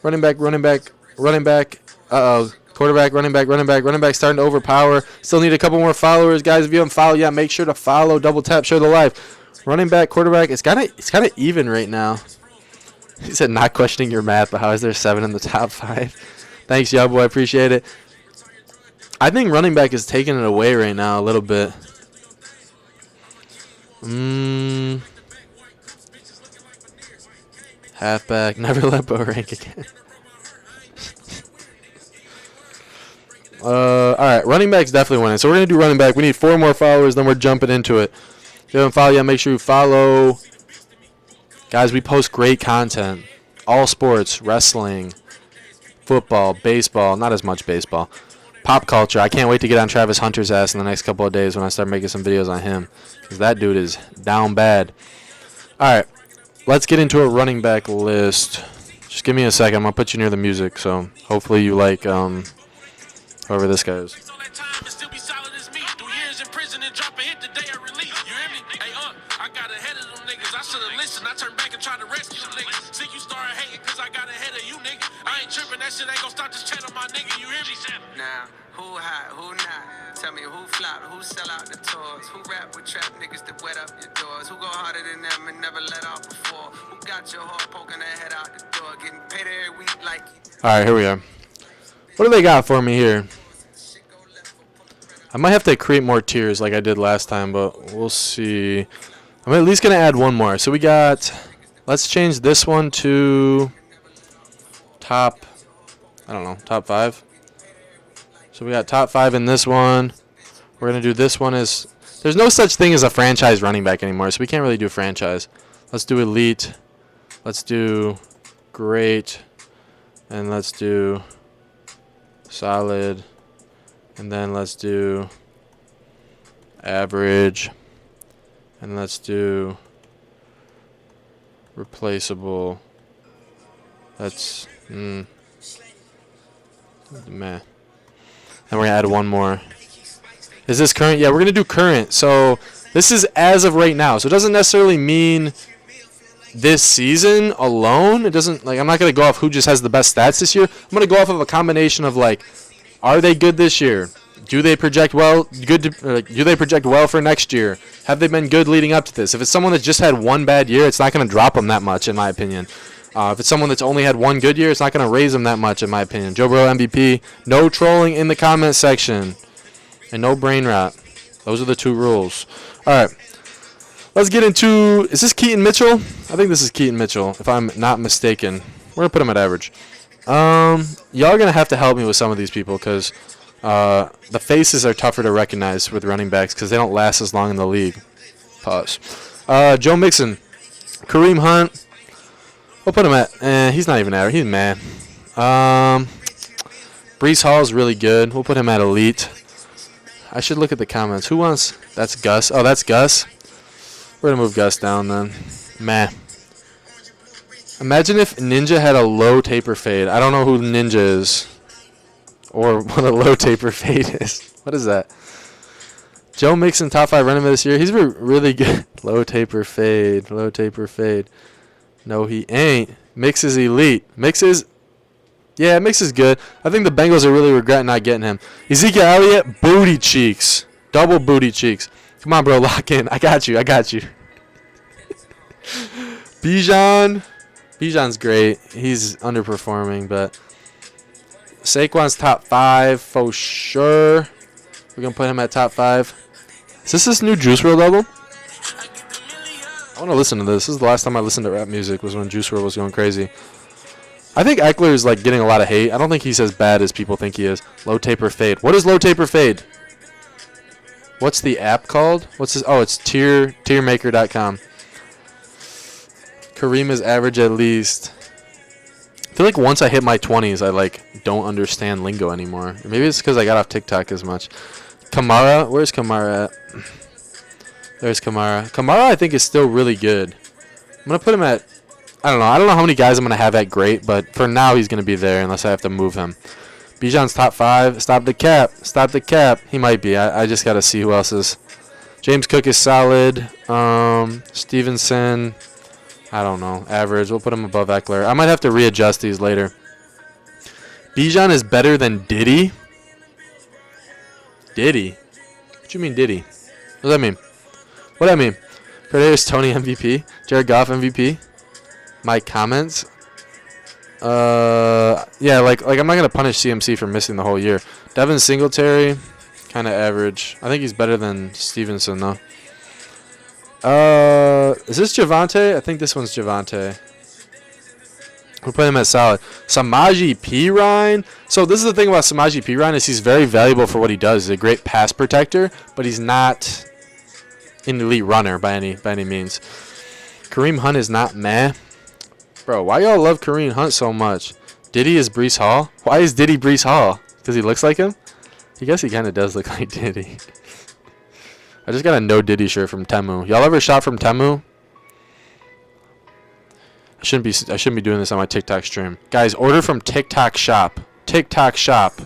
running back. Quarterback, running back starting to overpower. Still need a couple more followers, guys. If you haven't followed yet, make sure to follow. Double tap, share the live. Running back, quarterback. It's kind of even right now. He said not questioning your math, but how is there 7 in the top 5? Thanks, y'all, boy. Appreciate it. I think running back is taking it away right now a little bit. Halfback. Never let Bo rank again. All right. Running back's definitely winning. So we're going to do running back. We need 4 more followers, then we're jumping into it. If you haven't followed yet, make sure you follow. Guys, we post great content. All sports, wrestling, football, baseball. Not as much baseball. Pop culture. I can't wait to get on Travis Hunter's ass in the next couple of days when I start making some videos on him, because that dude is down bad. All right, let's get into a running back list. Just give me a second. I'm going to put you near the music, so hopefully you like whoever this guy is. Now, who hot, who not? Tell me who flop, who sell out the tours, who rap with trap niggas that wet up your doors, who go harder than them and never let off before, who got your heart poking their head out the door, getting paid every week like. All right, here we are. What do they got for me here? I might have to create more tiers like I did last time, but we'll see. I'm at least going to add one more. So we got, let's change this one to top, I don't know, top 5. So we got top 5 in this one. We're going to do this one as, there's no such thing as a franchise running back anymore, so we can't really do franchise. Let's do elite. Let's do great. And let's do solid. And then let's do average. And let's do replaceable. That's, meh. And we're going to add one more. Is this current? Yeah, we're going to do current. So this is as of right now. So it doesn't necessarily mean this season alone. It doesn't, like, I'm not going to go off who just has the best stats this year. I'm going to go off of a combination of, like, are they good this year? Do they project well? Do they project well for next year? Have they been good leading up to this? If it's someone that just had one bad year, it's not going to drop them that much, in my opinion. If it's someone that's only had one good year, it's not going to raise them that much, in my opinion. Joe Burrow MVP. No trolling in the comment section. And no brain rot. Those are the 2 rules. All right. Let's get into, is this Keaton Mitchell? I think this is Keaton Mitchell, if I'm not mistaken. We're going to put him at average. Y'all are going to have to help me with some of these people, because the faces are tougher to recognize with running backs because they don't last as long in the league. Pause. Joe Mixon. Kareem Hunt. We'll put him at, he's not even average. He's mad. Breece Hall is really good. We'll put him at elite. I should look at the comments. Who wants, that's Gus. Oh, that's Gus. We're going to move Gus down then. Meh. Imagine if Ninja had a low taper fade. I don't know who Ninja is. Or what a low taper fade is. What is that? Joe Mixon, top 5 running back this year. He's been really good. Low taper fade. Low taper fade. No, he ain't. Mix is elite. Mix is good. I think the Bengals are really regretting not getting him. Ezekiel Elliott, booty cheeks. Double booty cheeks. Come on, bro. Lock in. I got you. Bijan. Bijan's great. He's underperforming, but Saquon's top 5 for sure. We're going to put him at top 5. Is this new Juice WRLD album? I want to listen to this. This is the last time I listened to rap music was when Juice WRLD was going crazy. I think Eckler is like getting a lot of hate. I don't think he's as bad as people think he is. Low taper fade. What is low taper fade? What's the app called? What's this? Oh, it's tiermaker.com. Kareem is average at least. I feel like once I hit my 20s, I like don't understand lingo anymore. Maybe it's because I got off TikTok as much. Kamara, where's Kamara at? There's Kamara. Kamara, I think, is still really good. I'm gonna put him at. I don't know how many guys I'm going to have at great, but for now he's going to be there unless I have to move him. Bijan's top 5. Stop the cap. He might be. I just got to see who else is. James Cook is solid. Stevenson, I don't know. Average. We'll put him above Eckler. I might have to readjust these later. Bijan is better than Diddy? Diddy? What you mean Diddy? What does that mean? What does that mean? Kadarius Toney MVP? Jared Goff MVP? My comments, yeah, like I'm not gonna punish CMC for missing the whole year. Devin Singletary, kind of average. I think he's better than Stevenson though. Is this Javonte? I think this one's Javonte. We'll put him at solid. Samaje Perine. So this is the thing about Samaje Perine is he's very valuable for what he does. He's a great pass protector, but he's not an elite runner by any means. Kareem Hunt is not meh. Bro, why y'all love Kareem Hunt so much? Diddy is Breece Hall? Why is Diddy Breece Hall? Because he looks like him? I guess he kind of does look like Diddy. I just got a no Diddy shirt from Temu. Y'all ever shop from Temu? I shouldn't be doing this on my TikTok stream. Guys, order from TikTok Shop. TikTok Shop.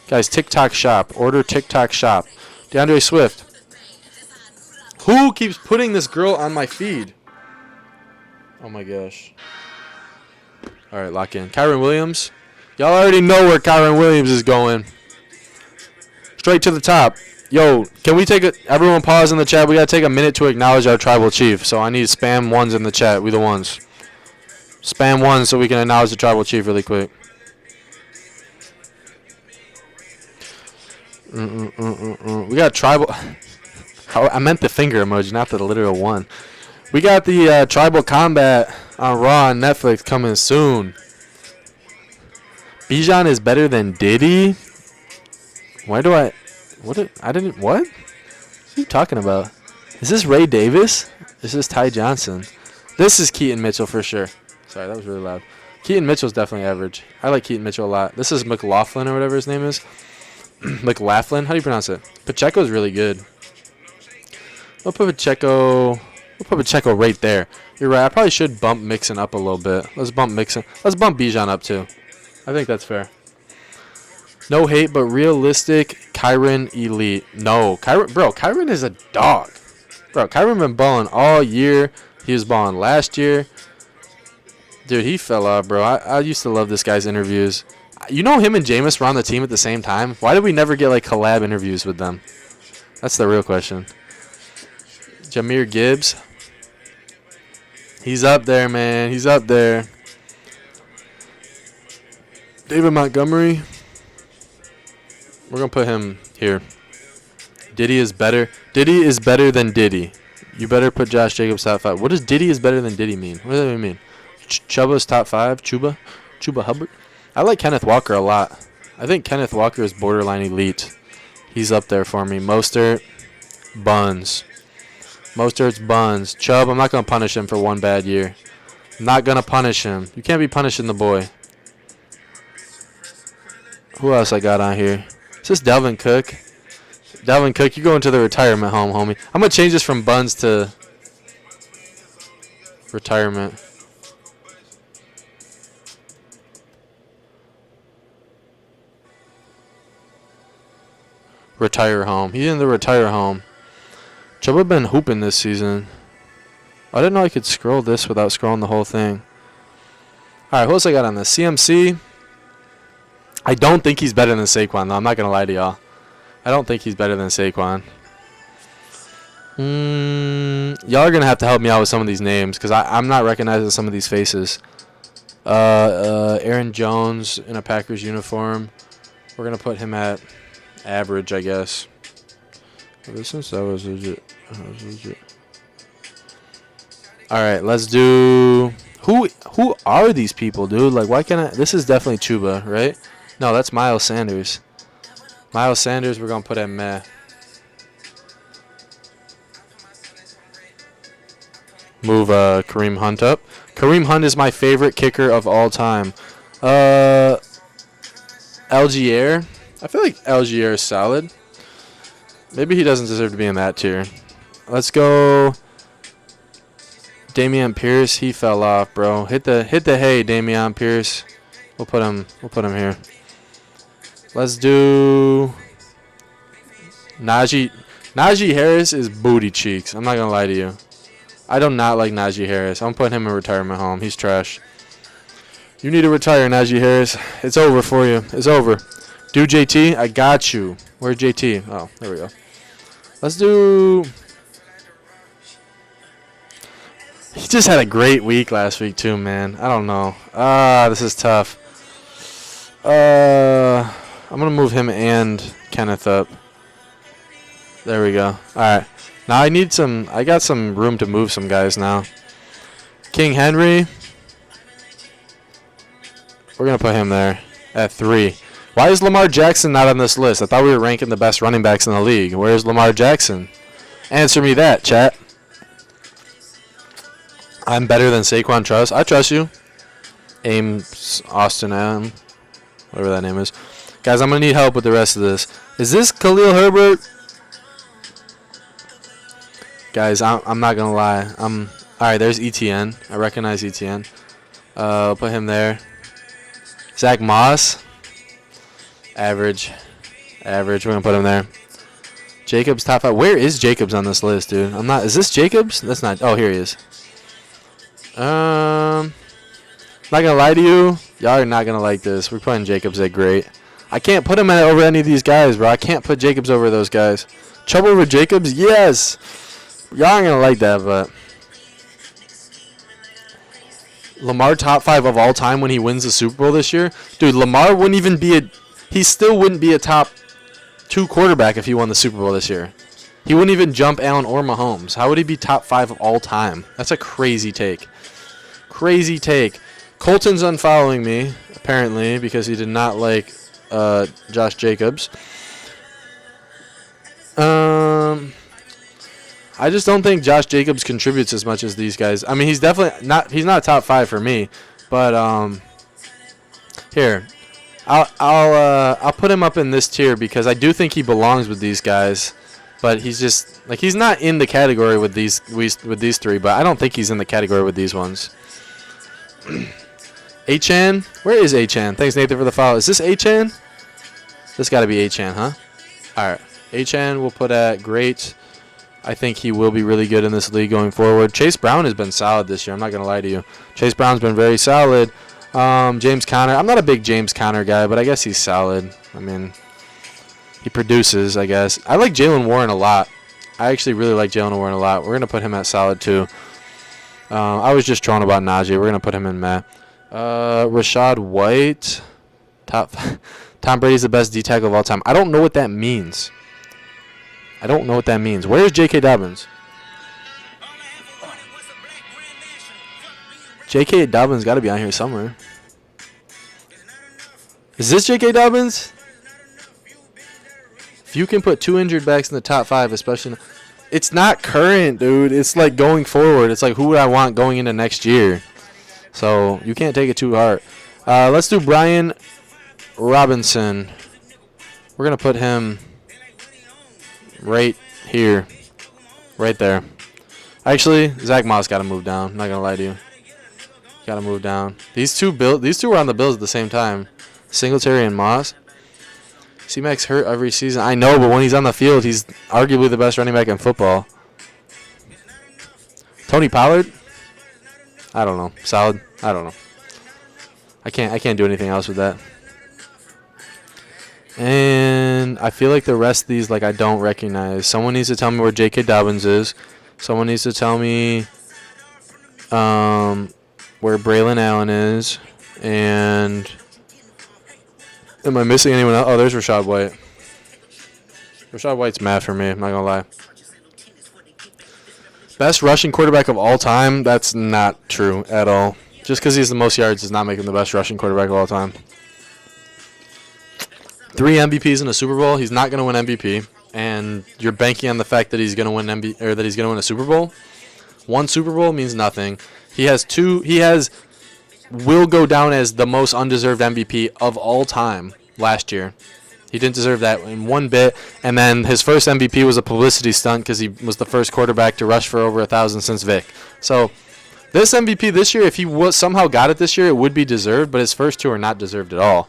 Guys, TikTok Shop. Order TikTok Shop. DeAndre Swift. Who keeps putting this girl on my feed? Oh my gosh. Alright, lock in. Kyron Williams. Y'all already know where Kyron Williams is going. Straight to the top. Yo, can we take everyone pause in the chat? We gotta take a minute to acknowledge our tribal chief. So I need spam ones in the chat. We the ones. Spam ones so we can acknowledge the tribal chief really quick. We got tribal. I meant the finger emoji, not the literal one. We got the Tribal Combat on Raw and Netflix coming soon. Bijan is better than Diddy? Why do I... What? What are you talking about? Is this Ray Davis? Is this Ty Johnson? This is Keaton Mitchell for sure. Sorry, that was really loud. Keaton Mitchell's definitely average. I like Keaton Mitchell a lot. This is McLaughlin or whatever his name is. McLaughlin? How do you pronounce it? Pacheco's really good. We'll put Pacheco right there. You're right. I probably should bump Mixon up a little bit. Let's bump Mixon. Let's bump Bijan up too. I think that's fair. No hate, but realistic. Kyron elite. No, Kyron is a dog. Bro, Kyron been balling all year. He was balling last year. Dude, he fell off, bro. I used to love this guy's interviews. You know him and Jameis were on the team at the same time. Why did we never get like collab interviews with them? That's the real question. Jahmyr Gibbs. He's up there, man. He's up there. David Montgomery. We're going to put him here. Diddy is better. Diddy is better than Diddy. You better put Josh Jacobs top 5. What does Diddy is better than Diddy mean? What does that even mean? Chuba's top 5? Chuba Hubbard? I like Kenneth Walker a lot. I think Kenneth Walker is borderline elite. He's up there for me. Mostert. Buns. Mostert's buns. Chubb, I'm not going to punish him for one bad year. I'm not going to punish him. You can't be punishing the boy. Who else I got on here? Is this Dalvin Cook? Dalvin Cook, you're going to the retirement home, homie. I'm going to change this from buns to retirement. Retire home. He's in the retire home. Chuba been hooping this season. I didn't know I could scroll this without scrolling the whole thing. Alright, who else I got on this? CMC. I don't think he's better than Saquon, though. I'm not going to lie to y'all. I don't think he's better than Saquon. Y'all are gonna have to help me out with some of these names because I'm not recognizing some of these faces. Aaron Jones in a Packers uniform. We're gonna put him at average, I guess. Since that was legit. All right, let's do. Who are these people, dude? Like, why can't I? This is definitely Chuba, right? No, that's Miles Sanders. Miles Sanders, we're gonna put at meh. Move Kareem Hunt up. Kareem Hunt is my favorite kicker of all time. Algier. I feel like Algier is solid. Maybe he doesn't deserve to be in that tier. Let's go. Dameon Pierce. He fell off, bro. Hit the hay, Dameon Pierce. We'll put him here. Let's do Najee. Najee Harris is booty cheeks. I'm not gonna lie to you. I do not like Najee Harris. I'm putting him in retirement home. He's trash. You need to retire, Najee Harris. It's over for you. It's over. Do JT. I got you. Where's JT? Oh, there we go. Let's do. He just had a great week last week too, man. I don't know. This is tough. I'm gonna move him and Kenneth up. There we go. All right. Now I got some room to move some guys now. King Henry. We're going to put him there at 3. Why is Lamar Jackson not on this list? I thought we were ranking the best running backs in the league. Where's Lamar Jackson? Answer me that, chat. I'm better than Saquon Trust. I trust you. Ames Austin Allen. Whatever that name is. Guys, I'm going to need help with the rest of this. Is this Khalil Herbert? Guys, I'm not going to lie. All right, there's ETN. I recognize ETN. I'll put him there. Zach Moss. Average. We're going to put him there. Jacobs top 5. Where is Jacobs on this list, dude? Is this Jacobs? That's not. Oh, here he is. Not going to lie to you. Y'all are not going to like this. We're putting Jacobs at great. I can't put him over any of these guys, bro. I can't put Jacobs over those guys. Chubb over Jacobs? Yes. Y'all aren't going to like that, but Lamar top 5 of all time when he wins the Super Bowl this year? Dude, Lamar wouldn't even be he still wouldn't be a top 2 quarterback if he won the Super Bowl this year. He wouldn't even jump Allen or Mahomes. How would he be top 5 of all time? That's a crazy take. Crazy take. Colton's unfollowing me, apparently, because he did not like Josh Jacobs. I just don't think Josh Jacobs contributes as much as these guys. I mean, he's definitely not. He's not top 5 for me, but here, I'll put him up in this tier because I do think he belongs with these guys. But he's just like he's not in the category with these 3. But I don't think he's in the category with these ones. Achan, where is Achan? Thanks Nathan for the follow. Is this Achan? This got to be Achan, huh? All right, Achan we'll put at great. I think he will be really good in this league going forward. Chase Brown has been solid this year. I'm not going to lie to you. Chase Brown's been very solid. James Conner. I'm not a big James Conner guy, but I guess he's solid. I mean, he produces, I guess. I like Jaylen Warren a lot. I actually really like Jaylen Warren a lot. We're going to put him at solid, too. I was just trolling about Najee. We're going to put him in Matt. Rashad White. Tom Brady's the best D-tackle of all time. I don't know what that means. Where's J.K. Dobbins? J.K. Dobbins got to be on here somewhere. Is this J.K. Dobbins? If you can put 2 injured backs in the top 5, especially... It's not current, dude. It's like going forward. It's like who would I want going into next year? So you can't take it too hard. Let's do Brian Robinson. We're going to put him right here. Right there. Actually, Zach Moss got to move down. I'm not going to lie to you. Got to move down. These two were on the Bills at the same time. Singletary and Moss. C-Mac's hurt every season. I know, but when he's on the field, he's arguably the best running back in football. Tony Pollard? I don't know. Solid? I don't know. I can't do anything else with that. And I feel like the rest of these, like, I don't recognize. Someone needs to tell me where J.K. Dobbins is. Someone needs to tell me where Braylon Allen is. And am I missing anyone else? Oh, there's Rachaad White. Rachaad White's math for me, I'm not going to lie. Best rushing quarterback of all time? That's not true at all. Just because he has the most yards does not make him the best rushing quarterback of all time. 3 MVPs in a Super Bowl. He's not going to win MVP, and you're banking on the fact that he's going to win that he's going to win a Super Bowl. 1 Super Bowl means nothing. He has 2. Will go down as the most undeserved MVP of all time last year. He didn't deserve that in one bit, and then his first MVP was a publicity stunt because he was the first quarterback to rush for over 1,000 since Vic. So this MVP this year, if he somehow got it this year, it would be deserved, but his first 2 are not deserved at all.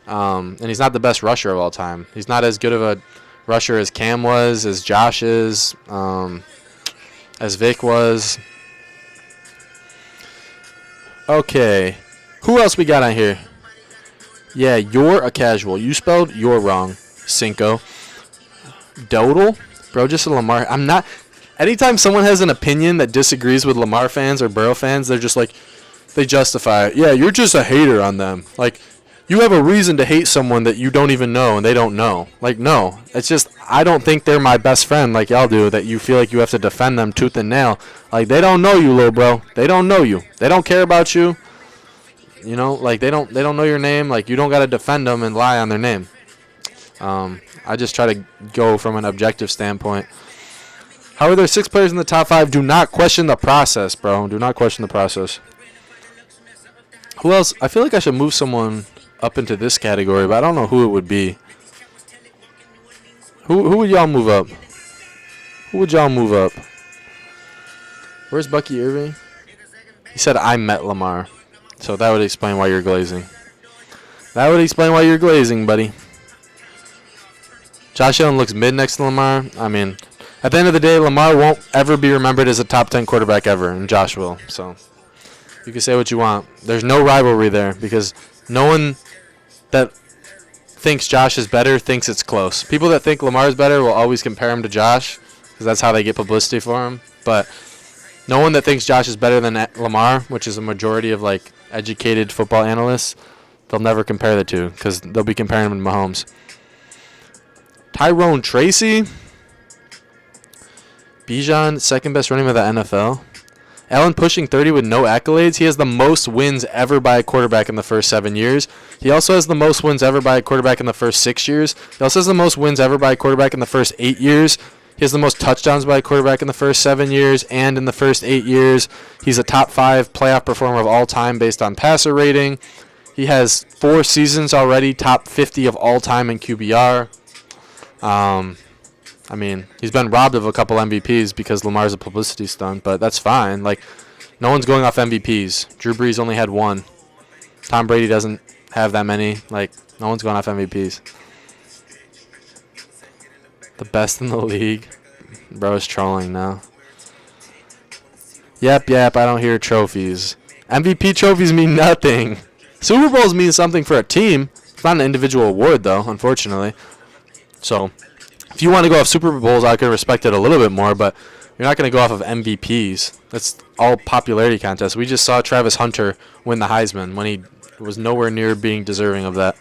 And he's not the best rusher of all time. He's not as good of a rusher as Cam was, as Josh is, as Vic was. Okay. Who else we got on here? Yeah, you're a casual. You spelled "you're" wrong, Cinco. Dodal? Bro, just a Lamar. I'm not. Anytime someone has an opinion that disagrees with Lamar fans or Burrow fans, they're just like, they justify it. Yeah, you're just a hater on them. Like, you have a reason to hate someone that you don't even know and they don't know. Like, no. It's just, I don't think they're my best friend like y'all do, that you feel like you have to defend them tooth and nail. Like, they don't know you, little bro. They don't know you. They don't care about you. You know, like, they don't know your name. Like, you don't got to defend them and lie on their name. I just try to go from an objective standpoint. How are there 6 players in the top 5? Do not question the process, bro. Do not question the process. Who else? I feel like I should move someone up into this category, but I don't know who it would be. Who would y'all move up? Who would y'all move up? Where's Bucky Irving? He said, I met Lamar. So that would explain why you're glazing. That would explain why you're glazing, buddy. Josh Allen looks mid next to Lamar. I mean, at the end of the day, Lamar won't ever be remembered as a top 10 quarterback ever, and Josh will. So you can say what you want. There's no rivalry there because no one that thinks Josh is better thinks it's close. People that think Lamar is better will always compare him to Josh because that's how they get publicity for him. But no one that thinks Josh is better than Lamar, which is a majority of, like, educated football analysts, they'll never compare the two because they'll be comparing him to Mahomes. Tyrone Tracy. Bijan, second best running back of the NFL. Allen pushing 30 with no accolades. He has the most wins ever by a quarterback in the first 7 years. He also has the most wins ever by a quarterback in the first 6 years. He also has the most wins ever by a quarterback in the first 8 years. He has the most touchdowns by a quarterback in the first 7 years and in the first 8 years. He's a top 5 playoff performer of all time based on passer rating. He has 4 seasons already, top 50 of all time in QBR. I mean, he's been robbed of a couple MVPs because Lamar's a publicity stunt, but that's fine. Like, no one's going off MVPs. Drew Brees only had 1. Tom Brady doesn't have that many. Like, no one's going off MVPs. The best in the league. Bro is trolling now. Yep, I don't hear trophies. MVP trophies mean nothing. Super Bowls mean something for a team. It's not an individual award, though, unfortunately. So, if you want to go off Super Bowls, I could respect it a little bit more, but you're not going to go off of MVPs. That's all popularity contests. We just saw Travis Hunter win the Heisman when he was nowhere near being deserving of that.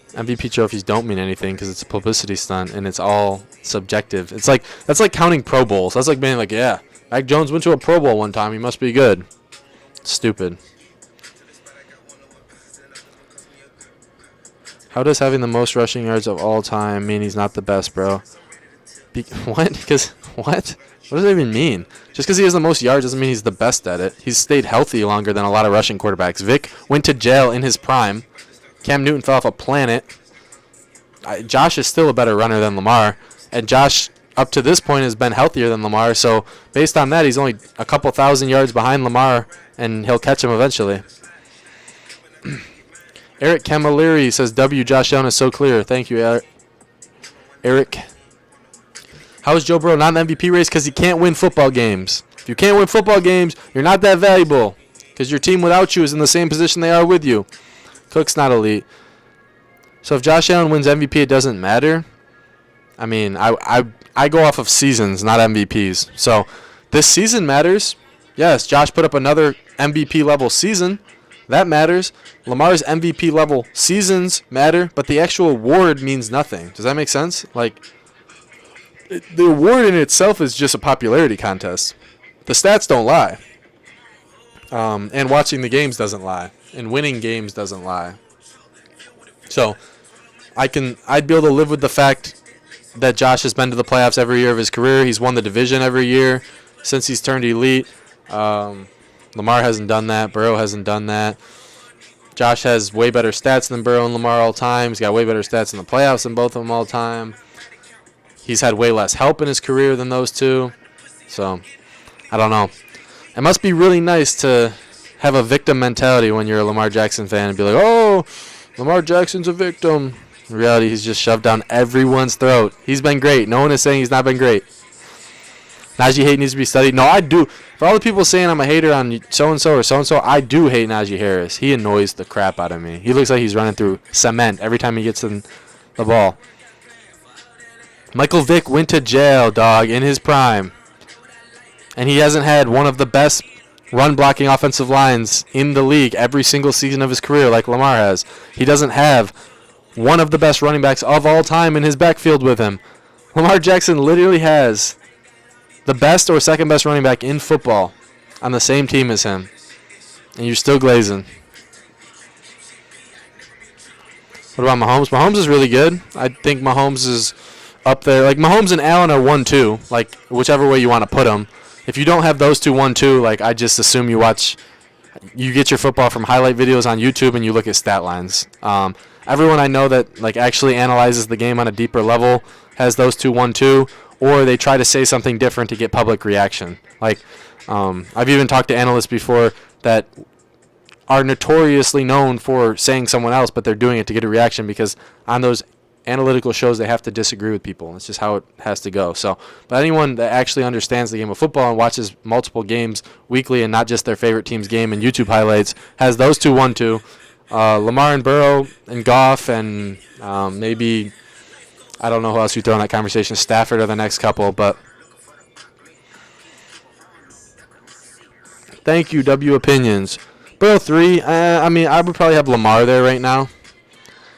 MVP trophies don't mean anything because it's a publicity stunt and it's all subjective. It's like, that's like counting Pro Bowls. That's like being like, yeah, Mac Jones went to a Pro Bowl one time. He must be good. Stupid. How does having the most rushing yards of all time mean he's not the best, bro? What? Because what? What does that even mean? Just because he has the most yards doesn't mean he's the best at it. He's stayed healthy longer than a lot of rushing quarterbacks. Vic went to jail in his prime. Cam Newton fell off a planet. Josh is still a better runner than Lamar. And Josh, up to this point, has been healthier than Lamar. So, based on that, he's only a couple thousand yards behind Lamar, and he'll catch him eventually. Eric Camilleri says, W, Josh Allen is so clear. Thank you, Eric. How is Joe Burrow not in the MVP race? Because he can't win football games. If you can't win football games, you're not that valuable. Because your team without you is in the same position they are with you. Cook's not elite. So if Josh Allen wins MVP, it doesn't matter. I mean, I go off of seasons, not MVPs. So this season matters. Yes, Josh put up another MVP level season. That matters. Lamar's MVP level seasons matter, but the actual award means nothing. Does that make sense? Like, the award in itself is just a popularity contest. The stats don't lie. And watching the games doesn't lie. And winning games doesn't lie. So I'd be able to live with the fact that Josh has been to the playoffs every year of his career. He's won the division every year since he's turned elite. Lamar hasn't done that. Burrow hasn't done that. Josh has way better stats than Burrow and Lamar all time. He's got way better stats in the playoffs than both of them all time. He's had way less help in his career than those two. So, I don't know. It must be really nice to have a victim mentality when you're a Lamar Jackson fan and be like, oh, Lamar Jackson's a victim. In reality, he's just shoved down everyone's throat. He's been great. No one is saying he's not been great. Najee Harris needs to be studied. No, I do. For all the people saying I'm a hater on so-and-so or so-and-so, I do hate Najee Harris. He annoys the crap out of me. He looks like he's running through cement every time he gets in the ball. Michael Vick went to jail, dog, in his prime. And he hasn't had one of the best run-blocking offensive lines in the league every single season of his career like Lamar has. He doesn't have one of the best running backs of all time in his backfield with him. Lamar Jackson literally has the best or second best running back in football on the same team as him. And you're still glazing. What about Mahomes? Mahomes is really good. I think Mahomes is up there. Like, Mahomes and Allen are 1-2, like, whichever way you want to put them. If you don't have those two 1-2, like, I just assume you get your football from highlight videos on YouTube and you look at stat lines. Everyone I know that, like, actually analyzes the game on a deeper level has those two 1-2, or they try to say something different to get public reaction. Like, I've even talked to analysts before that are notoriously known for saying someone else, but they're doing it to get a reaction because on those analytical shows they have to disagree with people. It's just how it has to go. So, but anyone that actually understands the game of football and watches multiple games weekly and not just their favorite team's game and YouTube highlights has those two 1-2. Lamar and Burrow and Goff and maybe, I don't know who else you throw in that conversation. Stafford are the next couple, but thank you, W Opinions. Burrow 3. I mean, I would probably have Lamar there right now.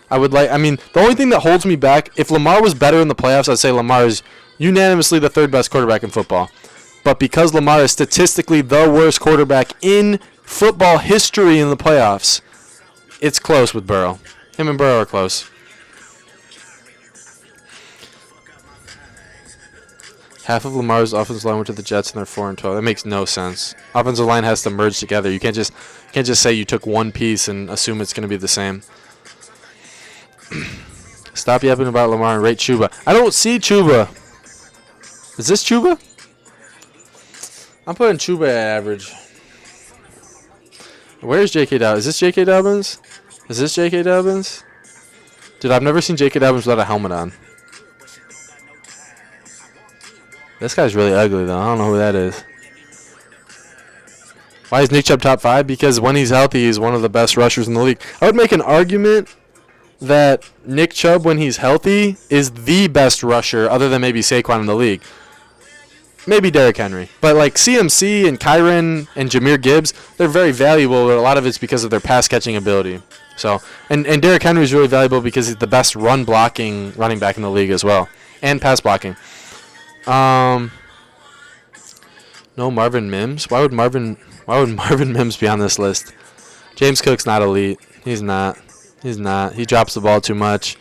The only thing that holds me back, if Lamar was better in the playoffs, I'd say Lamar is unanimously the third best quarterback in football. But because Lamar is statistically the worst quarterback in football history in the playoffs, it's close with Burrow. Him and Burrow are close. Half of Lamar's offensive line went to the Jets and they're 4-12. That makes no sense. Offensive line has to merge together. You can't just say you took one piece and assume it's going to be the same. Stop yapping about Lamar and rate Chuba. I don't see Chuba. Is this Chuba? I'm putting Chuba at average. Where's J.K. Dobbins? Is this J.K. Dobbins? Is this J.K. Dobbins? Dude, I've never seen J.K. Dobbins without a helmet on. This guy's really ugly, though. I don't know who that is. Why is Nick Chubb top 5? Because when he's healthy, he's one of the best rushers in the league. I would make an argument that Nick Chubb, when he's healthy, is the best rusher other than maybe Saquon in the league. Maybe Derrick Henry. But like CMC and Kyron and Jahmyr Gibbs, they're very valuable, but a lot of it's because of their pass-catching ability. So, and Derrick Henry is really valuable because he's the best run-blocking running back in the league as well. And pass-blocking. No Marvin Mims? Why would Marvin Mims be on this list? James Cook's not elite. He's not. He drops the ball too much.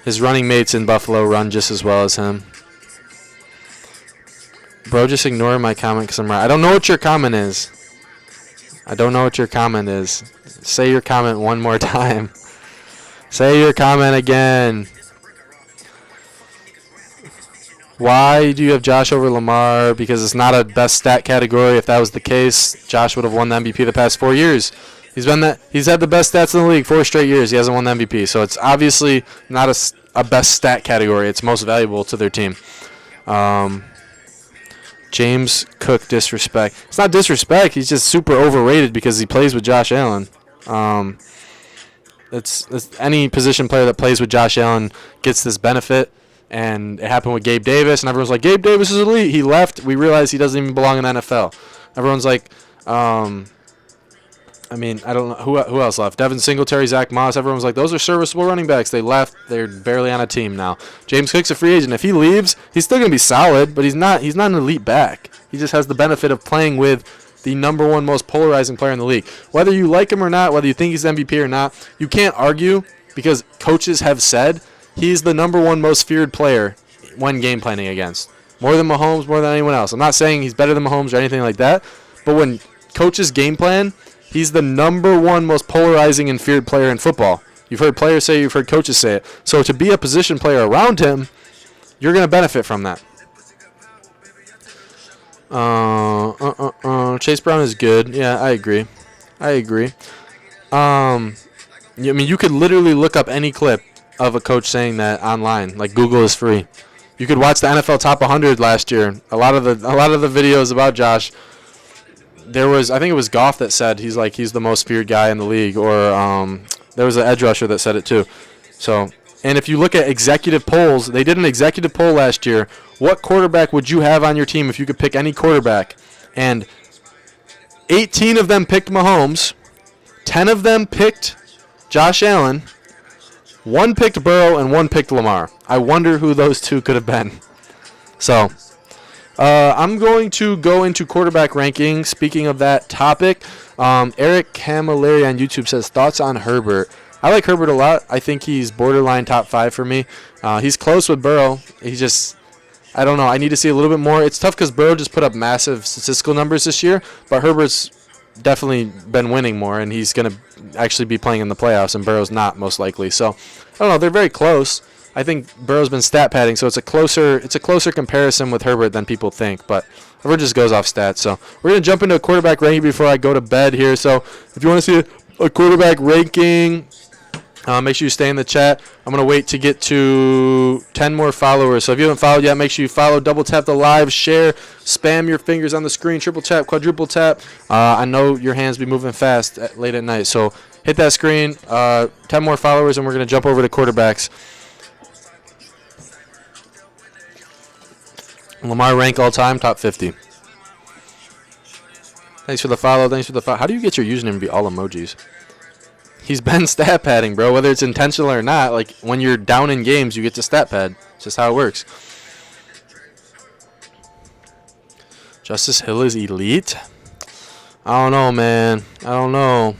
His running mates in Buffalo run just as well as him. Bro, just ignore my comment because I'm right. I don't know what your comment is. Say your comment one more time. Say your comment again. Why do you have Josh over Lamar? Because it's not a best stat category. If that was the case, Josh would have won the MVP the past 4 years. He's had the best stats in the league 4 straight years. He hasn't won the MVP. So it's obviously not a best stat category. It's most valuable to their team. James Cook disrespect. It's not disrespect. He's just super overrated because he plays with Josh Allen. It's any position player that plays with Josh Allen gets this benefit. And it happened with Gabe Davis, and everyone's like, Gabe Davis is elite. He left. We realized he doesn't even belong in the NFL. Everyone's like, I don't know who else left. Devin Singletary, Zach Moss. Everyone's like, those are serviceable running backs. They left. They're barely on a team now. James Cook's a free agent. If he leaves, he's still gonna be solid, but he's not an elite back. He just has the benefit of playing with the number one most polarizing player in the league. Whether you like him or not, whether you think he's MVP or not, you can't argue because coaches have said he's the number one most feared player when game planning against. More than Mahomes, more than anyone else. I'm not saying he's better than Mahomes or anything like that, but when coaches game plan, he's the number one most polarizing and feared player in football. You've heard players say it, you've heard coaches say it. So to be a position player around him, you're going to benefit from that. Chase Brown is good. Yeah, I agree. You could literally look up any clip of a coach saying that online. Like, Google is free. You could watch the NFL Top 100 last year. A lot of the videos about Josh. I think it was Goff that said he's the most feared guy in the league, or there was an edge rusher that said it too. So, and if you look at executive polls, they did an executive poll last year. What quarterback would you have on your team if you could pick any quarterback? And 18 of them picked Mahomes, 10 of them picked Josh Allen, 1 picked Burrow, and 1 picked Lamar. I wonder who those two could have been. So, I'm going to go into quarterback rankings. Speaking of that topic, Eric Camilleri on YouTube says, thoughts on Herbert? I like Herbert a lot. I think he's borderline top 5 for me. He's close with Burrow. I don't know. I need to see a little bit more. It's tough because Burrow just put up massive statistical numbers this year, but Herbert's definitely been winning more, and he's going to actually be playing in the playoffs, and Burrow's not, most likely. So, I don't know. They're very close. I think Burrow's been stat padding, so it's a closer comparison with Herbert than people think, but Herbert just goes off stats. So we're going to jump into a quarterback ranking before I go to bed here. So if you want to see a quarterback ranking, make sure you stay in the chat. I'm going to wait to get to 10 more followers. So if you haven't followed yet, make sure you follow, double tap the live, share, spam your fingers on the screen, triple tap, quadruple tap. I know your hands be moving fast late at night, so hit that screen. 10 more followers, and we're going to jump over to quarterbacks. Lamar rank all time, top 50. Thanks for the follow. How do you get your username to be all emojis? He's been stat padding, bro. Whether it's intentional or not, like when you're down in games, you get to stat pad. It's just how it works. Justice Hill is elite? I don't know, man. I don't know.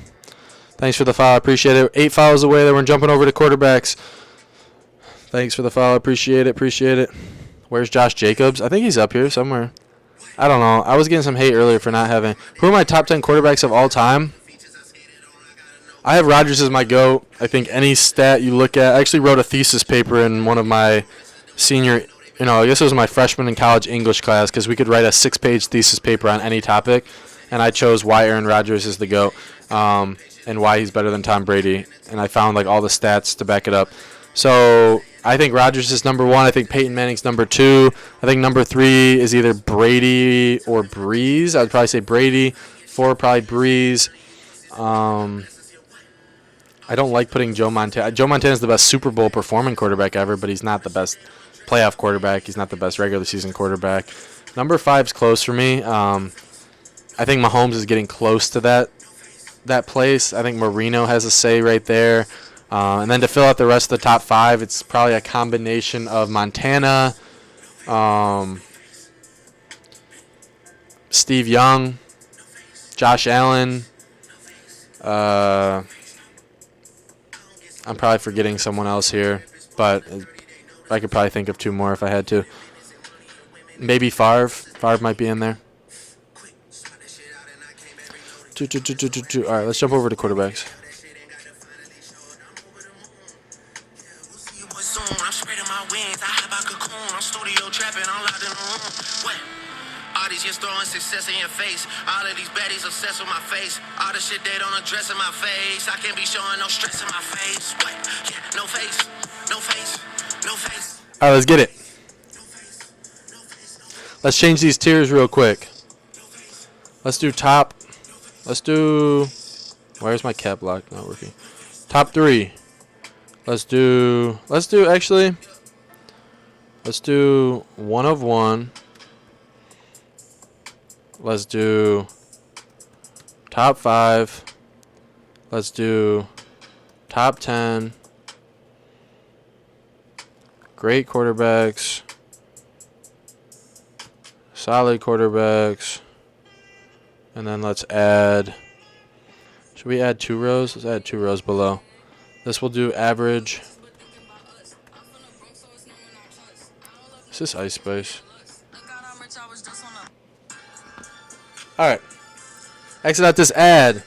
Thanks for the follow. Appreciate it. 8 follows away. Then we're jumping over to quarterbacks. Thanks for the follow. Appreciate it. Where's Josh Jacobs? I think he's up here somewhere. I don't know. I was getting some hate earlier for not having. Who are my top 10 quarterbacks of all time? I have Rodgers as my GOAT. I think any stat you look at. I actually wrote a thesis paper in one of my senior, I guess it was my freshman in college English class, because we could write a 6-page thesis paper on any topic, and I chose why Aaron Rodgers is the GOAT, and why he's better than Tom Brady, and I found all the stats to back it up. So I think Rodgers is number 1. I think Peyton Manning's number 2. I think number 3 is either Brady or Breeze. I would probably say Brady. 4 probably Breeze. I don't like putting Joe Montana. Joe Montana is the best Super Bowl performing quarterback ever, but he's not the best playoff quarterback. He's not the best regular season quarterback. Number 5's close for me. I think Mahomes is getting close to that place. I think Marino has a say right there. And then to fill out the rest of the top 5, it's probably a combination of Montana, Steve Young, Josh Allen. I'm probably forgetting someone else here, but I could probably think of 2 more if I had to. Maybe Favre. Favre might be in there. All right, let's jump over to quarterbacks. Just throwing success in your face. All of these baddies obsessed with my face. All the shit they don't address in my face. I can't be showing no stress in my face. What? Yeah, no face. All right, let's get it. Let's change these tiers real quick. Let's do top. Where's my cap lock? Not working. Top 3. Let's do actually. Let's do 1 of 1. Let's do top 5. Let's do top 10. Great quarterbacks. Solid quarterbacks. And then let's add. Should we add 2 rows? Let's add 2 rows below. This will do average. Is this Ice Spice? Alright. Exit out this ad.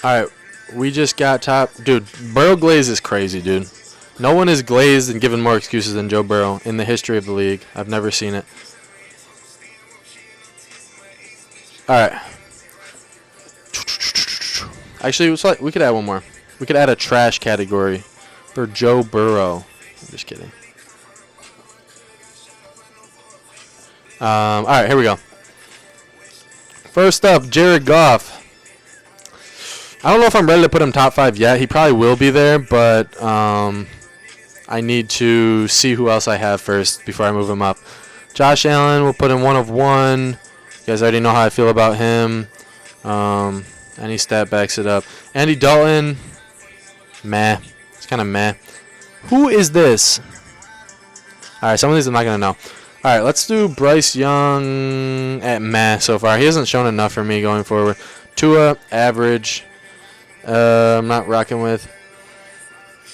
Alright. We just got top. Dude, Burrow glaze is crazy, dude. No one is glazed and given more excuses than Joe Burrow in the history of the league. I've never seen it. Alright. Actually, we could add one more. We could add a trash category for Joe Burrow. I'm just kidding. Alright, here we go. First up, Jared Goff. I don't know if I'm ready to put him top 5 yet. He probably will be there, but I need to see who else I have first before I move him up. Josh Allen, we'll put him 1 of 1. You guys already know how I feel about him. Any stat backs it up. Andy Dalton, meh. It's kind of meh. Who is this? Alright, some of these I'm not going to know. Alright, let's do Bryce Young at meh so far. He hasn't shown enough for me going forward. Tua, average. I'm not rocking with.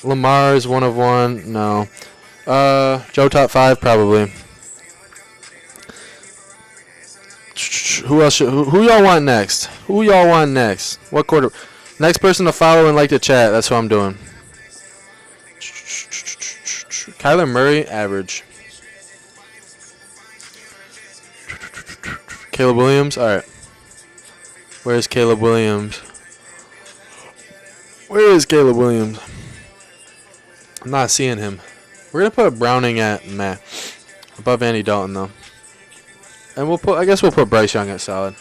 Lamar's 1 of 1. No. Joe top 5 probably. Who else? Who y'all want next? Who y'all want next? What quarter? Next person to follow and like the chat. That's what I'm doing. Kyler Murray, average. Caleb Williams. All right. Where's Caleb Williams? Where is Caleb Williams? I'm not seeing him. We're gonna put Browning at meh, above Andy Dalton though, and I guess we'll put Bryce Young at solid.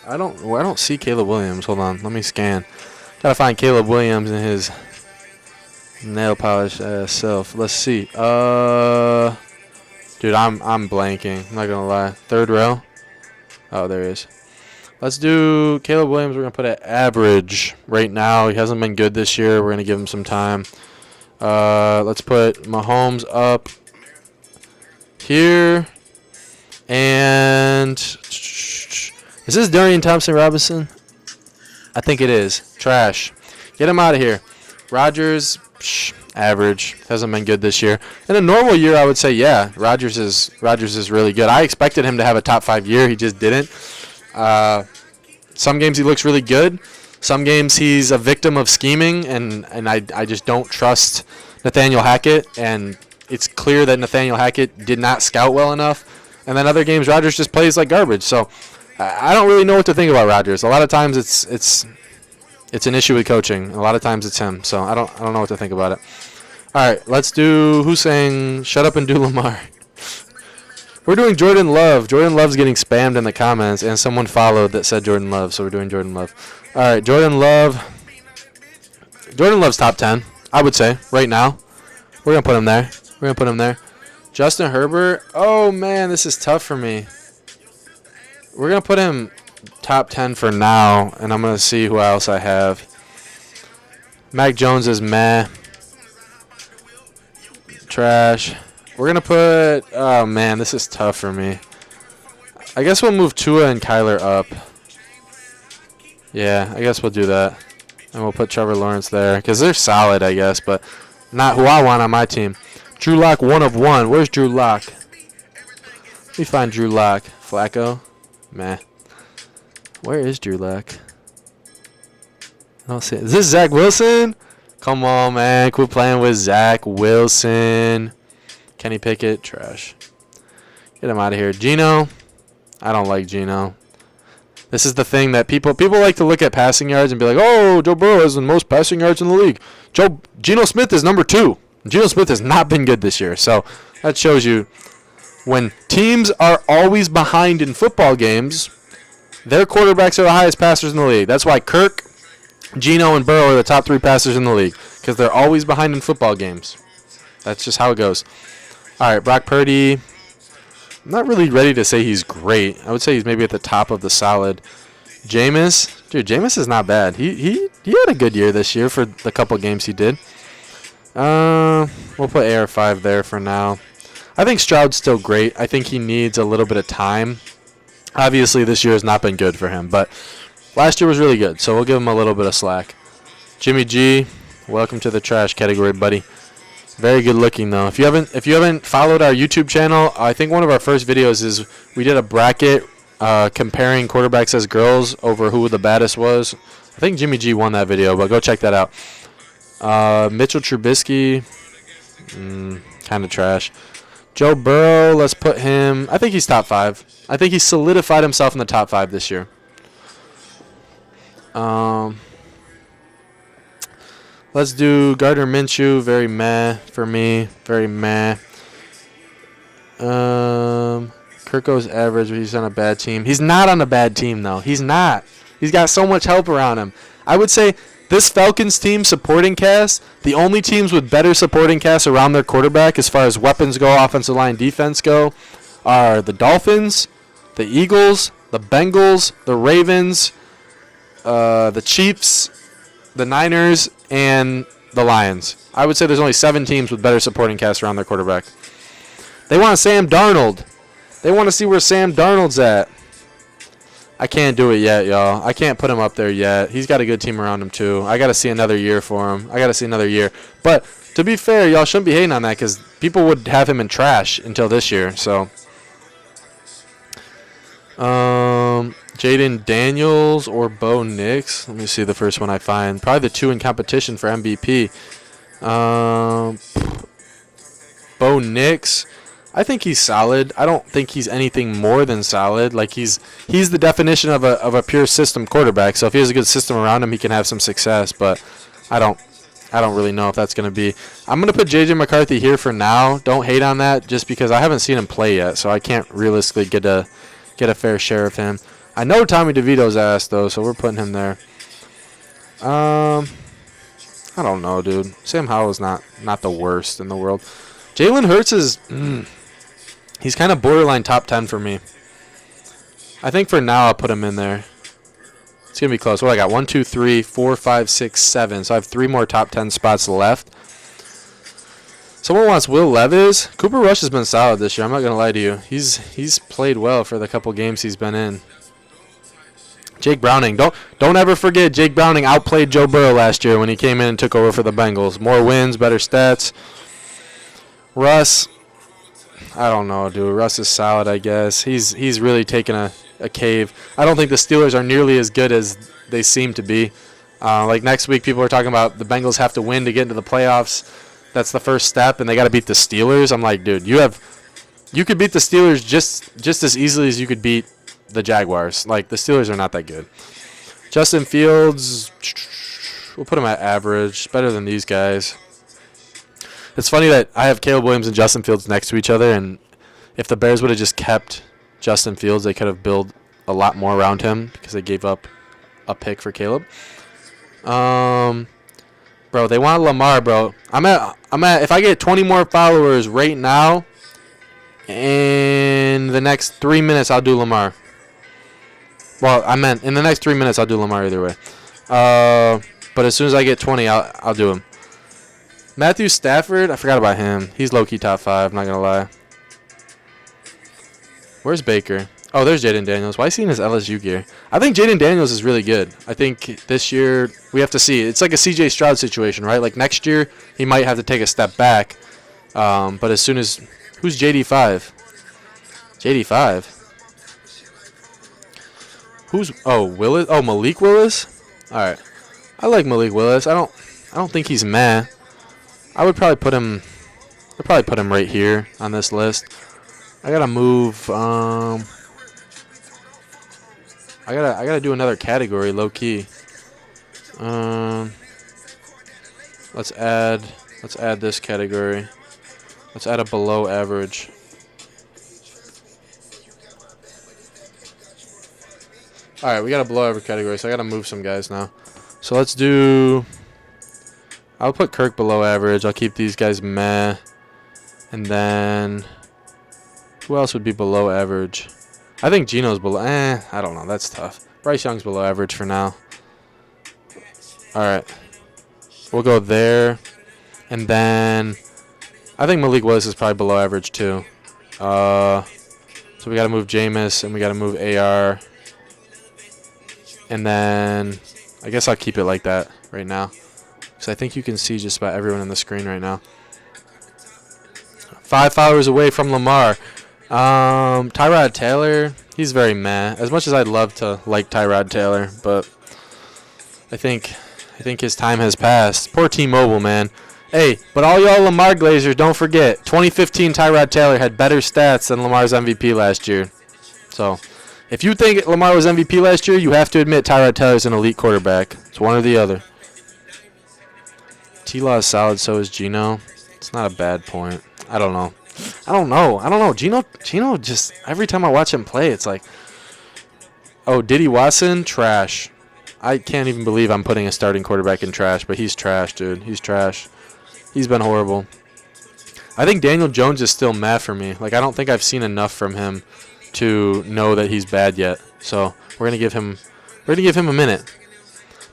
I don't see Caleb Williams. Hold on, let me scan. Gotta find Caleb Williams in his nail polish self. Let's see. Dude, I'm blanking. I'm not gonna lie. 3rd row. Oh, there he is. Let's do Caleb Williams. We're gonna put at average right now. He hasn't been good this year. We're gonna give him some time. Let's put Mahomes up here. And is this Darian Thompson-Robinson? I think it is. Trash. Get him out of here. Rodgers, average. Hasn't been good this year. In a normal year, I would say, yeah, Rodgers is really good. I expected him to have a top 5 year. He just didn't. Some games he looks really good. Some games he's a victim of scheming, and I just don't trust Nathaniel Hackett, and it's clear that Nathaniel Hackett did not scout well enough. And then other games, Rodgers just plays like garbage. So I don't really know what to think about Rodgers. A lot of times it's an issue with coaching. A lot of times it's him. So I don't know what to think about it. All right, let's do who's saying shut up and do Lamar. We're doing Jordan Love. Jordan Love's getting spammed in the comments, and someone followed that said Jordan Love, so we're doing Jordan Love. All right, Jordan Love. Jordan Love's top 10, I would say, right now. We're going to put him there. Justin Herbert. Oh, man, this is tough for me. We're going to put him top 10 for now, and I'm going to see who else I have. Mac Jones is meh. Trash. We're going to put, oh, man, this is tough for me. I guess we'll move Tua and Kyler up. Yeah, I guess we'll do that. And we'll put Trevor Lawrence there because they're solid, I guess, but not who I want on my team. Drew Lock 1 of 1. Where's Drew Lock? Let me find Drew Lock. Flacco? Meh. Where is Drew Lock? I don't see it. Is this Zach Wilson? Come on, man. Quit playing with Zach Wilson. Kenny Pickett? Trash. Get him out of here. Geno? I don't like Geno. This is the thing that people like to look at passing yards and be like, oh, Joe Burrow has the most passing yards in the league. Geno Smith is number 2. Geno Smith has not been good this year. So that shows you when teams are always behind in football games, their quarterbacks are the highest passers in the league. That's why Kirk Geno and Burrow are the top 3 passers in the league because they're always behind in football games. That's just how it goes. All right, Brock Purdy. I'm not really ready to say he's great. I would say he's maybe at the top of the solid. Jameis. Dude, Jameis is not bad. He had a good year this year for the couple games he did. We'll put AR5 there for now. I think Stroud's still great. I think he needs a little bit of time. Obviously, this year has not been good for him, but last year was really good, so we'll give him a little bit of slack. Jimmy G, welcome to the trash category, buddy. Very good looking though. If you haven't followed our YouTube channel, I think one of our first videos is we did a bracket comparing quarterbacks as girls over who the baddest was. I think Jimmy G won that video, but go check that out. Mitchell Trubisky, kind of trash. Joe Burrow, let's put him. I think he's top 5. I think he solidified himself in the top 5 this year. Let's do Gardner Minshew. Very meh for me. Very meh. Kirko's average, but he's on a bad team. He's not on a bad team, though. He's not. He's got so much help around him. I would say this Falcons team supporting cast, the only teams with better supporting cast around their quarterback as far as weapons go, offensive line, defense go, are the Dolphins, the Eagles, the Bengals, the Ravens, the Chiefs, the Niners, and the Lions. I would say there's only 7 teams with better supporting cast around their quarterback. They want Sam Darnold. They want to see where Sam Darnold's at. I can't do it yet, y'all. I can't put him up there yet. He's got a good team around him, too. I got to see another year for him. I got to see another year. But to be fair, y'all shouldn't be hating on that because people would have him in trash until this year. So, Jaden Daniels or Bo Nix. Let me see the first one I find. Probably the 2 in competition for MVP. Bo Nix. I think he's solid. I don't think he's anything more than solid. Like he's the definition of a pure system quarterback. So if he has a good system around him, he can have some success. But I don't really know if that's going to be. I'm going to put J.J. McCarthy here for now. Don't hate on that just because I haven't seen him play yet, so I can't realistically get a fair share of him. I know Tommy DeVito's ass though, so we're putting him there. I don't know, dude. Sam Howell's not the worst in the world. Jalen Hurts is. He's kind of borderline top 10 for me. I think for now I'll put him in there. It's going to be close. What I got? 1, 2, 3, 4, 5, 6, 7. So I have 3 more top 10 spots left. Someone wants Will Levis. Cooper Rush has been solid this year. I'm not going to lie to you. He's played well for the couple games he's been in. Jake Browning. Don't ever forget Jake Browning outplayed Joe Burrow last year when he came in and took over for the Bengals. More wins, better stats. Russ. I don't know, dude. Russ is solid, I guess. He's really taken a cave. I don't think the Steelers are nearly as good as they seem to be. Like next week, people are talking about the Bengals have to win to get into the playoffs. That's the first step, and they got to beat the Steelers. I'm like, dude, you could beat the Steelers just as easily as you could beat the Jaguars. Like the Steelers are not that good. Justin Fields, we'll put him at average. Better than these guys. It's funny that I have Caleb Williams and Justin Fields next to each other, and if the Bears would have just kept Justin Fields, they could have built a lot more around him because they gave up a pick for Caleb. Bro, they want Lamar, bro. I'm at if I get 20 more followers right now, in the next 3 minutes I'll do Lamar. Well, I meant in the next 3 minutes I'll do Lamar either way. But as soon as I get 20, I'll do him. Matthew Stafford, I forgot about him. He's low-key top 5, not going to lie. Where's Baker? Oh, there's Jaden Daniels. Why is he in his LSU gear? I think Jaden Daniels is really good. I think this year we have to see. It's like a C.J. Stroud situation, right? Like next year he might have to take a step back. But as soon as – who's JD5? JD5? Who's – oh, Willis? Oh, Malik Willis? All right. I like Malik Willis. I don't think he's meh. I would probably put him right here on this list. I gotta move. I gotta do another category, low key. Let's add this category. Let's add a below average. All right, we got a below average category, so I gotta move some guys now. So let's do... I'll put Kirk below average. I'll keep these guys meh. And then... Who else would be below average? I think Gino's below... I don't know. That's tough. Bryce Young's below average for now. Alright. We'll go there. And then... I think Malik Willis is probably below average too. So we got to move Jameis and we got to move AR. And then... I guess I'll keep it like that right now. Because I think you can see just about everyone on the screen right now. 5 followers away from Lamar. Tyrod Taylor, he's very meh. As much as I'd love to like Tyrod Taylor, but I think his time has passed. Poor T-Mobile, man. Hey, but all y'all Lamar Glazers, don't forget, 2015 Tyrod Taylor had better stats than Lamar's MVP last year. So, if you think Lamar was MVP last year, you have to admit Tyrod Taylor's an elite quarterback. It's one or the other. T-Law is solid, so is Gino. It's not a bad point. I don't know. Gino just, every time I watch him play, it's like, oh, Diddy Watson, trash. I can't even believe I'm putting a starting quarterback in trash, but he's trash, dude. He's trash. He's been horrible. I think Daniel Jones is still mad for me. Like, I don't think I've seen enough from him to know that he's bad yet. So we're gonna give him a minute.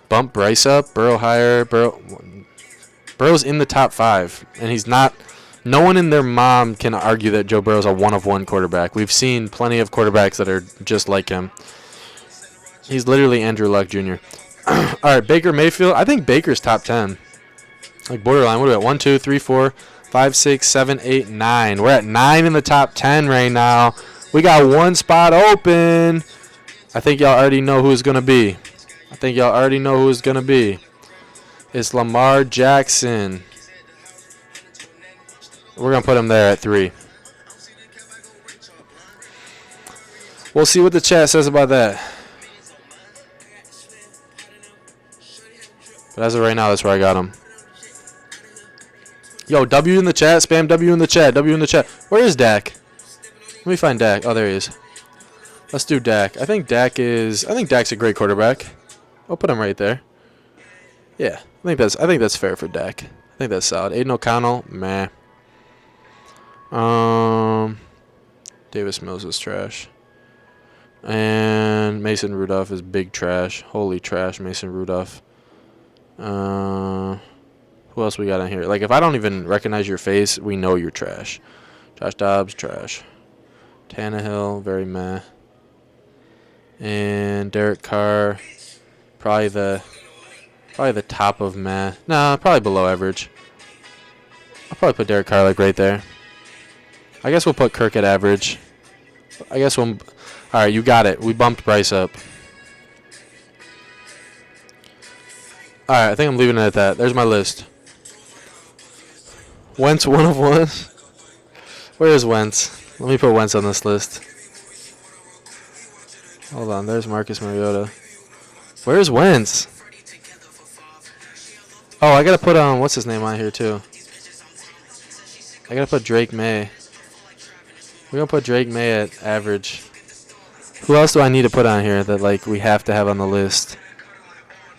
Bump Bryce up, Burrow higher. Burrow's in the top 5, and he's not. No one and their mom can argue that Joe Burrow's a one-of-one quarterback. We've seen plenty of quarterbacks that are just like him. He's literally Andrew Luck Jr. All right, Baker Mayfield. I think Baker's top 10. Like borderline. What are we at? 1, 2, 3, 4, 5, 6, 7, 8, 9. We're at 9 in the top 10 right now. We got one spot open. I think y'all already know who it's going to be. It's Lamar Jackson. We're going to put him there at 3. We'll see what the chat says about that. But as of right now, that's where I got him. Yo, W in the chat. Spam W in the chat. W in the chat. Where is Dak? Let me find Dak. Oh, there he is. Let's do Dak. I think Dak's a great quarterback. I'll put him right there. Yeah, I think that's fair for Dak. I think that's solid. Aiden O'Connell, meh. Davis Mills is trash. And Mason Rudolph is big trash. Holy trash, Mason Rudolph. Who else we got in here? Like, if I don't even recognize your face, we know you're trash. Josh Dobbs, trash. Tannehill, very meh. And Derek Carr, probably the top of meh. Nah, probably below average. I'll probably put Derek Carr like right there. I guess we'll put Kirk at average. All right, you got it. We bumped Bryce up. All right, I think I'm leaving it at that. There's my list. Wentz, 1 of 1. Where is Wentz? Let me put Wentz on this list. Hold on, there's Marcus Mariota. Where's Wentz? Oh, I gotta put what's his name on here too. I gotta put Drake May. We're gonna put Drake May at average. Who else do I need to put on here that like we have to have on the list?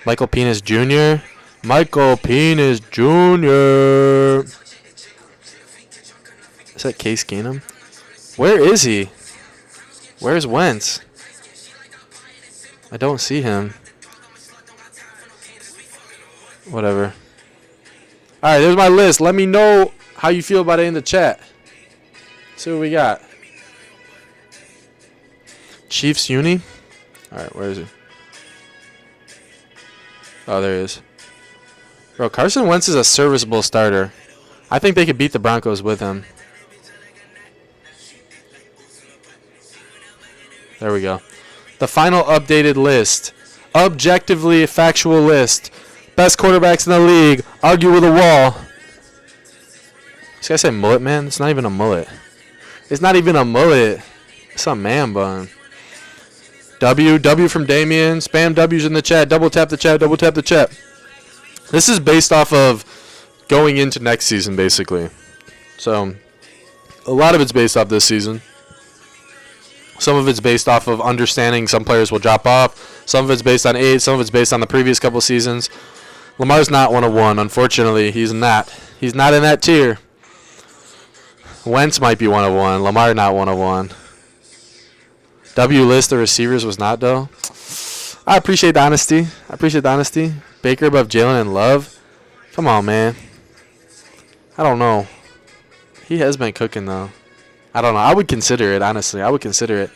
Michael Penis Jr. Michael Penis Jr. Is that Case Keenum? Where is he? Where's Wentz? I don't see him. Whatever. Alright, there's my list. Let me know how you feel about it in the chat. See what we got. Chiefs Uni. Alright, where is he? Oh, there he is. Bro, Carson Wentz is a serviceable starter. I think they could beat the Broncos with him. There we go. The final updated list. Objectively factual list. Best quarterbacks in the league. Argue with a wall. This guy say mullet, man? It's not even a mullet. It's not even a mullet. It's a man bun. W from Damien. Spam W's in the chat. Double tap the chat. Double tap the chat. This is based off of going into next season, basically. So, a lot of it's based off this season. Some of it's based off of understanding some players will drop off. Some of it's based on age. Some of it's based on the previous couple seasons. Lamar's not 101. Unfortunately, he's not. He's not in that tier. Wentz might be 101. Lamar not 101. W list the receivers was not, though. I appreciate the honesty. Baker above Jalen and Love. Come on, man. I don't know. He has been cooking, though. I don't know. I would consider it, honestly. I would consider it.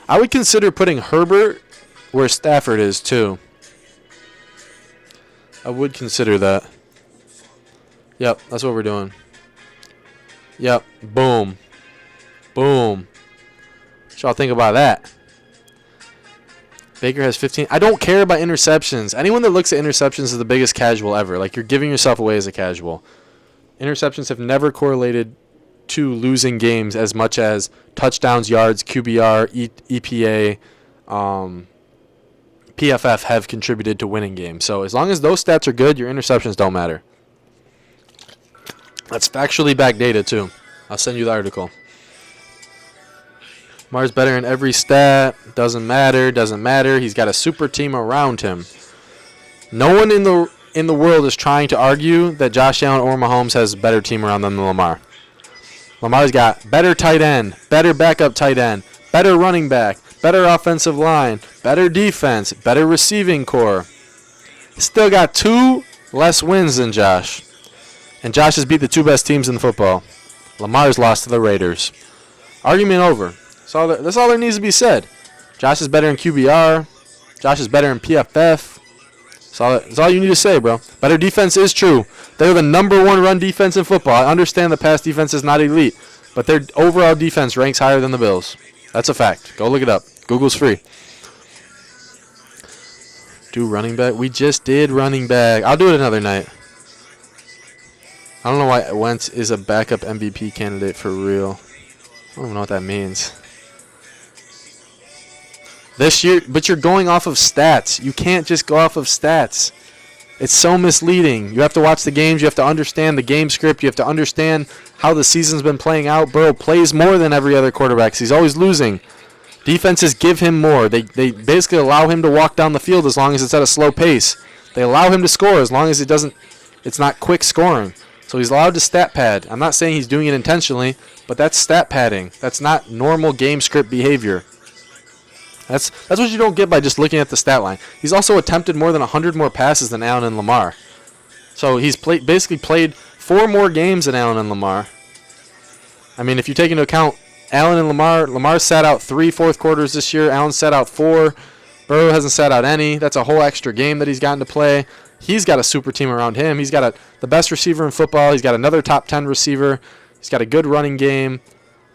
I would consider putting Herbert where Stafford is, too. I would consider that. Yep, that's what we're doing. Yep. Boom. Boom. What y'all think about that? Baker has 15. I don't care about interceptions. Anyone that looks at interceptions is the biggest casual ever. Like, you're giving yourself away as a casual. Interceptions have never correlated to losing games as much as touchdowns, yards, QBR, EPA, PFF have contributed to winning games. So as long as those stats are good, your interceptions don't matter. That's factually backdated, too. I'll send you the article. Lamar's better in every stat. Doesn't matter. He's got a super team around him. No one in the world is trying to argue that Josh Allen or Mahomes has a better team around them than Lamar. Lamar's got better tight end, better backup tight end, better running back, better offensive line, better defense, better receiving core. Still got 2 less wins than Josh. And Josh has beat the 2 best teams in football. Lamar's lost to the Raiders. Argument over. That's all there needs to be said. Josh is better in QBR. Josh is better in PFF. That's all you need to say, bro. Better defense is true. They're the number 1 run defense in football. I understand the pass defense is not elite, but their overall defense ranks higher than the Bills. That's a fact. Go look it up. Google's free. Do running back? We just did running back. I'll do it another night. I don't know why Wentz is a backup MVP candidate for real. I don't even know what that means. This year, but you're going off of stats. You can't just go off of stats. It's so misleading. You have to watch the games. You have to understand the game script. You have to understand how the season's been playing out. Burrow plays more than every other quarterback. He's always losing. Defenses give him more. They basically allow him to walk down the field as long as it's at a slow pace. They allow him to score as long as it's not quick scoring. So he's allowed to stat pad. I'm not saying he's doing it intentionally, but that's stat padding. That's not normal game script behavior. That's what you don't get by just looking at the stat line. He's also attempted more than 100 more passes than Allen and Lamar. So he's basically played 4 more games than Allen and Lamar. I mean, if you take into account Allen and Lamar sat out 3 fourth quarters this year. Allen sat out 4. Burrow hasn't sat out any. That's a whole extra game that he's gotten to play. He's got a super team around him. He's got the best receiver in football. He's got another top 10 receiver. He's got a good running game.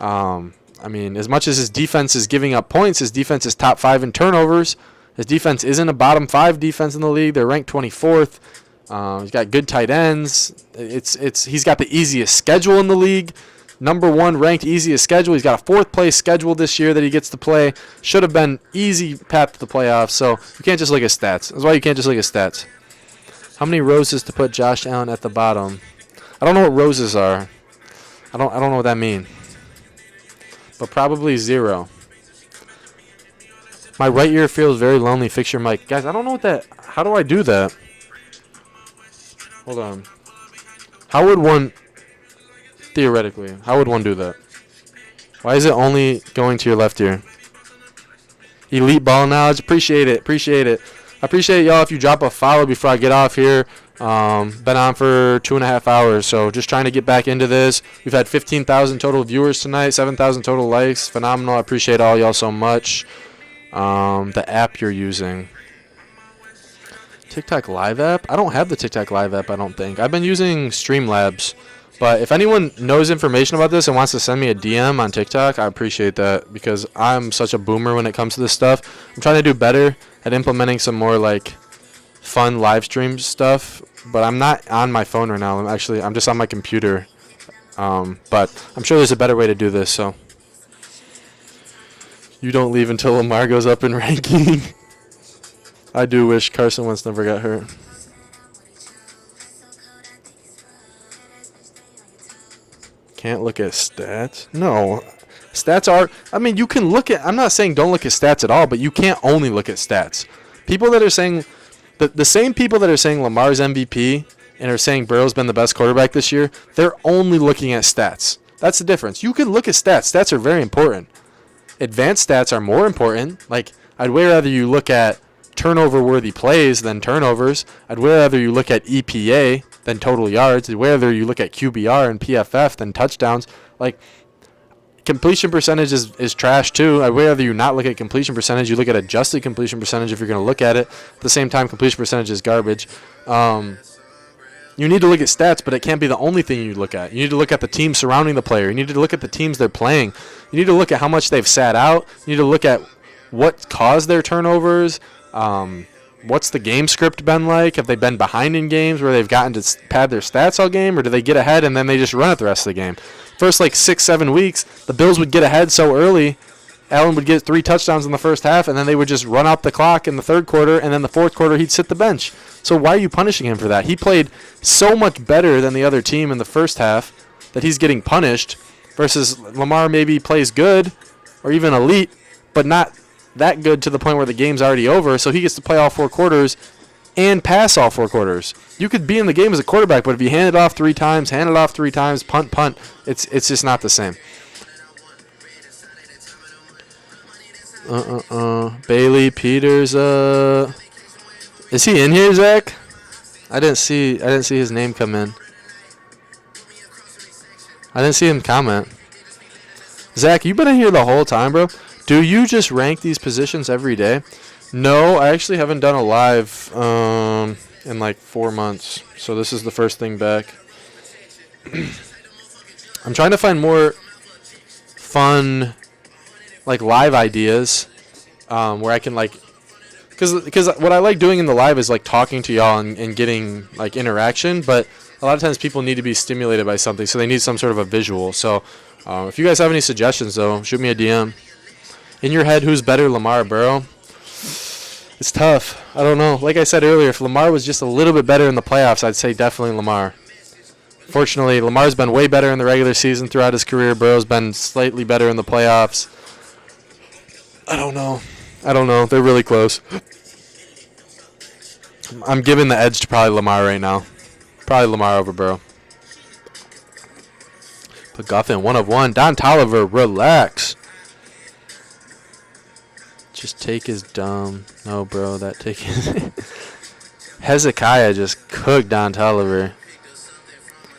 I mean, as much as his defense is giving up points, his defense is top 5 in turnovers. His defense isn't a bottom 5 defense in the league. They're ranked 24th. He's got good tight ends. He's got the easiest schedule in the league. Number 1 ranked easiest schedule. He's got a 4th place schedule this year that he gets to play. Should have been easy path to the playoffs. So you can't just look at stats. That's why you can't just look at stats. How many roses to put Josh Allen at the bottom? I don't know what roses are. I don't know what that means. But probably 0. My right ear feels very lonely. Fix your mic. Guys, I don't know what that... How do I do that? Hold on. How would one... Theoretically, how would one do that? Why is it only going to your left ear? Elite ball knowledge. Appreciate it. I appreciate y'all if you drop a follow before I get off here. Been on for 2.5 hours, so just trying to get back into this. We've had 15,000 total viewers tonight, 7,000 total likes. Phenomenal. I appreciate all y'all so much. The app you're using. TikTok Live app? I don't have the TikTok Live app, I don't think. I've been using Streamlabs. But if anyone knows information about this and wants to send me a DM on TikTok, I appreciate that because I'm such a boomer when it comes to this stuff. I'm trying to do better at implementing some more like fun live stream stuff, but I'm not on my phone right now. I'm just on my computer. But I'm sure there's a better way to do this, so you don't leave until Lamar goes up in ranking. I do wish Carson Wentz never got hurt. Can't look at stats? No. Stats are, I mean, you can look at, I'm not saying don't look at stats at all, but you can't only look at stats. People that are saying, the same people that are saying Lamar's MVP and are saying Burrow's been the best quarterback this year, they're only looking at stats. That's the difference. You can look at stats. Stats are very important. Advanced stats are more important. Like, I'd way rather you look at turnover-worthy plays than turnovers. I'd way rather you look at EPA than total yards. I'd way rather you look at QBR and PFF than touchdowns. Like, completion percentage is trash too. I'd rather you not look at completion percentage. You look at adjusted completion percentage if you're going to look at it. At the same time, completion percentage is garbage. You need to look at stats, but it can't be the only thing you look at. You need to look at the team surrounding the player. You need to look at the teams they're playing. You need to look at how much they've sat out. You need to look at what caused their turnovers. What's the game script been like? Have they been behind in games where they've gotten to pad their stats all game, or do they get ahead and then they just run it the rest of the game? First, 6-7 weeks, the Bills would get ahead so early. Allen would get 3 touchdowns in the first half, and then they would just run out the clock in the third quarter, and then the fourth quarter he'd sit the bench. So why are you punishing him for that? He played so much better than the other team in the first half that he's getting punished, versus Lamar maybe plays good or even elite, but not that good to the point where the game's already over, so he gets to play all 4 quarters and pass all 4 quarters. You could be in the game as a quarterback, but if you hand it off 3 times, punt, it's just not the same. Bailey Peters, is he in here, Zach? I didn't see his name come in. I didn't see him comment. Zach, you been in here the whole time, bro? Do you just rank these positions every day? No, I actually haven't done a live in 4 months, so this is the first thing back. I'm trying to find more fun live ideas where I can because what I like doing in the live is talking to y'all and getting interaction, but a lot of times people need to be stimulated by something, so they need some sort of a visual. So if you guys have any suggestions, though, shoot me a DM. In your head, who's better, Lamar or Burrow? It's tough. I don't know. Like I said earlier, if Lamar was just a little bit better in the playoffs, I'd say definitely Lamar. Fortunately, Lamar's been way better in the regular season throughout his career. Burrow's been slightly better in the playoffs. I don't know. They're really close. I'm giving the edge to probably Lamar right now. Probably Lamar over Burrow. But Guffin, 1 of 1. Don Tolliver, relax. Just take his dumb. No, bro, that take his. Hezekiah just cooked Don Tolliver.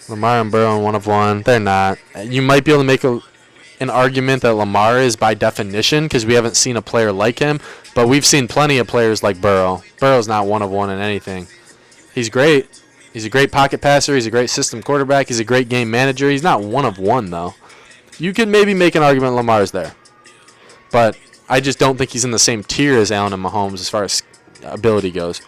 Lamar and Burrow, 1 of 1. They're not. You might be able to make an argument that Lamar is by definition because we haven't seen a player like him, but we've seen plenty of players like Burrow. Burrow's not 1 of 1 in anything. He's great. He's a great pocket passer. He's a great system quarterback. He's a great game manager. He's not 1 of 1, though. You could maybe make an argument Lamar's there. But I just don't think he's in the same tier as Allen and Mahomes as far as ability goes.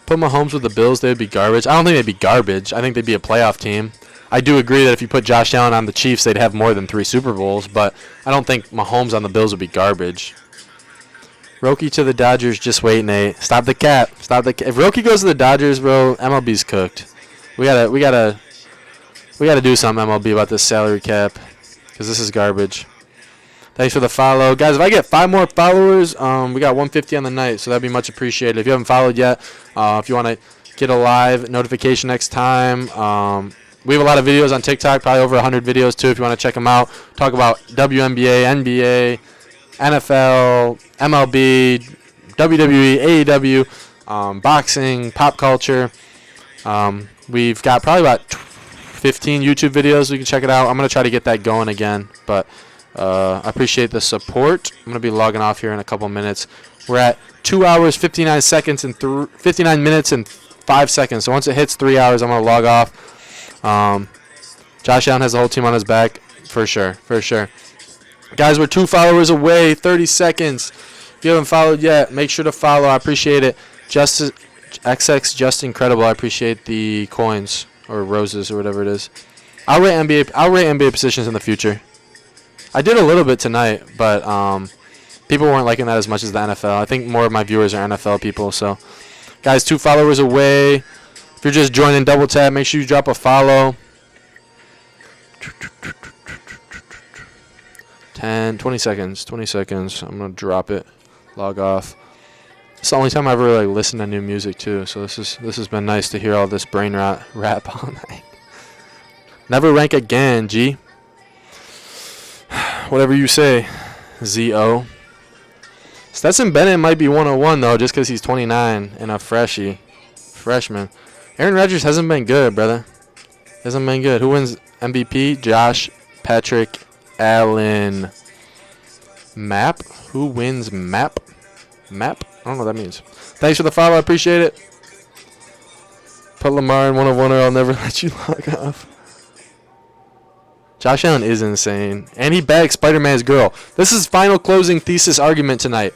Put Mahomes with the Bills, they would be garbage. I don't think they'd be garbage. I think they'd be a playoff team. I do agree that if you put Josh Allen on the Chiefs, they'd have more than 3 Super Bowls, but I don't think Mahomes on the Bills would be garbage. Roki to the Dodgers, just wait, Nate. Stop the cap. If Roki goes to the Dodgers, bro, MLB's cooked. We gotta do something, MLB, about this salary cap, because this is garbage. Thanks for the follow. Guys, if I get 5 more followers, we got 150 on the night, so that'd be much appreciated. If you haven't followed yet, if you want to get a live notification next time, we have a lot of videos on TikTok, probably over 100 videos too if you want to check them out. Talk about WNBA, NBA, NFL, MLB, WWE, AEW, boxing, pop culture. We've got probably about 15 YouTube videos. You can check it out. I'm going to try to get that going again, but I appreciate the support. I'm going to be logging off here in a couple minutes. We're at 2 hours, 59 seconds, and 59 minutes and 5 seconds. So once it hits 3 hours, I'm going to log off. Josh Allen has the whole team on his back, for sure. Guys, we're 2 followers away, 30 seconds. If you haven't followed yet, make sure to follow. I appreciate it. XX Just Incredible. I appreciate the coins or roses or whatever it is. I'll rate NBA positions in the future. I did a little bit tonight, but people weren't liking that as much as the NFL. I think more of my viewers are NFL people. So, guys, 2 followers away. If you're just joining Double Tap, make sure you drop a follow. 20 seconds. 20 seconds. I'm gonna drop it. Log off. It's the only time I ever like listen to new music too. So this has been nice to hear all this brain rap all night. Never rank again, G. Whatever you say, ZO. Stetson Bennett might be 101 though, just because he's 29 and a freshman. Aaron Rodgers hasn't been good, brother. Hasn't been good. Who wins MVP? Josh Patrick Allen. Map? Who wins map? Map? I don't know what that means. Thanks for the follow. I appreciate it. Put Lamar in 101 or I'll never let you log off. Josh Allen is insane. And he bagged Spider-Man's girl. This is final closing thesis argument tonight.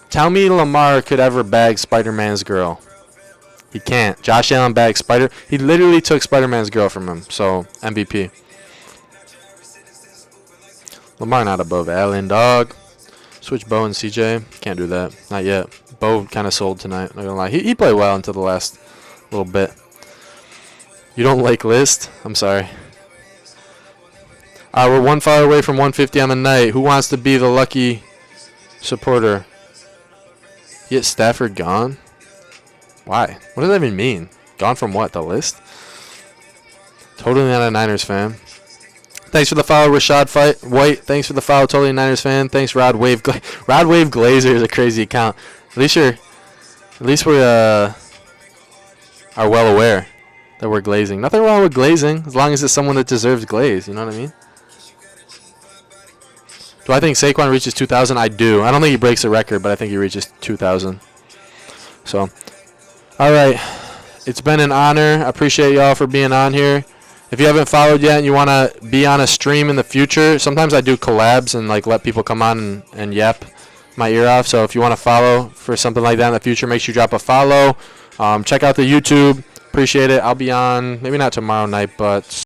Tell me Lamar could ever bag Spider-Man's girl. He can't. Josh Allen bagged He literally took Spider-Man's girl from him. So, MVP. Lamar not above Allen, dog. Switch Bo and CJ. Can't do that. Not yet. Bo kind of sold tonight. Not gonna lie. He played well until the last little bit. You don't like List? I'm sorry. We're one far away from 150 on the night. Who wants to be the lucky supporter? Get Stafford gone? Why? What does that even mean? Gone from what? The List? Totally not a Niners fan. Thanks for the follow, Rashad White. Thanks for the follow, totally Niners fan. Thanks, Rod Wave. Rod Wave Glazer is a crazy account. At least we are well aware that we're glazing. Nothing wrong with glazing, as long as it's someone that deserves glaze. You know what I mean? Do I think Saquon reaches 2,000? I do. I don't think he breaks the record, but I think he reaches 2,000. So, all right. It's been an honor. I appreciate y'all for being on here. If you haven't followed yet and you want to be on a stream in the future, sometimes I do collabs and like let people come on and yap my ear off. So if you want to follow for something like that in the future, make sure you drop a follow. Check out the YouTube. Appreciate it. I'll be on, maybe not tomorrow night, but